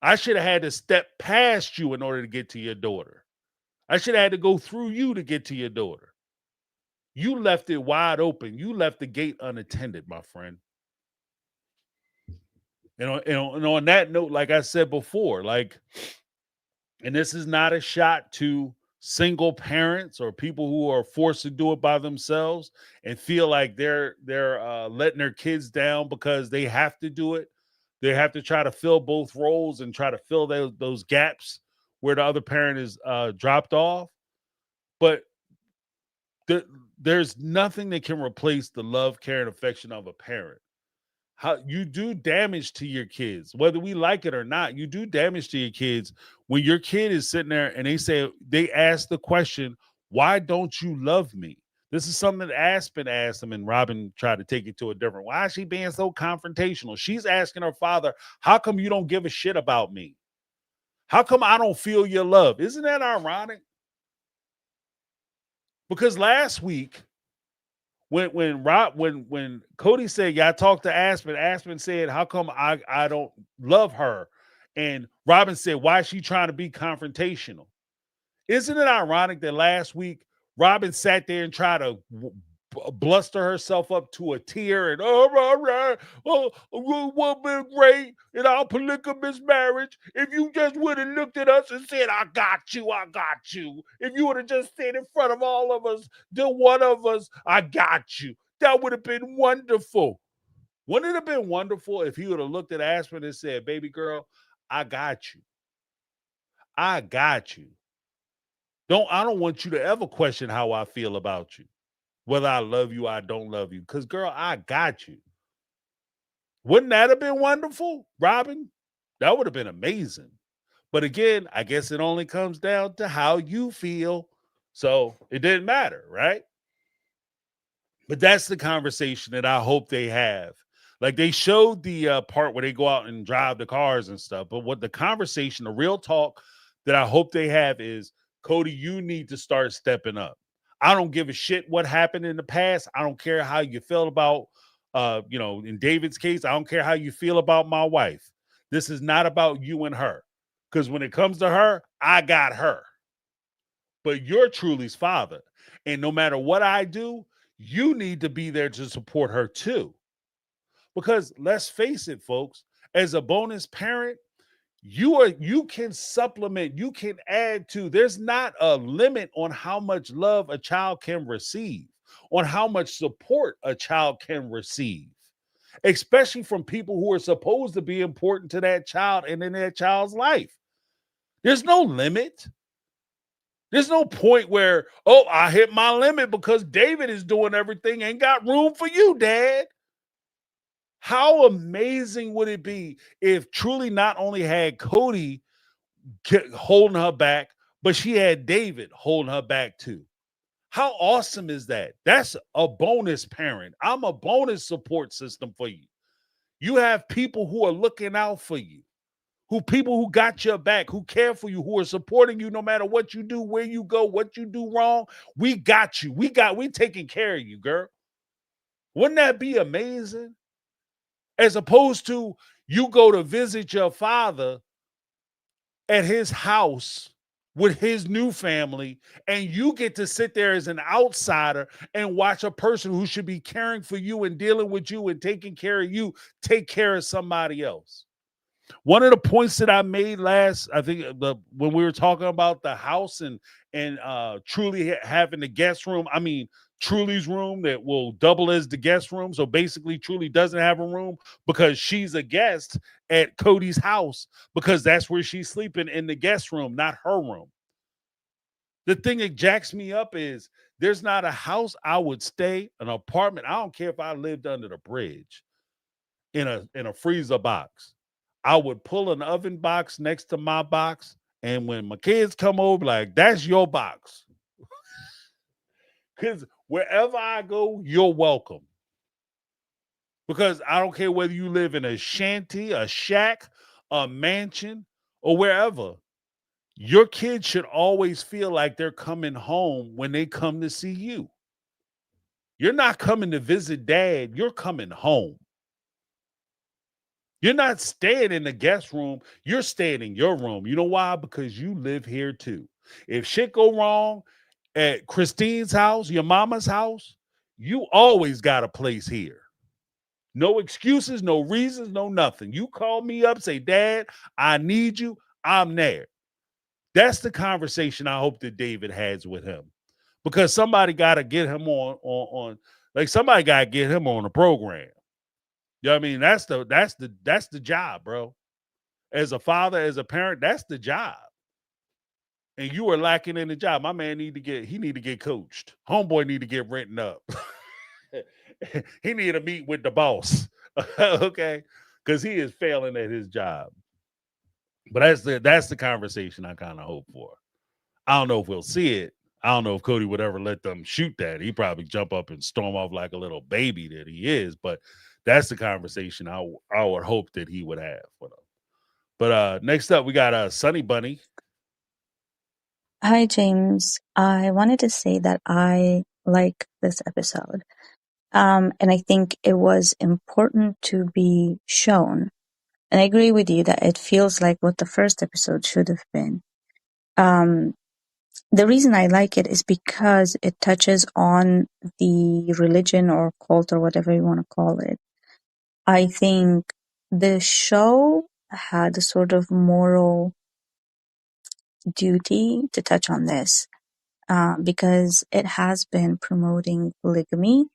I should have had to step past you in order to get to your daughter. I should have had to go through you to get to your daughter. You left it wide open. You left the gate unattended, my friend. And on that note, like I said before, like, And this is not a shot to single parents or people who are forced to do it by themselves and feel like they're letting their kids down because they have to do it. They have to try to fill both roles and try to fill those gaps where the other parent is dropped off. But there, there's nothing that can replace the love, care, and affection of a parent. How you do damage to your kids, whether we like it or not, you do damage to your kids when your kid is sitting there and they ask the question, why don't you love me? This is something that Aspen asked him, and Robin tried to take it to a different. Why is she being so confrontational? She's asking her father, how come you don't give a shit about me? How come I don't feel your love? Isn't that ironic? Because last week, when Cody said, "Yeah, I talked to Aspen," Aspen said, "How come I don't love her?" And Robin said, "Why is she trying to be confrontational?" Isn't it ironic that last week Robin sat there and tried to bluster herself up to a tear and all right, oh, would been great in our polygamous marriage if you just would have looked at us and said, I got you, I got you. If you would have just stayed in front of all of us, the one of us, I got you. That would have been wonderful. Wouldn't it have been wonderful if he would have looked at Aspen and said, baby girl, I got you. I got you. I don't want you to ever question how I feel about you. Whether I love you or I don't love you. Because, girl, I got you. Wouldn't that have been wonderful, Robin? That would have been amazing. But again, I guess it only comes down to how you feel. So it didn't matter, right? But that's the conversation that I hope they have. Like they showed the part where they go out and drive the cars and stuff. But what the conversation, the real talk that I hope they have is, Cody, you need to start stepping up. I don't give a shit what happened in the past. I don't care how you feel about, in David's case, I don't care how you feel about my wife. This is not about you and her. Because when it comes to her, I got her. But you're Truly's father. And no matter what I do, you need to be there to support her too. Because let's face it, folks, as a bonus parent, you can supplement, you can add to. There's not a limit on how much love a child can receive, on how much support a child can receive, especially from people who are supposed to be important to that child and in that child's life. There's no limit. There's no point where, oh, I hit my limit because David is doing everything, ain't got room for you, Dad. How amazing would it be if Truly not only had Cody holding her back, but she had David holding her back too? How awesome is that? That's a bonus parent. I'm a bonus support system for you. You have people who are looking out for you, people who got your back, who care for you, who are supporting you no matter what you do, where you go, what you do wrong. We got you. We taking care of you, girl. Wouldn't that be amazing? As opposed to you go to visit your father at his house with his new family, and you get to sit there as an outsider and watch a person who should be caring for you and dealing with you and taking care of you take care of somebody else. One of the points that I made when we were talking about the house and Truly having the guest room, I mean Truly's room that will double as the guest room. So basically Truly doesn't have a room because she's a guest at Cody's house because that's where she's sleeping, in the guest room, not her room. The thing that jacks me up is there's not a house I would stay, an apartment. I don't care if I lived under the bridge in a freezer box. I would pull an oven box next to my box, and when my kids come over, like, that's your box. Because wherever I go, you're welcome. Because I don't care whether you live in a shanty, a shack, a mansion, or wherever. Your kids should always feel like they're coming home when they come to see you. You're not coming to visit dad, you're coming home. You're not staying in the guest room. You're staying in your room. You know why? Because you live here too. If shit go wrong at Christine's house, your mama's house, you always got a place here. No excuses, no reasons, no nothing. You call me up, say, Dad, I need you. I'm there. That's the conversation I hope that David has with him, because somebody got to get him on like somebody got to get him on a program. You know what I mean? That's the job, bro. As a father, as a parent, that's the job. And you are lacking in the job. My man need to get coached. Homeboy need to get written up. He need to meet with the boss. Okay? Because he is failing at his job. But that's the conversation I kind of hope for. I don't know if we'll see it. I don't know if Cody would ever let them shoot that. He'd probably jump up and storm off like a little baby that he is. But that's the conversation I would hope that he would have for them. But next up, we got Sunny Bunny. Hi, James. I wanted to say that I like this episode. And I think it was important to be shown. And I agree with you that it feels like what the first episode should have been. The reason I like it is because it touches on the religion or cult or whatever you want to call it. I think the show had a sort of moral duty to touch on this, because it has been promoting polygamy,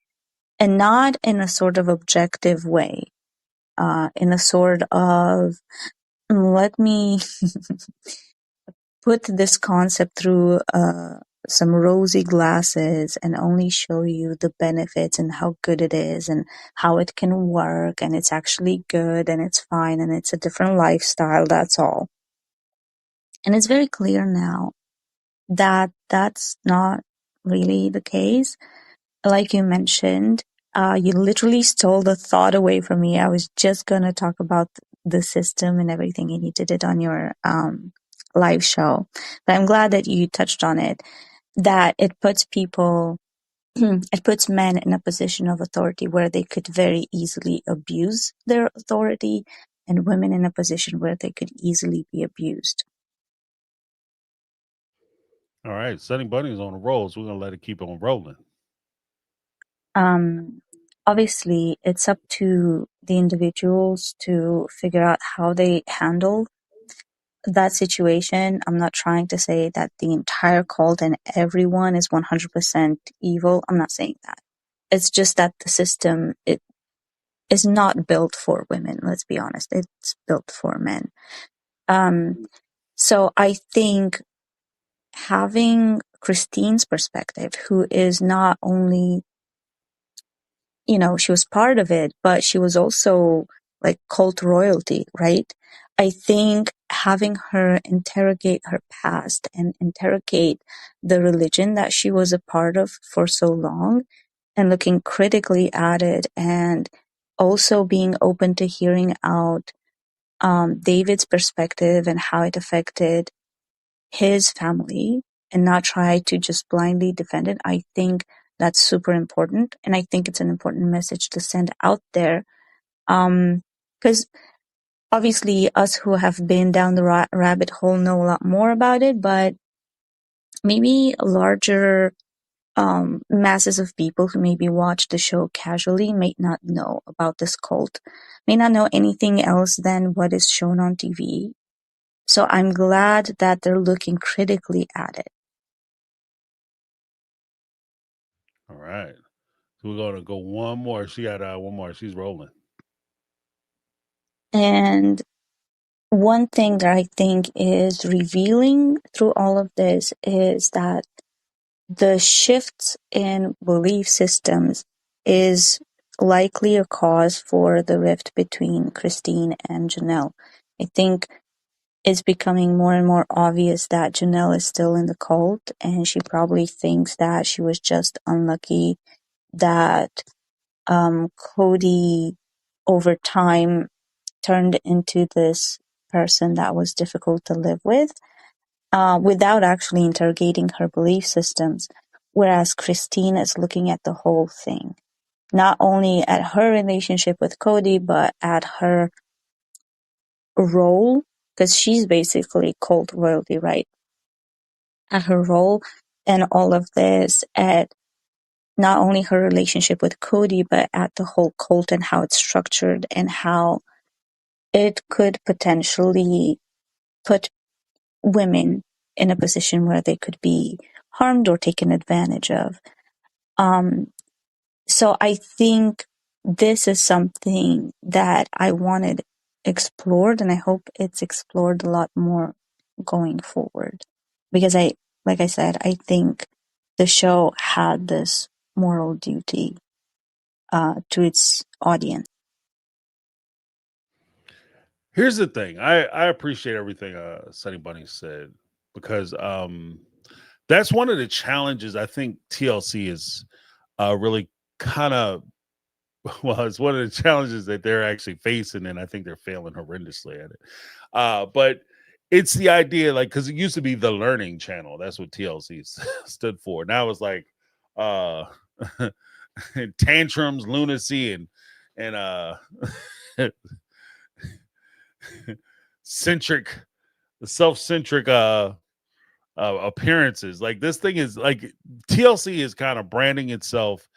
and not in a sort of objective way, in a sort of, let me put this concept through some rosy glasses and only show you the benefits and how good it is and how it can work and it's actually good and it's fine and it's a different lifestyle, that's all. And it's very clear now that that's not really the case. Like you mentioned, you literally stole the thought away from me. I was just going to talk about the system and everything, and you did it on your live show. But I'm glad that you touched on it, that it puts people, it puts men in a position of authority where they could very easily abuse their authority, and women in a position where they could easily be abused. All right, Sunny Bunny is on the roll, so we're gonna let it keep on rolling. Obviously, it's up to the individuals to figure out how they handle that situation. I'm not trying to say that the entire cult and everyone is 100% evil. I'm not saying that. It's just that the system, it is not built for women. Let's be honest. It's built for men. So I think having Christine's perspective, who is not only, she was part of it, but she was also like cult royalty, right? I think having her interrogate her past and interrogate the religion that she was a part of for so long and looking critically at it, and also being open to hearing out David's perspective and how it affected his family and not try to just blindly defend it. I think that's super important. And I think it's an important message to send out there. Because obviously us who have been down the rabbit hole know a lot more about it, but maybe larger masses of people who maybe watch the show casually may not know about this cult, may not know anything else than what is shown on TV. So I'm glad that they're looking critically at it. All right, so we're gonna go one more. She got one more. She's rolling. And one thing that I think is revealing through all of this is that the shifts in belief systems is likely a cause for the rift between Christine and Janelle. I think it's becoming more and more obvious that Janelle is still in the cult, and she probably thinks that she was just unlucky that Cody over time turned into this person that was difficult to live with, without actually interrogating her belief systems. Whereas Christine is looking at the whole thing, not only at her relationship with Cody, but at her role, because she's basically cult royalty, right? At her role and all of this, at not only her relationship with Cody, but at the whole cult and how it's structured and how it could potentially put women in a position where they could be harmed or taken advantage of. So I think this is something that I wanted explored, and I hope it's explored a lot more going forward. Because like I said, I think the show had this moral duty to its audience. Here's the thing. I appreciate everything Sunny Bunny said, because that's one of the challenges I think TLC is really kind of, well, it's one of the challenges that they're actually facing, and I think they're failing horrendously at it. But it's the idea, like, because it used to be the Learning Channel. That's what TLC stood for. Now it's like tantrums, lunacy, and centric, self-centric appearances. Like, this thing is like, TLC is kind of branding itself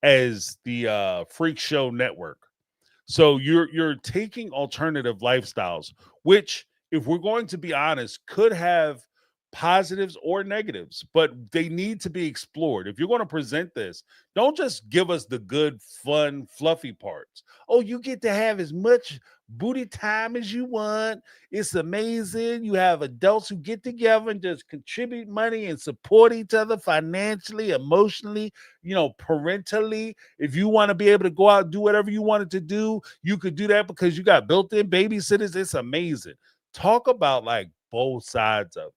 as the freak show network. So you're taking alternative lifestyles, which, if we're going to be honest, could have positives or negatives, but they need to be explored. If you're going to present this, don't just give us the good, fun, fluffy parts. Oh, you get to have as much booty time as you want. It's amazing. You have adults who get together and just contribute money and support each other financially, emotionally, parentally. If you want to be able to go out and do whatever you wanted to do, you could do that because you got built-in babysitters. It's amazing. Talk about, like, both sides of it.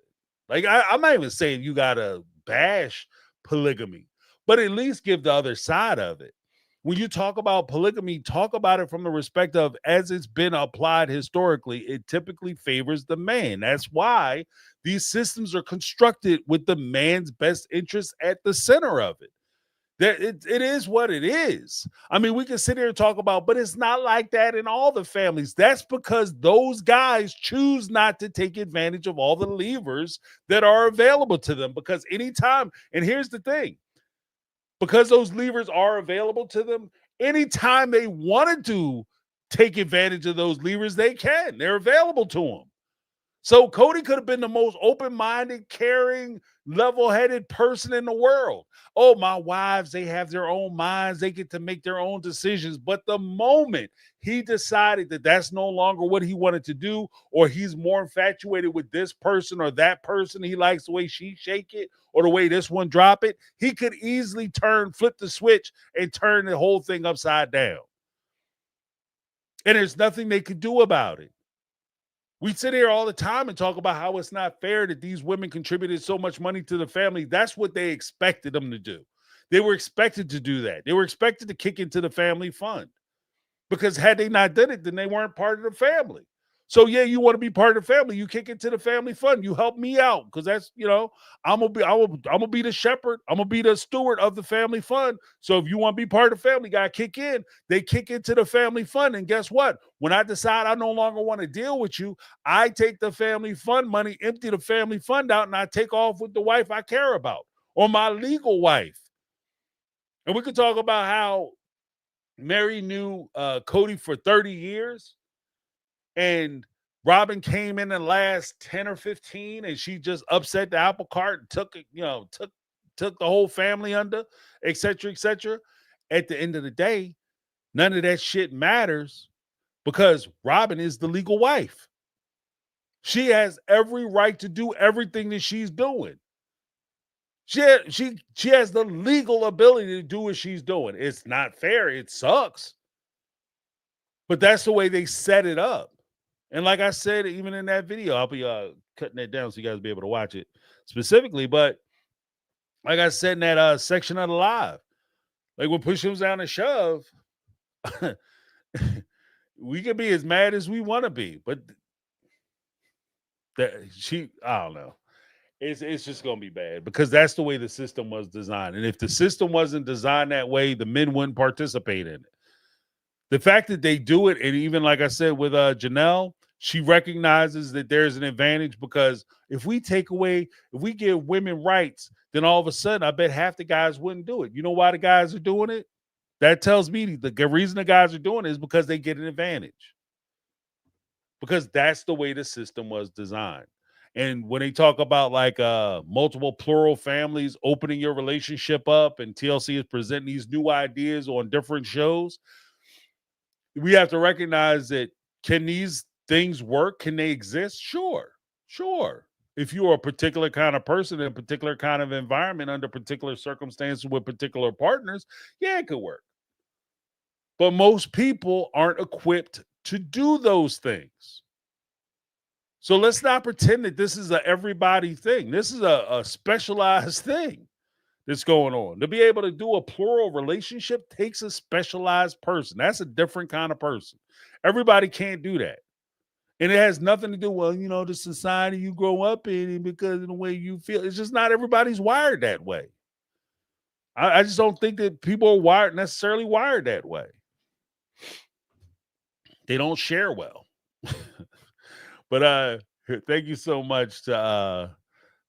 Like, I'm not even saying you gotta bash polygamy, but at least give the other side of it. When you talk about polygamy, talk about it from the respect of, as it's been applied historically, it typically favors the man. That's why these systems are constructed with the man's best interest at the center of it. It is what it is. I mean, we can sit here and talk about, but it's not like that in all the families. That's because those guys choose not to take advantage of all the levers that are available to them. Because anytime, and here's the thing, because those levers are available to them, anytime they wanted to take advantage of those levers, they can. They're available to them. So Cody could have been the most open-minded, caring, level-headed person in the world. Oh, my wives, they have their own minds. They get to make their own decisions. But the moment he decided that that's no longer what he wanted to do, or he's more infatuated with this person or that person, he likes the way she shake it or the way this one drop it, he could easily flip the switch and turn the whole thing upside down. And there's nothing they could do about it. We sit here all the time and talk about how it's not fair that these women contributed so much money to the family. That's what they expected them to do. They were expected to do that. They were expected to kick into the family fund, because had they not done it, then they weren't part of the family. So yeah, you want to be part of the family, you kick into the family fund. You help me out, because that's, I'm gonna be the shepherd. I'm gonna be the steward of the family fund. So if you want to be part of the family, gotta kick in. They kick into the family fund, and guess what? When I decide I no longer want to deal with you, I take the family fund money, empty the family fund out, and I take off with the wife I care about, or my legal wife. And we could talk about how Mary knew Cody for 30 years. And Robin came in the last 10 or 15, and she just upset the apple cart and took it, took the whole family under, et cetera, et cetera. At the end of the day, none of that shit matters, because Robin is the legal wife. She has every right to do everything that she's doing. She has the legal ability to do what she's doing. It's not fair. It sucks. But that's the way they set it up. And like I said, even in that video, I'll be cutting that down so you guys will be able to watch it specifically. But like I said in that section of the live, like, when push comes down to shove, we can be as mad as we want to be. But I don't know. It's just going to be bad, because that's the way the system was designed. And if the system wasn't designed that way, the men wouldn't participate in it. The fact that they do it, and even like I said with Janelle, she recognizes that there's an advantage, because if we give women rights, then all of a sudden I bet half the guys wouldn't do it. You know why the guys are doing it? That tells me the reason the guys are doing it is because they get an advantage, because that's the way the system was designed. And when they talk about like multiple plural families opening your relationship up, and TLC is presenting these new ideas on different shows, we have to recognize that, can these things work? Can they exist? Sure. If you are a particular kind of person in a particular kind of environment under particular circumstances with particular partners, yeah, it could work. But most people aren't equipped to do those things. So let's not pretend that this is a everybody thing. This is a specialized thing that's going on. To be able to do a plural relationship takes a specialized person. That's a different kind of person. Everybody can't do that. And it has nothing to do with, the society you grow up in and because of the way you feel. It's just not everybody's wired that way. I just don't think that people are necessarily wired that way. They don't share well. But thank you so much to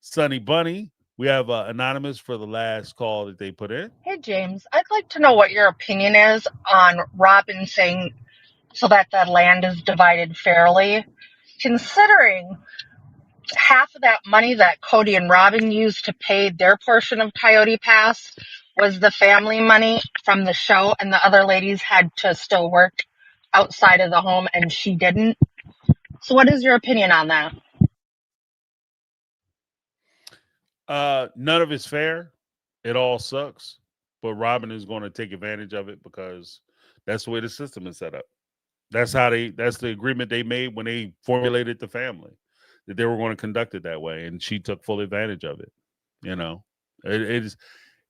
Sunny Bunny. We have Anonymous for the last call that they put in. Hey, James, I'd like to know what your opinion is on Robin saying so that the land is divided fairly, considering half of that money that Cody and Robin used to pay their portion of Coyote Pass was the family money from the show, and the other ladies had to still work outside of the home, and she didn't. So what is your opinion on that? None of it's fair. It all sucks. But Robin is going to take advantage of it because that's the way the system is set up. That's the agreement they made when they formulated the family, that they were going to conduct it that way, and she took full advantage of it.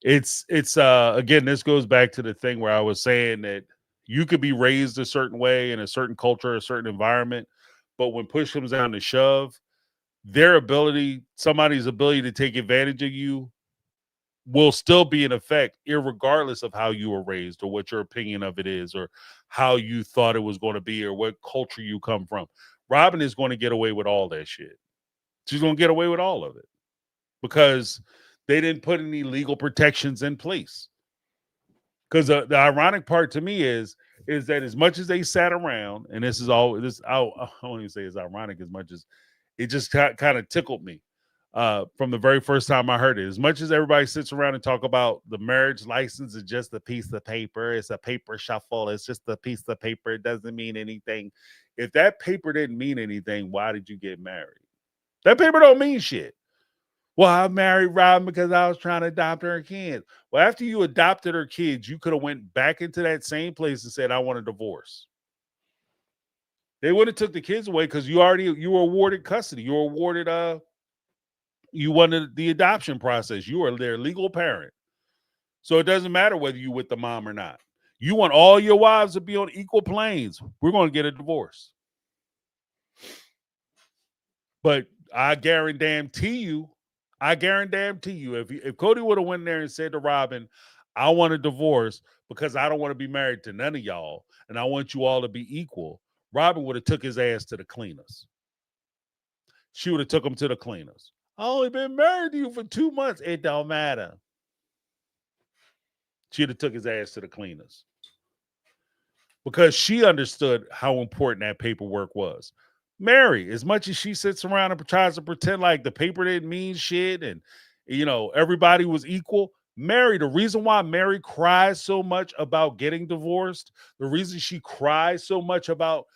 It's again, this goes back to the thing where I was saying that you could be raised a certain way in a certain culture, a certain environment, but when push comes down to shove, somebody's ability to take advantage of you will still be in effect, irregardless of how you were raised or what your opinion of it is or how you thought it was going to be or what culture you come from. Robin is going to get away with all that shit. She's going to get away with all of it because they didn't put any legal protections in place. Because the ironic part to me is that as much as they sat around, and this is all this, I won't even say it's ironic as much as it just kind of tickled me from the very first time I heard it. As much as everybody sits around and talk about the marriage license is just a piece of paper, it's a paper shuffle, it's just a piece of paper, it doesn't mean anything. If that paper didn't mean anything, why did you get married? That paper don't mean shit. Well, I married Robin because I was trying to adopt her kids. Well, after you adopted her kids, you could have went back into that same place and said, I want a divorce. They would have took the kids away because you were awarded custody. You were awarded you wanted the adoption process. You are their legal parent. So it doesn't matter whether you with the mom or not. You want all your wives to be on equal planes. We're going to get a divorce. But I guarantee you, if Cody would have went there and said to Robin, I want a divorce because I don't want to be married to none of y'all and I want you all to be equal, Robin would have took his ass to the cleaners. She would have took him to the cleaners. I only been married to you for 2 months. It don't matter. She'd have took his ass to the cleaners because she understood how important that paperwork was. Mary, as much as she sits around and tries to pretend like the paper didn't mean shit and, everybody was equal, Mary, the reason why Mary cries so much about getting divorced, the reason she cries so much about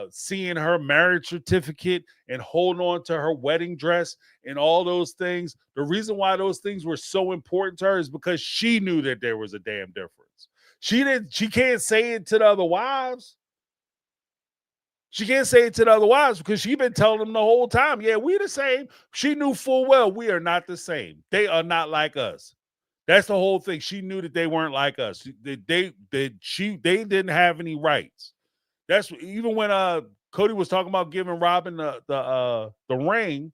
seeing her marriage certificate and holding on to her wedding dress and all those things, the reason why those things were so important to her is because she knew that there was a damn difference. She can't say it to the other wives. She can't say it to the other wives because she's been telling them the whole time, yeah, we the same. She knew full well we are not the same. They are not like us. That's the whole thing. She knew that they weren't like us. They didn't have any rights. That's even when Cody was talking about giving Robin the ring.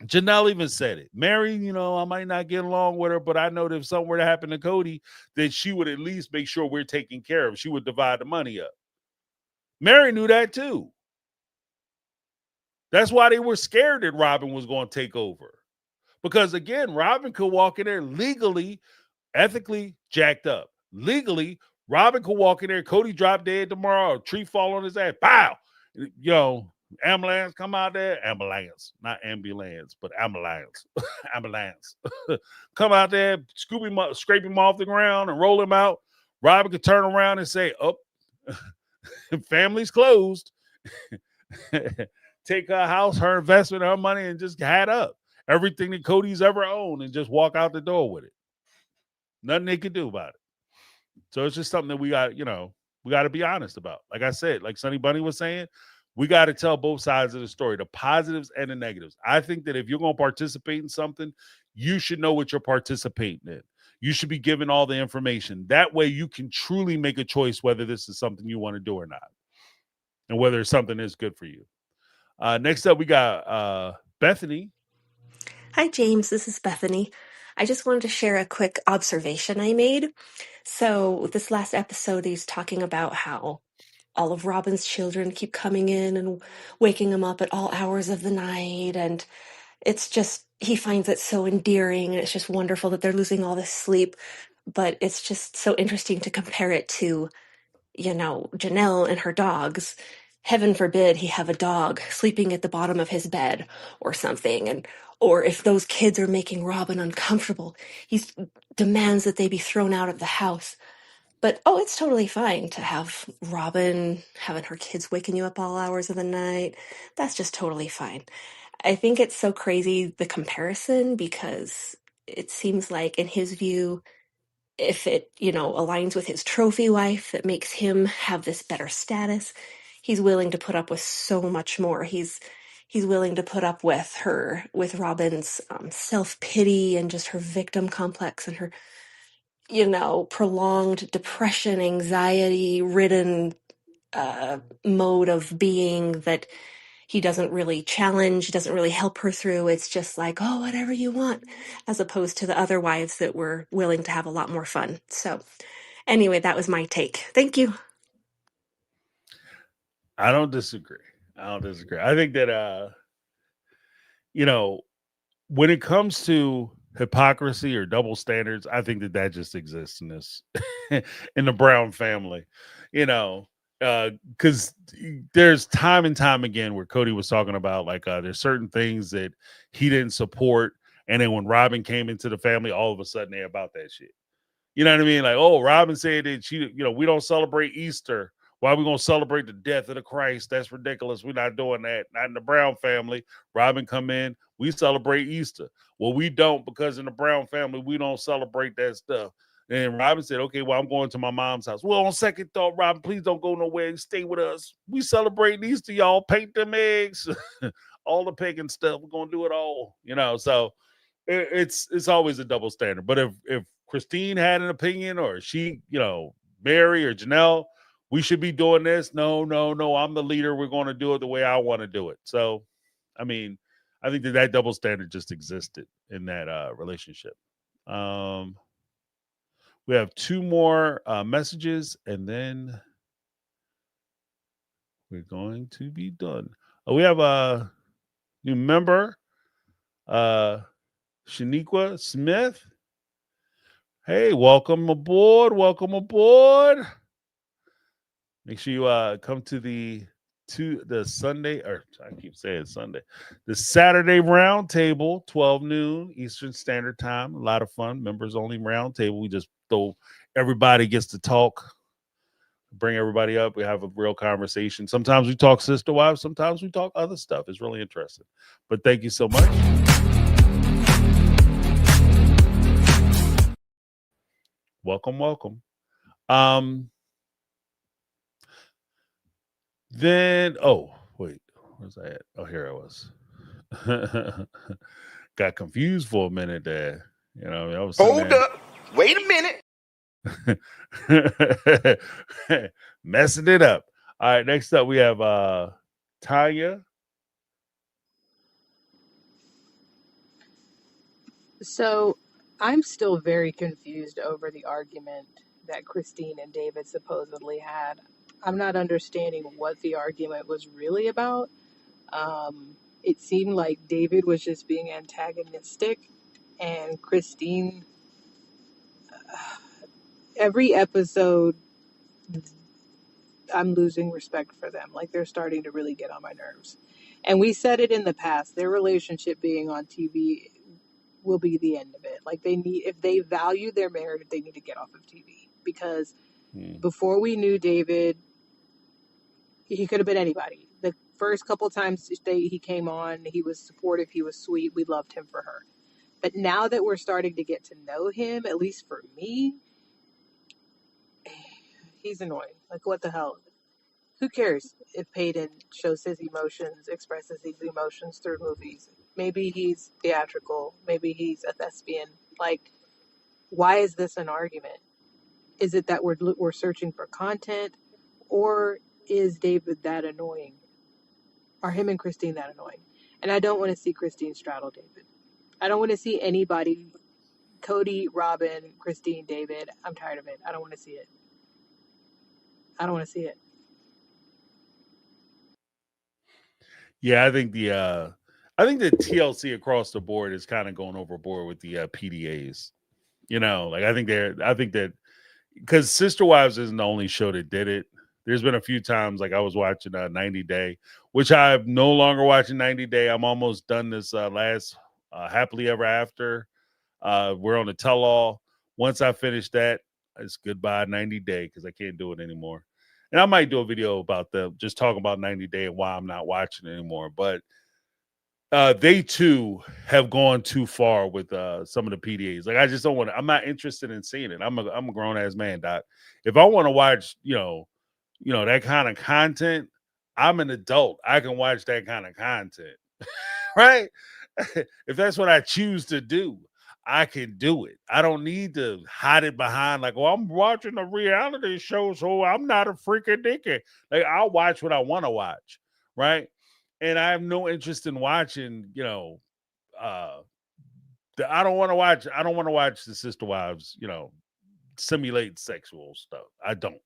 Janelle even said it. Mary, I might not get along with her, but I know that if something were to happen to Cody, that she would at least make sure we're taken care of. She would divide the money up. Mary knew that too. That's why they were scared that Robin was going to take over. Because again, Robin could walk in there legally, ethically jacked up. Legally, Robin could walk in there, Cody drop dead tomorrow, a tree fall on his ass, pow! Ambulance, come out there. Ambulance, not ambulance, but ambulance. Ambulance. Come out there, scoop him up, scrape him off the ground, and roll him out. Robin could turn around and say, "Oh, family's closed." Take her house, her investment, her money, and just hat up everything that Cody's ever owned and just walk out the door with it. Nothing they could do about it. So it's just something that we got, we got to be honest about. Like I said, like Sonny Bunny was saying, we got to tell both sides of the story, the positives and the negatives. I think that if you're going to participate in something, you should know what you're participating in. You should be given all the information. That way you can truly make a choice whether this is something you want to do or not, and whether it's something that's good for you. Next up, we got Bethany. Hi, James. This is Bethany. I just wanted to share a quick observation I made. So, this last episode, he's talking about how all of Robin's children keep coming in and waking him up at all hours of the night. And it's just, he finds it so endearing. And it's just wonderful that they're losing all this sleep. But it's just so interesting to compare it to, Janelle and her dogs. Heaven forbid he have a dog sleeping at the bottom of his bed or something. Or if those kids are making Robin uncomfortable, he demands that they be thrown out of the house. But it's totally fine to have Robin having her kids waking you up all hours of the night. That's just totally fine. I think it's so crazy, the comparison, because it seems like in his view, if it, aligns with his trophy wife that makes him have this better status, he's willing to put up with so much more. He's willing to put up with Robin's self-pity and just her victim complex and her, prolonged depression, anxiety ridden mode of being that he doesn't really challenge, doesn't really help her through. It's just like, oh, whatever you want, as opposed to the other wives that were willing to have a lot more fun. So anyway, that was my take. Thank you. I don't disagree. I think that, when it comes to hypocrisy or double standards, I think that just exists in this, in the Brown family, because there's time and time again where Cody was talking about like there's certain things that he didn't support, and then when Robin came into the family, all of a sudden they're about that shit. You know what I mean? Like, oh, Robin said that we don't celebrate Easter. Why are we going to celebrate the death of the Christ? That's ridiculous. We're not doing that. Not in the Brown family. Robin come in. We celebrate Easter. Well, we don't, because in the Brown family, we don't celebrate that stuff. And Robin said, okay, well, I'm going to my mom's house. Well, on second thought, Robin, please don't go nowhere and stay with us. We celebrate Easter, y'all. Paint them eggs. All the pagan stuff. We're going to do it all. So it's always a double standard. But if Christine had an opinion, or she, Mary or Janelle, we should be doing this. No, I'm the leader. We're going to do it the way I want to do it. So, I mean, I think that double standard just existed in that relationship. We have two more messages, and then we're going to be done. We have a new member, Shaniqua Smith. Hey, welcome aboard. Make sure you come to the Sunday, or I keep saying Sunday, the Saturday roundtable, 12 noon Eastern Standard Time. A lot of fun, members only roundtable. We just everybody gets to talk, bring everybody up. We have a real conversation. Sometimes we talk sister wives, sometimes we talk other stuff. It's really interesting. But thank you so much. Welcome. Then, wait, where's that at? Oh, here I was. Got confused for a minute there. I was hold up. Wait a minute. Messing it up. All right, next up we have Tanya. So I'm still very confused over the argument that Christine and David supposedly had. I'm not understanding what the argument was really about. It seemed like David was just being antagonistic, and Christine, every episode, I'm losing respect for them. Like they're starting to really get on my nerves. And we said it in the past, their relationship being on TV will be the end of it. Like if they value their marriage, they need to get off of TV because before we knew David, he could have been anybody. The first couple times he came on, he was supportive, he was sweet, we loved him for her. But now that we're starting to get to know him, at least for me, he's annoying. Like, what the hell? Who cares if Peyton shows his emotions, expresses his emotions through movies? Maybe he's theatrical. Maybe he's a thespian. Like, why is this an argument? Is it that we're searching for content, or is David that annoying? Are him and Christine that annoying? And I don't want to see Christine straddle David. I don't want to see anybody, Cody, Robin, Christine, David. I'm tired of it. I don't want to see it. I don't want to see it. Yeah, I think the TLC across the board is kind of going overboard with the PDAs. You know, like I think that because Sister Wives isn't the only show that did it. There's been a few times like I was watching 90 Day, which I'm no longer watching 90 Day. I'm almost done this last Happily Ever After. We're on the tell all. Once I finish that, it's goodbye 90 Day because I can't do it anymore. And I might do a video about just talking about 90 Day and why I'm not watching it anymore. But they too have gone too far with some of the PDAs. Like I just don't want to. I'm not interested in seeing it. I'm a grown ass man, Doc. If I want to watch, that kind of content, I'm an adult. I can watch that kind of content, right? If that's what I choose to do, I can do it. I don't need to hide it behind like, I'm watching a reality show, so I'm not a freaking dickhead. Like I'll watch what I want to watch, right? And I have no interest in watching, I don't want to watch. I don't want to watch the Sister Wives, simulate sexual stuff. I don't.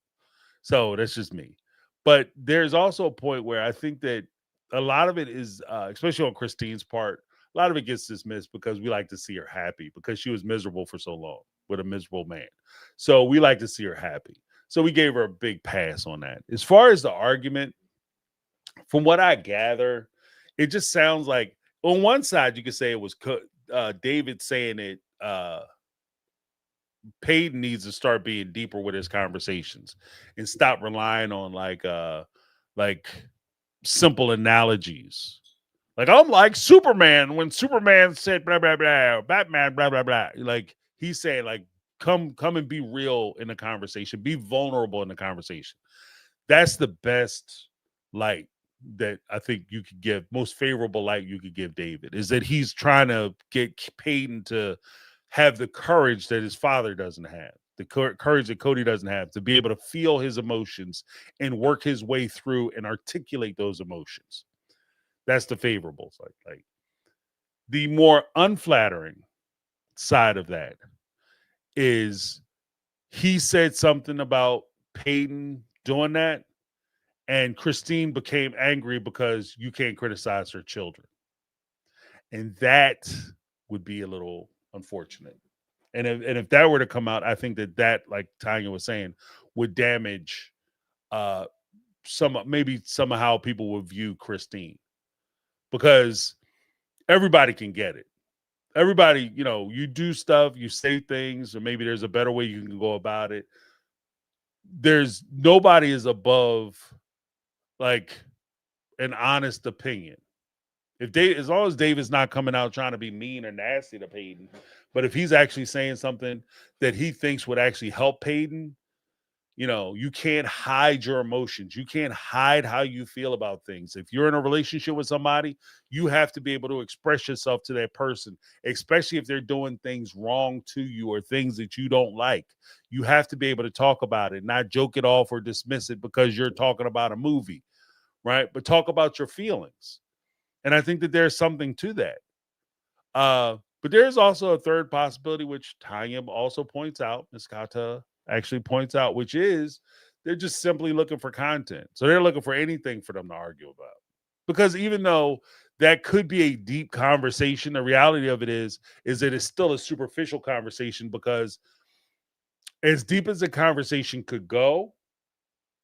So that's just me. But there's also a point where I think that a lot of it is, especially on Christine's part, a lot of it gets dismissed because we like to see her happy because she was miserable for so long with a miserable man. So we like to see her happy. So we gave her a big pass on that. As far as the argument, from what I gather, it just sounds like on one side you could say it was David saying it. Peyton needs to start being deeper with his conversations and stop relying on like simple analogies. Like I'm like Superman when Superman said blah blah blah, Batman blah blah blah. Like he's saying like come and be real in the conversation, be vulnerable in the conversation. That's the best light that I think you could give, most favorable light you could give David, is that he's trying to get Peyton to have the courage that his father doesn't have, the courage that Cody doesn't have, to be able to feel his emotions and work his way through and articulate those emotions. That's the favorable side. Like the more unflattering side of that is he said something about Peyton doing that, and Christine became angry because you can't criticize her children. And that would be a little unfortunate. And if that were to come out, I think that, like Tanya was saying, would damage maybe somehow people would view Christine, because everybody can get it. Everybody, you do stuff, you say things, or maybe there's a better way you can go about it. There's nobody is above like an honest opinion. As long as David's not coming out trying to be mean or nasty to Peyton, but if he's actually saying something that he thinks would actually help Peyton, you can't hide your emotions. You can't hide how you feel about things. If you're in a relationship with somebody, you have to be able to express yourself to that person, especially if they're doing things wrong to you or things that you don't like. You have to be able to talk about it, not joke it off or dismiss it because you're talking about a movie, right? But talk about your feelings. And I think that there's something to that. But there's also a third possibility, which Tanya also points out, Ms. Kata actually points out, which is they're just simply looking for content. So they're looking for anything for them to argue about. Because even though that could be a deep conversation, the reality of it is that it's still a superficial conversation, because as deep as the conversation could go,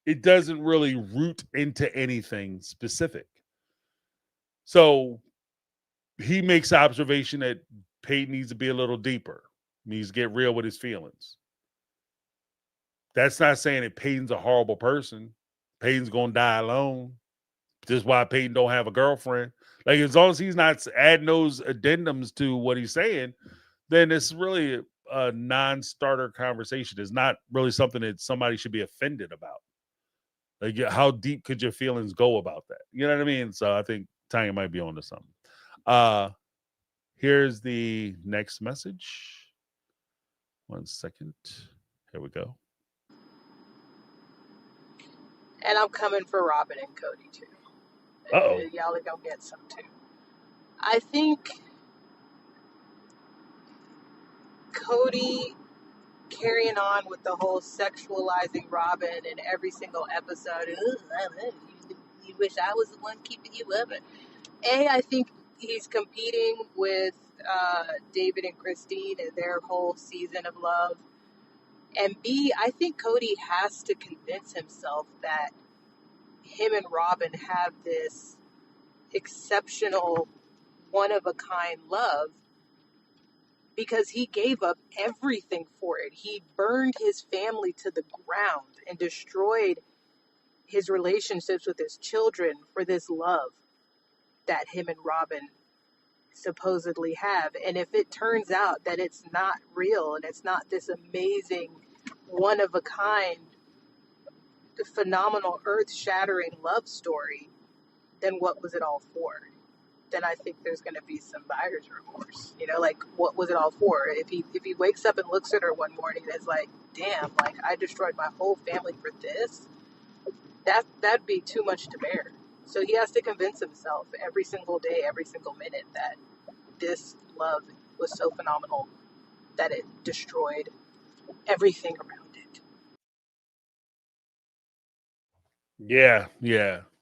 it doesn't really root into anything specific. So he makes the observation that Peyton needs to be a little deeper, needs to get real with his feelings. That's not saying that Peyton's a horrible person. Peyton's gonna die alone. This is why Peyton don't have a girlfriend. Like, as long as he's not adding those addendums to what he's saying, then it's really a non-starter conversation. It's not really something that somebody should be offended about. Like, how deep could your feelings go about that? You know what I mean? So I think Tanya might be onto something. Here's the next message. 1 second. Here we go. And I'm coming for Robin and Cody too. Uh-oh. Y'all are gonna get some too. I think Cody carrying on with the whole sexualizing Robin in every single episode. You wish I was the one keeping you up. I think he's competing with David and Christine and their whole season of love. And B, I think Cody has to convince himself that him and Robin have this exceptional, one-of-a-kind love because he gave up everything for it. He burned his family to the ground and destroyed his relationships with his children for this love that him and Robin supposedly have. And if it turns out that it's not real and it's not this amazing, one-of-a-kind, phenomenal, earth-shattering love story, then what was it all for? Then I think there's going to be some buyer's remorse. Like, what was it all for? If he wakes up and looks at her one morning and is like, damn, like, I destroyed my whole family for this, that'd be too much to bear. So he has to convince himself every single day, every single minute, that this love was so phenomenal that it destroyed everything around it. Yeah.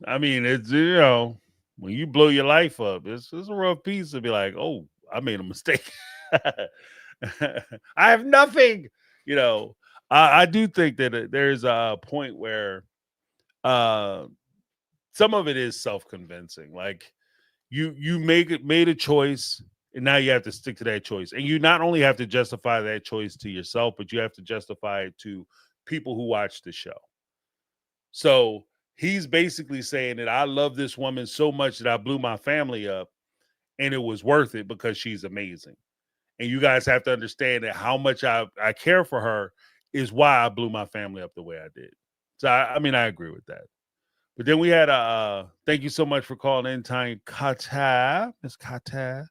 I mean, it's, when you blow your life up, it's a rough piece to be like, oh, I made a mistake. I have nothing. I do think that there's a point where some of it is self-convincing. Like, you made a choice, and now you have to stick to that choice. And you not only have to justify that choice to yourself, but you have to justify it to people who watch the show. So he's basically saying that I love this woman so much that I blew my family up, and it was worth it because she's amazing. And you guys have to understand that how much I care for her is why I blew my family up the way I did. So I agree with that. But then we had thank you so much for calling in, Tanya Kata, Miss Kata.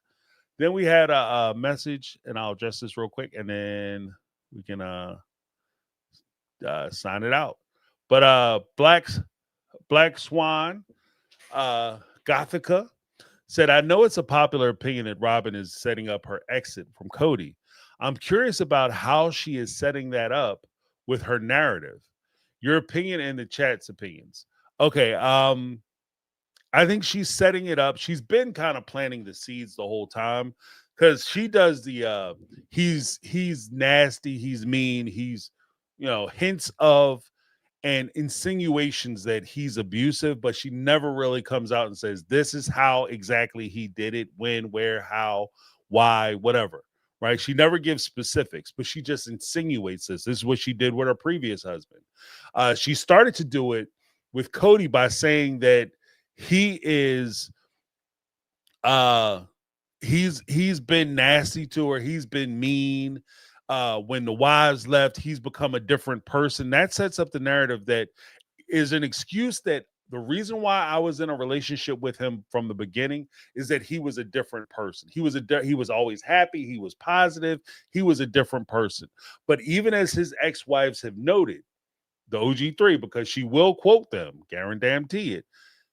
Then we had a message, and I'll address this real quick, and then we can sign it out. But Black Swan, Gothica said, I know it's a popular opinion that Robin is setting up her exit from Cody. I'm curious about how she is setting that up with her narrative. Your opinion and the chat's opinions. Okay, I think she's setting it up. She's been kind of planting the seeds the whole time because she does the he's nasty, he's mean, he's hints of and insinuations that he's abusive, but she never really comes out and says, this is how exactly he did it, when, where, how, why, whatever, right? She never gives specifics, but she just insinuates this. This is what she did with her previous husband. She started to do it with Cody by saying that he is, he's been nasty to her. He's been mean. When the wives left, he's become a different person. That sets up the narrative that is an excuse that the reason why I was in a relationship with him from the beginning is that he was a different person. He was always happy. He was positive. He was a different person. But even as his ex-wives have noted, the OG3, because she will quote them, guarantee it,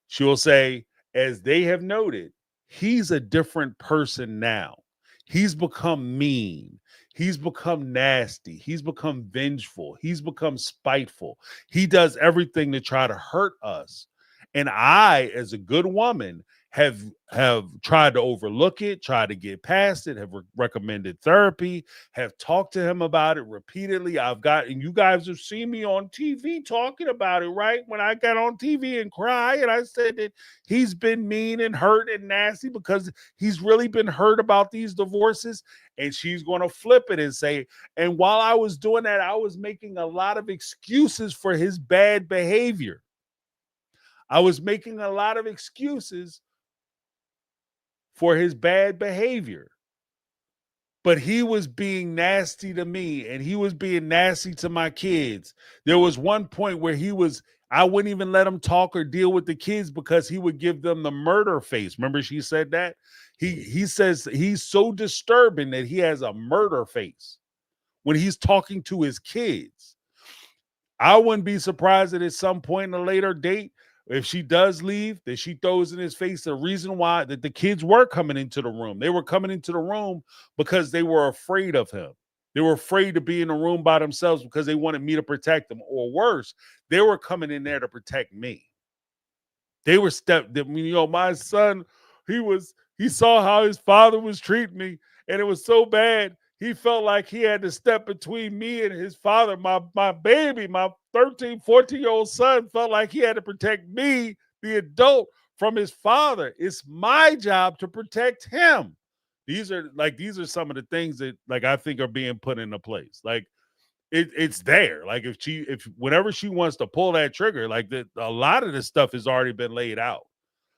she will say, as they have noted, he's a different person now. He's become mean. He's become nasty. He's become vengeful. He's become spiteful. He does everything to try to hurt us. And I, as a good woman, have tried to overlook it, tried to get past it, have recommended therapy, have talked to him about it repeatedly. And you guys have seen me on TV talking about it, right? When I got on TV and cry, and I said that he's been mean and hurt and nasty because he's really been hurt about these divorces. And she's going to flip it and say, and while I was doing that, I was making a lot of excuses for his bad behavior. I was making a lot of excuses for his bad behavior. But he was being nasty to me, and he was being nasty to my kids. There was one point where I wouldn't even let him talk or deal with the kids because he would give them the murder face. Remember she said that? He says he's so disturbing that he has a murder face when he's talking to his kids. I wouldn't be surprised that at some point in a later date, if she does leave, that she throws in his face the reason why that the kids were coming into the room. They were coming into the room because they were afraid of him. They were afraid to be in a room by themselves because they wanted me to protect them. Or worse, they were coming in there to protect me. They were my son, he saw how his father was treating me, and it was so bad. He felt like he had to step between me and his father. My baby, my 13, 14-year-old son felt like he had to protect me, the adult, from his father. It's my job to protect him. These are some of the things that I think are being put into place. It's there. Like if whenever she wants to pull that trigger, a lot of this stuff has already been laid out.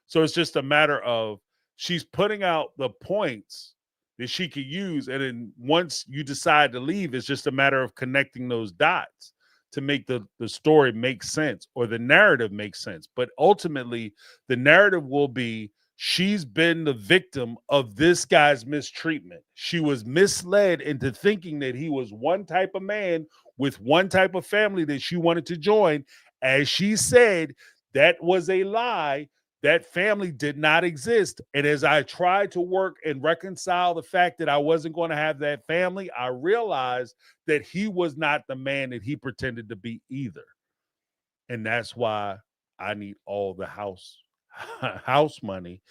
So it's just a matter of she's putting out the points that she could use. And then once you decide to leave, it's just a matter of connecting those dots to make the story make sense or the narrative make sense. But ultimately, the narrative will be she's been the victim of this guy's mistreatment. She was misled into thinking that he was one type of man with one type of family that she wanted to join. As she said, that was a lie. That family did not exist. And as I tried to work and reconcile the fact that I wasn't going to have that family, I realized that he was not the man that he pretended to be either. And that's why I need all the house money,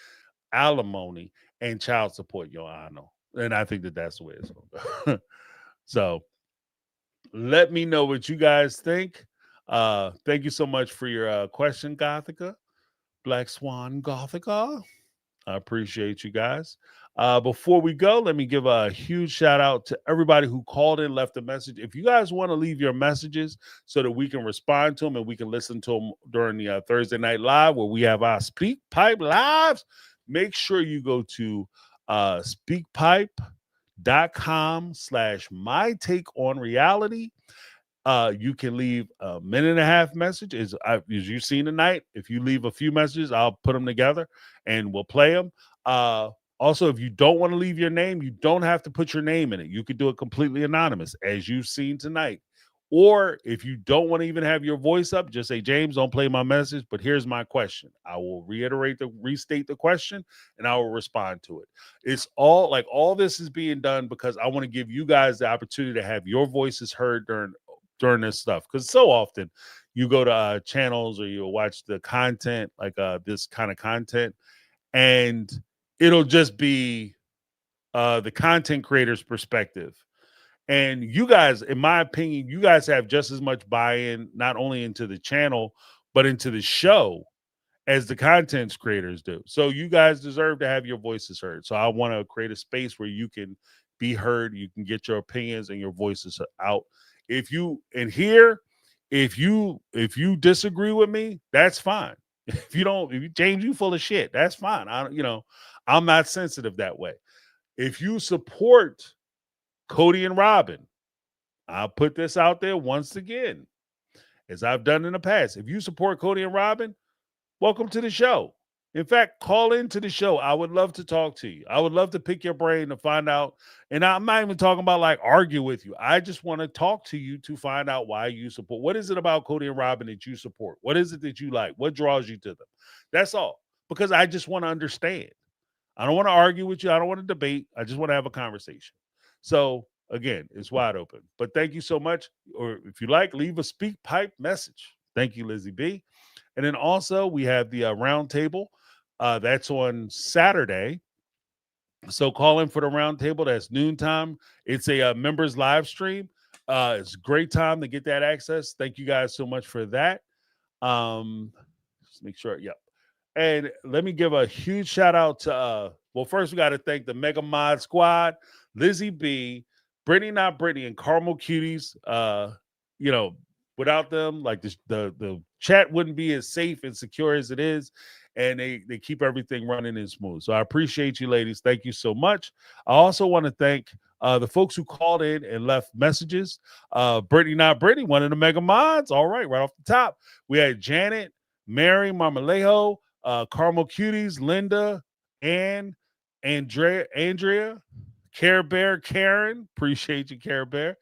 alimony, and child support, Your Honor. And I think that that's the way it's going to go. So let me know what you guys think. Thank you so much for your question, Gothica. Black Swan Gothica. I appreciate you guys. Before we go, let me give a huge shout out to everybody who called in, left a message. If you guys want to leave your messages so that we can respond to them and we can listen to them during the Thursday Night Live where we have our Speak Pipe Lives, make sure you go to speakpipe.com/my take on reality. You can leave a minute and a half message. As you've seen tonight, if you leave a few messages, I'll put them together and we'll play them. Also, if you don't want to leave your name, you don't have to put your name in it. You could do it completely anonymous, as you've seen tonight. Or if you don't want to even have your voice up, just say, James, don't play my message, but here's my question. I will restate the question, and I will respond to it. It's all this is being done because I want to give you guys the opportunity to have your voices heard during this stuff, because so often you go to channels or you'll watch the content this kind of content, and it'll just be the content creator's perspective. And you guys, in my opinion, you guys have just as much buy-in not only into the channel but into the show as the content creators do. So you guys deserve to have your voices heard. So I want to create a space where you can be heard, you can get your opinions and your voices out. If you disagree with me, that's fine. If you James, you full of shit, that's fine. I'm not sensitive that way. If you support Cody and Robin, I'll put this out there once again, as I've done in the past. If you support Cody and Robin, welcome to the show. In fact, call into the show. I would love to talk to you. I would love to pick your brain to find out. And I'm not even talking about argue with you. I just want to talk to you to find out why you support. What is it about Cody and Robin that you support? What is it that you like? What draws you to them? That's all. Because I just want to understand. I don't want to argue with you. I don't want to debate. I just want to have a conversation. So again, it's wide open. But thank you so much. Or if you like, leave a Speak Pipe message. Thank you, Lizzie B. And then also we have the round table. That's on Saturday. So call in for the roundtable. That's noontime. It's a members live stream. It's a great time to get that access. Thank you guys so much for that. Just make sure. Yep. And let me give a huge shout out to well, first we got to thank the Mega Mod Squad, Lizzie B, Brittany Not Brittany, and Carmel Cuties. You know, without them, like the chat wouldn't be as safe and secure as it is. And they keep everything running and smooth. So I appreciate you, ladies. Thank you so much. I also want to thank the folks who called in and left messages. Brittany Not Brittany, one of the Mega Mods. All right, right off the top. We had Janet, Mary Marmolejo, Carmel Cuties, Linda, Ann, Andrea, Care Bear, Karen. Appreciate you, Care Bear.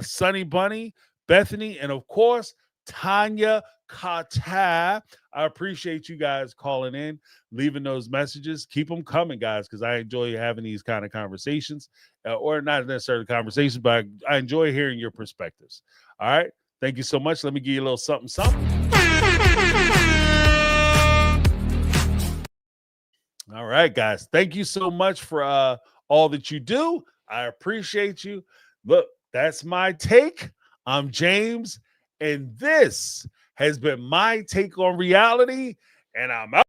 Sunny Bunny, Bethany, and of course, Tanya Kata. I appreciate you guys calling in, leaving those messages. Keep them coming, guys, because I enjoy having these kind of conversations, or not necessarily conversations, but I enjoy hearing your perspectives. All right. Thank you so much. Let me give you a little something, something. All right, guys. Thank you so much for all that you do. I appreciate you. Look, that's my take. I'm James, and this has been my take on reality, and I'm out.